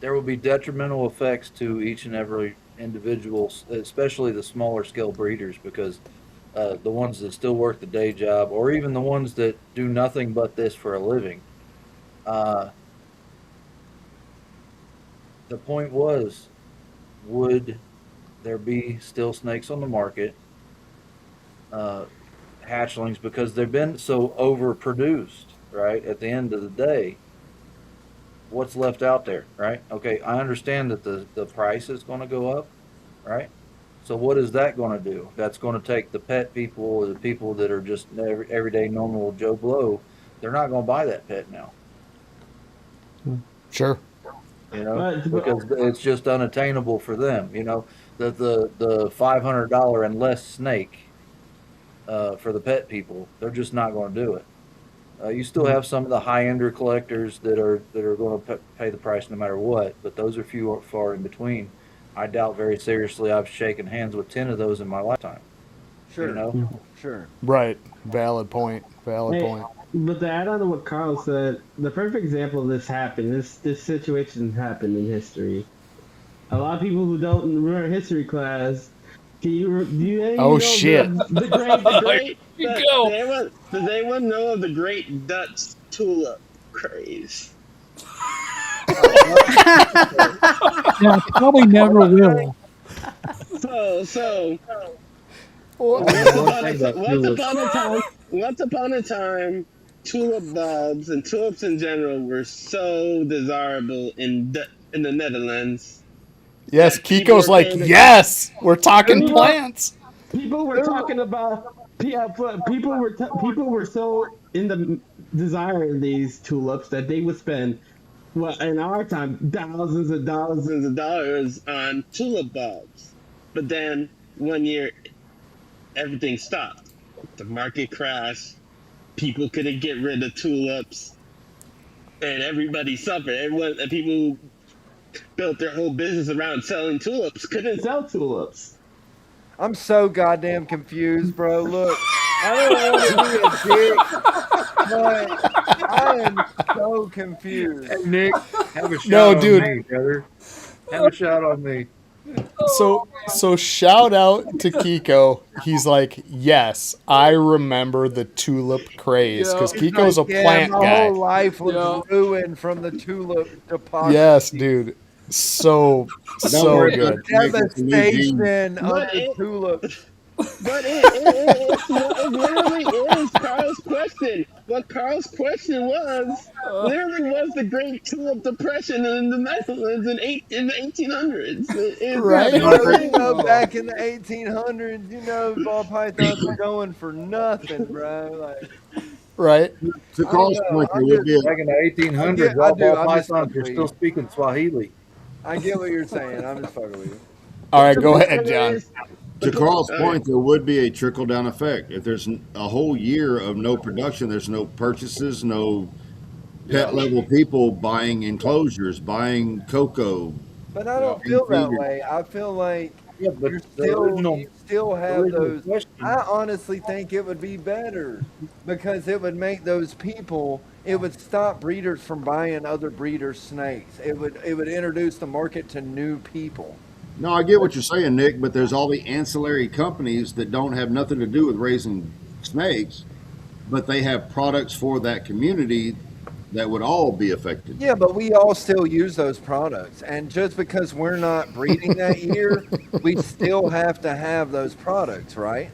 There will be detrimental effects to each and every individual, especially the smaller scale breeders, because the ones that still work the day job, or even the ones that do nothing but this for a living. The point was, would there be still snakes on the market, hatchlings, because they've been so overproduced, right? At the end of the day, what's left out there, right? Okay, I understand that the price is going to go up, right? So what is that going to do? That's going to take the pet people, or the people that are just everyday normal Joe Blow. They're not going to buy that pet now. Sure. You know, because it's just unattainable for them. You know, the $500 and less snake for the pet people, they're just not going to do it. You still have some of the high-ender collectors that are going to pay the price no matter what, but those are few or far in between. I doubt very seriously I've shaken hands with 10 of those in my lifetime. Sure. You know? Sure. Right. Valid point. Point. But to add on to what Carl said, the perfect example of this happened. This situation happened in history. A lot of people who don't remember history class, shit! Does anyone know of the Great Dutch Tulip craze? Yeah, probably never will. So once upon a time, tulip bulbs and tulips in general were so desirable in the Netherlands. Yes, Kiko's like, yes, we're talking plants. People were talking about people were so in the desire of these tulips that they would spend, well, in our time, thousands of dollars on tulip bulbs. But then one year, everything stopped. The market crashed. People couldn't get rid of tulips, and everybody suffered. People who built their whole business around selling tulips couldn't sell tulips. I'm so goddamn confused, bro. Look, I don't want to be a dick, but I am so confused. Hey, Nick, have a shot on me, brother. Have a shot on me. So shout out to Kiko. He's like, yes, I remember the tulip craze, because Kiko's a plant my guy. whole life was ruined from the tulip deposit. Yes, dude. So worry good. about it. Devastation But under it- tulips. But it literally is Carl's question. What Carl's question was literally was the Great Tulip Depression in the Netherlands in the 1800s. Right. You know, back in the 1800s, you know, ball pythons were going for nothing, bro. Like, Right. To Carl's point, there would be Back in the 1800s, I all do. ball I'm just pythons were fucking still with you. speaking Swahili. I get what you're saying. I'm just fucking with you. All right, go ahead, John. To Carl's point, there would be a trickle down effect. If there's a whole year of no production, there's no purchases, no pet level people buying enclosures, buying cocoa. But I don't feel that way. I feel like but you still have original those. question- I honestly think it would be better because it would make those people. It would stop breeders from buying other breeders' snakes. It would introduce the market to new people. No, I get what you're saying, Nick, but there's all the ancillary companies that don't have nothing to do with raising snakes, but they have products for that community that would all be affected. Yeah, but we all still use those products, and just because we're not breeding that year, we still have to have those products, right?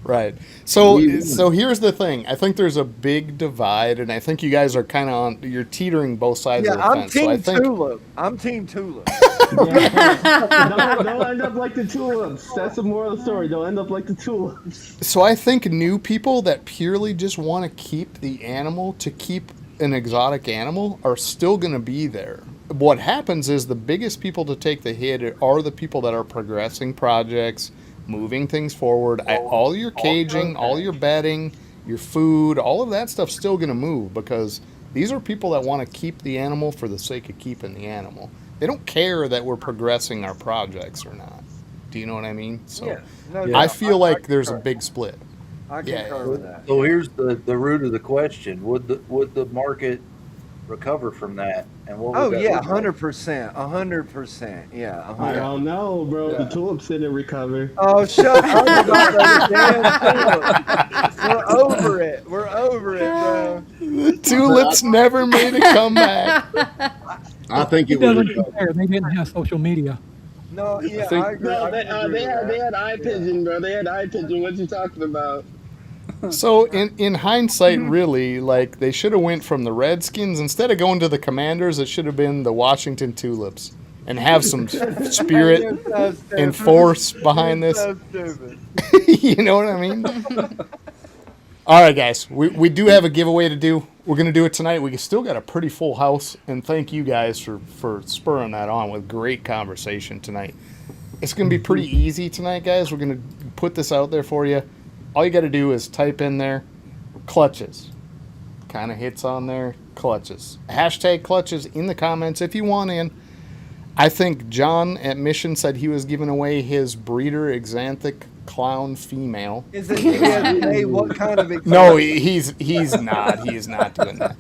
Right. So here's the thing. I think there's a big divide, and I think you guys are kind of you're teetering both sides Yeah, of the I'm fence. team So I think tulip. I'm team tulip. Don't end up like the tulips. That's the moral of the story. Don't end up like the tulips. So I think new people that purely just want to keep the animal to keep an exotic animal are still going to be there. What happens is the biggest people to take the hit are the people that are progressing projects, moving things forward. All your caging, all your bedding, your food, all of that stuff's still going to move because these are people that want to keep the animal for the sake of keeping the animal. They don't care that we're progressing our projects or not. Do you know what I mean? So Yeah, no I doubt. feel I like there's a concur. big split. I concur with that. So here's the root of the question: Would the market recover from that? And what would Oh that yeah, look like? 100%, 100%. Yeah, I 100%. don't know, bro. The tulips didn't recover. Oh, shut up about those damn tulips. We're over it. We're over it, bro. The tulips never made a comeback. I think It it would. doesn't compare. They didn't have social media. No, yeah, think- I agree. No, I they agree with they that. had eye pigeon, bro. They had eye pigeon. What you talking about? So in hindsight, really, like they should have went from the Redskins instead of going to the Commanders. It should have been the Washington Tulips and have some spirit You're so stupid. and force behind You're this. so stupid. You know what I mean? All right, guys, we do have a giveaway to do. We're going to do it tonight. We still got a pretty full house, and thank you guys for spurring that on with great conversation tonight. It's going to be pretty easy tonight, guys. We're going to put this out there for you. All you got to do is type in there clutches. Kind of hits on there, clutches. Hashtag clutches in the comments if you want in. I think John at Mission said he was giving away his breeder Xanthic clown female. Is it? Yeah, hey, what kind of? No, he's not. He is not doing that.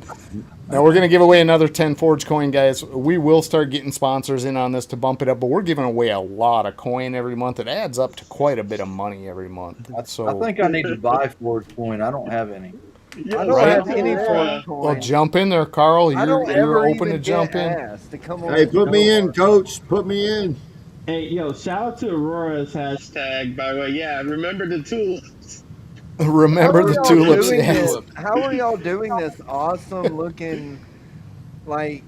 Now we're gonna give away another 10 Forge coin, guys. We will start getting sponsors in on this to bump it up, but we're giving away a lot of coin every month. It adds up to quite a bit of money every month. So I think I need to buy Forge coin. I don't have any. I don't Right. have any Forge well, coin. jump in there, Carl. I don't You're ever open even to jump get in. asked to come on Hey, the put me show. in, coach. Put me in. Hey, yo, shout out to Aurora's hashtag, by the way. Yeah, remember the tulips. Remember How are the y'all tulips. doing Yes. this? How are y'all doing this awesome looking, like,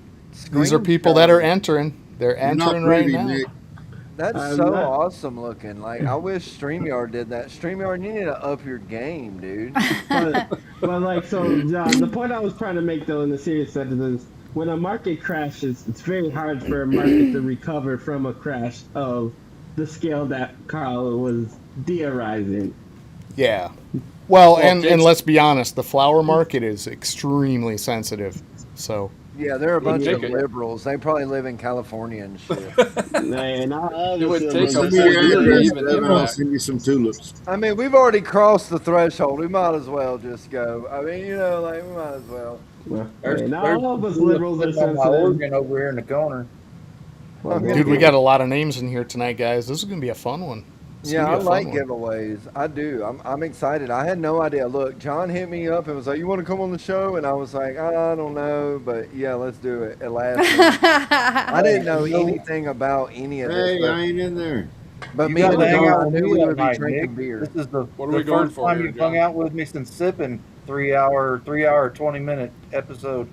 These are screen people that are show? entering. They're You're not entering right pretty, now. Nick. That's I'm so not- awesome looking. Like, I wish StreamYard did that. StreamYard, you need to up your game, dude. But like, so, John, the point I was trying to make, though, in the serious sense is when a market crashes, it's very hard for a market to recover from a crash of the scale that Carl was theorizing. Yeah. Well, Well, and Jake's- let's be honest, the flower market is extremely sensitive. So Yeah, they're a bunch take of it. liberals. They probably live in California and shit. Man, all It the would take liberals a are Send me your full year to address, even Devin. I'll impact. send you some tulips. I mean, we've already crossed the threshold. We might as well just go. I mean, you know, like, we might as well. Man, all of us liberals are sitting on my sensitive. organ over here in the corner. dude, we got a lot of names in here tonight, guys. This is gonna be a fun one. It's Yeah, gonna I be a fun like one. giveaways. I do. I'm excited. I had no idea. Look, John hit me up and was like, "You want to come on the show?" And I was like, "I don't know, but yeah, let's do it." At last minute. I didn't know anything about any of this, Hey, I ain't in there. but You me got and to hang out John with knew me we that would be night, drinking Nick. beer. This is the What are we going first for time here, you've hung John? out with me since sipping 3 hour, 20-minute episode.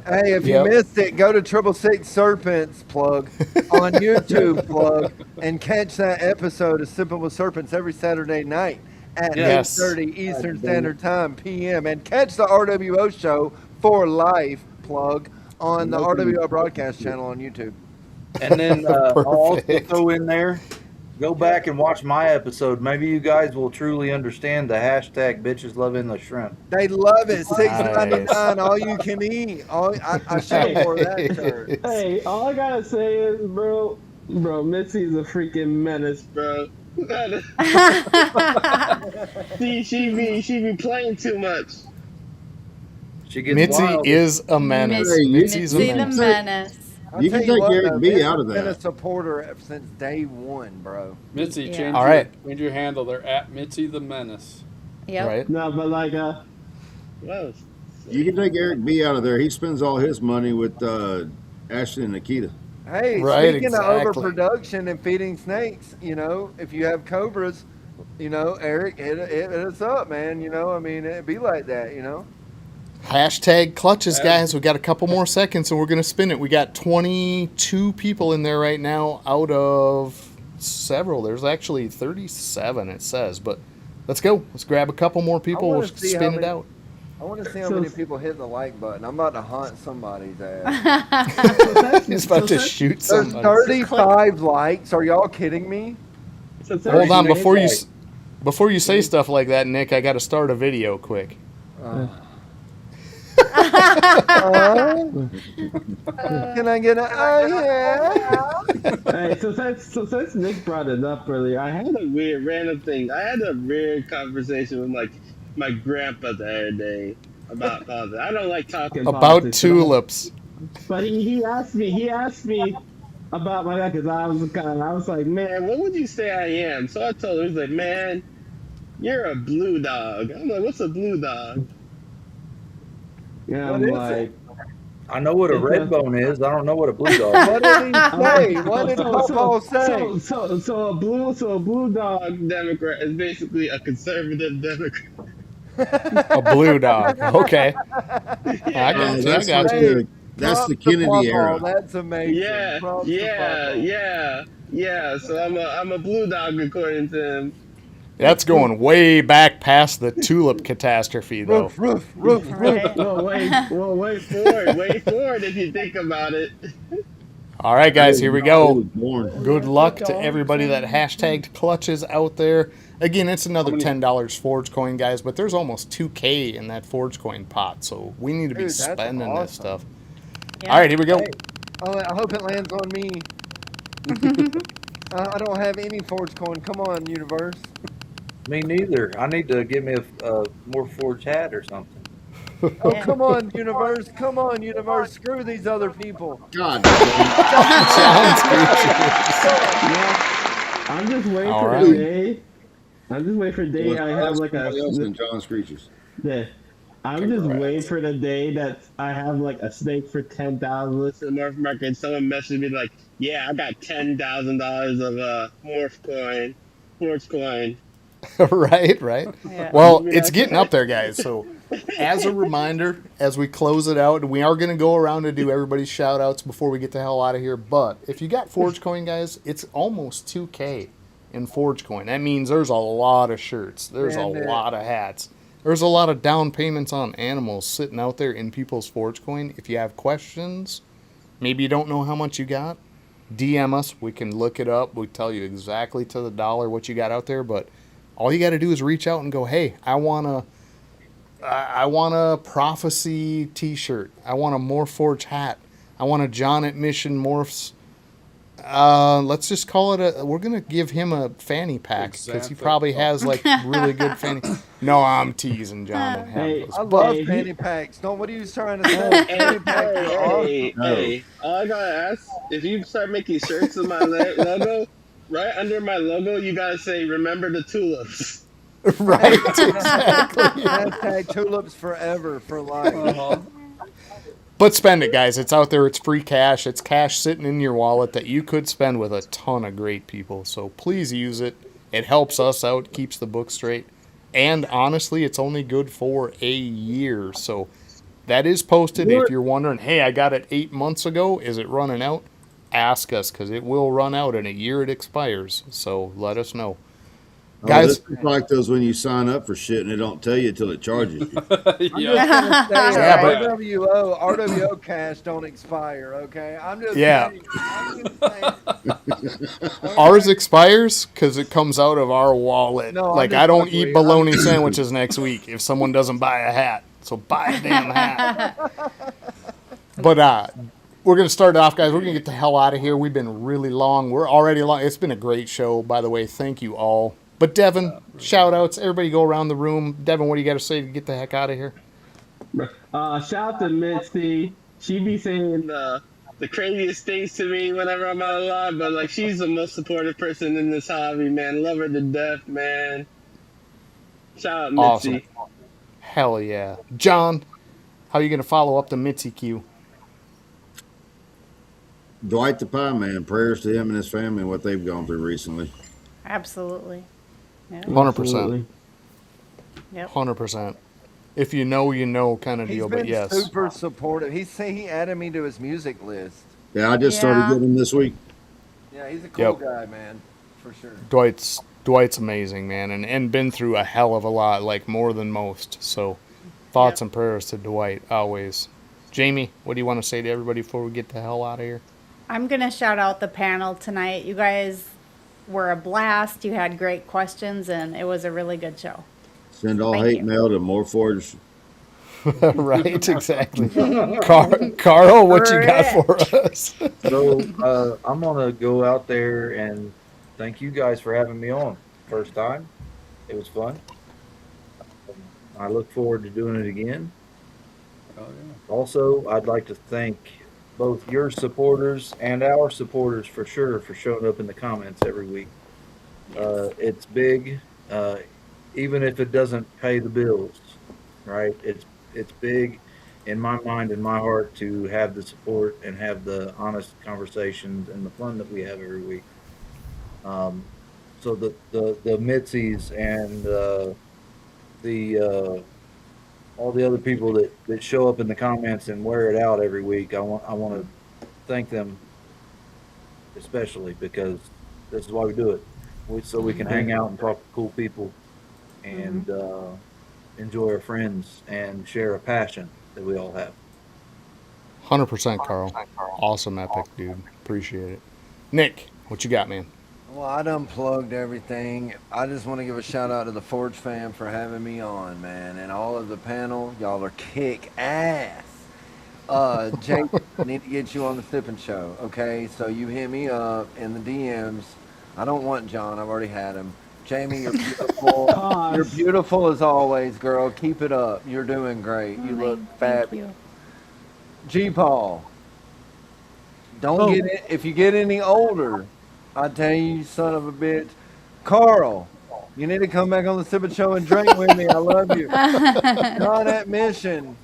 Hey, if Yep. you missed it, go to 666 Serpents plug on YouTube plug and catch that episode of Sipping with Serpents every Saturday night at Yes. 8:30 Eastern Standard Time p.m. and catch the RWO show for life plug on the RWO broadcast channel on YouTube. And then I'll also Perfect. throw in there, go back and watch my episode. Maybe you guys will truly understand the hashtag bitches love endless shrimp. They love it. $6.99, Nice. all you can eat. I should have wore that shirt. Hey, all I gotta say is, bro, Mitzi's a freaking menace, bro. See, she be playing too much. She gets Mitzi wild. is a menace. Hey, Mitzi's a Mitzi the menace. menace. I'll You tell can take what, Eric though, B Mitzi's out of been a that. supporter since day one, bro. Mitzi, Yeah. change, All your, right. change your handle. They're at Mitzi the Menace. Yep. Right? No, but like, well, You can take Eric B out of there. He spends all his money with Ashley and Nikita. Hey, Right, speaking exactly. of overproduction and feeding snakes, if you have cobras, Eric, hit us up, man. I mean, it'd be like that, Hashtag clutches, guys. We got a couple more seconds and we're going to spin it. We got 22 people in there right now out of several. There's actually 37, it says. But let's go. Let's grab a couple more people. wanna We'll see spin how it many- out. I want to see how many people hit the like button. I'm about to hunt somebody's ass. He's about to shoot There's somebody. 35 likes. Are y'all kidding me? Hold on. Before you say stuff like that, Nick, I got to start a video quick. Can I get a yeah? hey, so since Nick brought it up earlier, I had a weird random thing. I had a weird conversation with my grandpa the other day about politics. I don't like talking About politics, tulips. but he asked me about my dad because I was like, man, what would you say I am? So I told him, he's like, man, you're a blue dog. I'm like, what's a blue dog? Yeah, What I'm is like, it? I know what a red bone is. I don't know what a blue dog What did he say? What did Paul say? So a blue dog Democrat is basically a conservative Democrat. A blue dog. Okay. I got you. I got you. That's the Props to Kennedy Paul. era. That's amazing. Yeah, Props to yeah. So I'm a blue dog according to him. That's going way back past the tulip catastrophe, though. Roof. Well, wait for it if you think about it. All right, guys, here we go. Born. Good luck to everybody that hashtagged clutches out there. Again, it's another $10 Forge coin, guys, but there's almost 2K in that Forge coin pot, so we need to be Dude, that's spending this awesome. stuff. All right, here we go. Oh, I hope it lands on me. I don't have any Forge coin. Come on, universe. Me neither. I need to give me a more forged hat or something. Oh, come on, universe. Come on, universe. Screw these other people. God. I'm just waiting All for right. the day. I'm just waiting for the day I have like Somebody else a. than John Screeches. Yeah. I'm just waiting for the day that I have like a snake for 10,000. Listen to Morph Market, and someone messaged me like, "Yeah, I got $10,000 of Morph coin, Forge coin." right. Yeah. Well, it's getting up there, guys. So, as a reminder, as we close it out, we are going to go around and do everybody's shout outs before we get the hell out of here. But if you got Forge Coin, guys, it's almost 2K in Forge Coin. That means there's a lot of shirts, there's a lot of hats, there's a lot of down payments on animals sitting out there in people's Forge Coin. If you have questions, maybe you don't know how much you got, DM us. We can look it up. We tell you exactly to the dollar what you got out there. But all you got to do is reach out and go, hey, I want a Prophecy t-shirt. I want a Morph Forge hat. I want a John at Mission Morphs. Let's just call it we're going to give him a fanny pack because he probably has like really good fanny. No, I'm teasing John. And Hey, I love fanny packs. No, what are you trying to say? Fanny packs are awesome. Hey, all I gotta ask, if you start making shirts with my logo, right under my logo, you guys say, "Remember the tulips." Right, exactly. Hashtag tulips forever for life. Uh-huh. But spend it, guys. It's out there. It's free cash. It's cash sitting in your wallet that you could spend with a ton of great people. So please use it. It helps us out, keeps the book straight. And honestly, it's only good for a year. So that is posted. If you're wondering, hey, I got it 8 months ago. Is it running out? Ask us, because it will run out in a year. It expires. So let us know. Guys, this is like those when you sign up for shit and it don't tell you till it charges you. Yeah. RWO cash don't expire, okay? I'm just saying. Ours expires because it comes out of our wallet. No, like, I don't eat bologna sandwiches next week if someone doesn't buy a hat. So buy a damn hat. But we're going to start it off, guys. We're going to get the hell out of here. We've been really long. We're already long. It's been a great show, by the way. Thank you all. But Devin, shout-outs. Everybody go around the room. Devin, what do you got to say to get the heck out of here? Shout out to Mitzi. She be saying The craziest things to me whenever I'm out live, but like she's the most supportive person in this hobby, man. Love her to death, man. Shout out Mitzi. Awesome. Hell yeah. John, how are you going to follow up the Mitzi Q? Dwight the Pie Man, prayers to him and his family and what they've gone through recently. Absolutely. Yep. 100%. Yep. 100%. If you know kind of deal, but yes. Super supportive. He added me to his music list. Yeah, I just started getting him this week. Yeah, he's a cool guy, man, for sure. Dwight's amazing, man, and been through a hell of a lot, like more than most. So thoughts and prayers to Dwight always. Jamie, what do you want to say to everybody before we get the hell out of here? I'm going to shout out the panel tonight. You guys were a blast. You had great questions, and it was a really good show. Send all hate mail to Morph. Right, exactly. Carl, what you got for us? So I'm going to go out there and thank you guys for having me on. First time. It was fun. I look forward to doing it again. Oh, yeah. Also, I'd like to thank both your supporters and our supporters for sure for showing up in the comments every week. It's big, even if it doesn't pay the bills, right? It's big in my mind and my heart to have the support and have the honest conversations and the fun that we have every week. So the Mitzies and all the other people that show up in the comments and wear it out every week, I want to thank them especially, because this is why we do it. So we can hang out and talk to cool people and enjoy our friends and share a passion that we all have. 100%, Carl. Awesome epic, dude. Appreciate it. Nick, what you got, man? Well, I done plugged everything. I just want to give a shout out to the Forge fam for having me on, man, and all of the panel. Y'all are kick ass. Jake, I need to get you on the Sippin' Show, okay? So you hit me up in the DMs. I don't want John. I've already had him. Jamie, you're beautiful. You're beautiful as always, girl. Keep it up. You're doing great. You look fabulous. G-Paul, don't get it. If you get any older, I tell you, son of a bitch. Carl, you need to come back on the Sippin' Show and drink with me. I love you. John at Mission,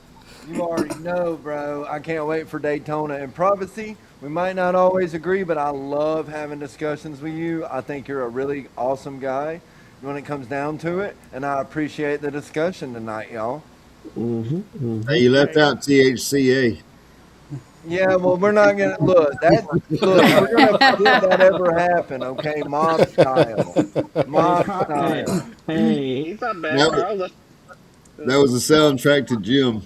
you already know, bro. I can't wait for Daytona. And Prophecy, we might not always agree, but I love having discussions with you. I think you're a really awesome guy when it comes down to it, and I appreciate the discussion tonight, y'all. Hey, you left out THCA. Yeah, well, we're not gonna look. We're gonna forget that ever happened, okay? Mob style. Hey, he's not bad, Carl. That was the soundtrack to Jim.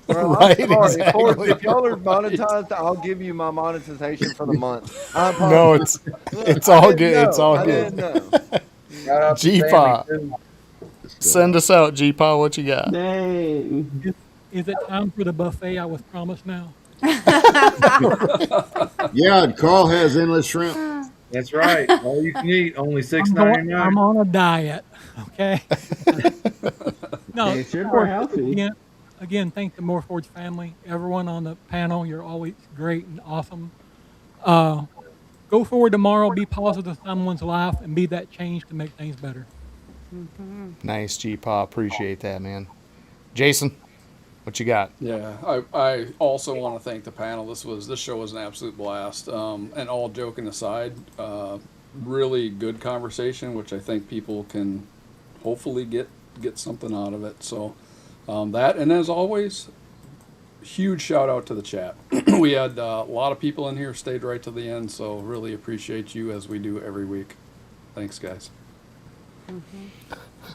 Bro, I'm sorry. Exactly. Of course, if y'all are monetized, I'll give you my monetization for the month. No, it's all good. It's all good. G-Paw. Send us out, G-Paw. What you got? Dang. Is it time for the buffet I was promised now? Yeah, Carl has endless shrimp. That's right. All you can eat, only $6.99. I'm on a diet. Okay. No, it's more healthy. Again, thank the Morph family, everyone on the panel. You're always great and awesome. go forward tomorrow, be positive in someone's life, and be that change to make things better. Nice, G-Paw. Appreciate that, man. Jason, what you got? Yeah, I also want to thank the panel. This show was an absolute blast. And all joking aside, really good conversation, which I think people can hopefully get something out of it. So that, and as always, huge shout out to the chat. We had a lot of people in here, stayed right to the end, so really appreciate you as we do every week. Thanks, guys.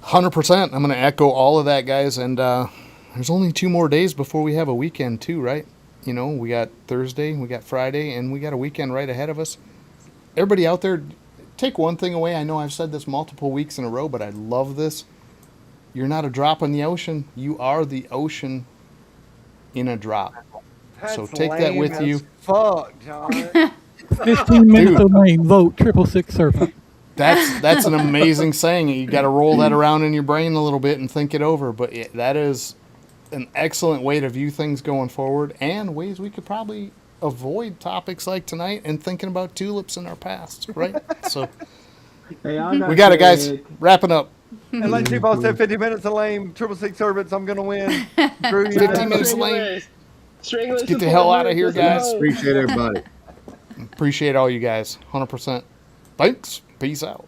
100%. I'm going to echo all of that, guys. And there's only 2 more days before we have a weekend, too, right? You know, we got Thursday, we got Friday, and we got a weekend right ahead of us. Everybody out there, take one thing away. I know I've said this multiple weeks in a row, but I love this. You're not a drop in the ocean. You are the ocean in a drop. So take that with you. Fuck, John. 15 minutes of lane, vote 666 Serpent. That's an amazing saying. You got to roll that around in your brain a little bit and think it over. But that is an excellent way to view things going forward, and ways we could probably avoid topics like tonight and thinking about tulips in our past, right? So Hey, we got it, guys. Wrapping up. And like G-Paw said, 50 minutes of lame, 666 Serpents, I'm going to win. Drew, you 15 know? minutes lane. Let's get the hell out of here, guys. Appreciate everybody. Appreciate all you guys. 100%. Thanks. Peace out.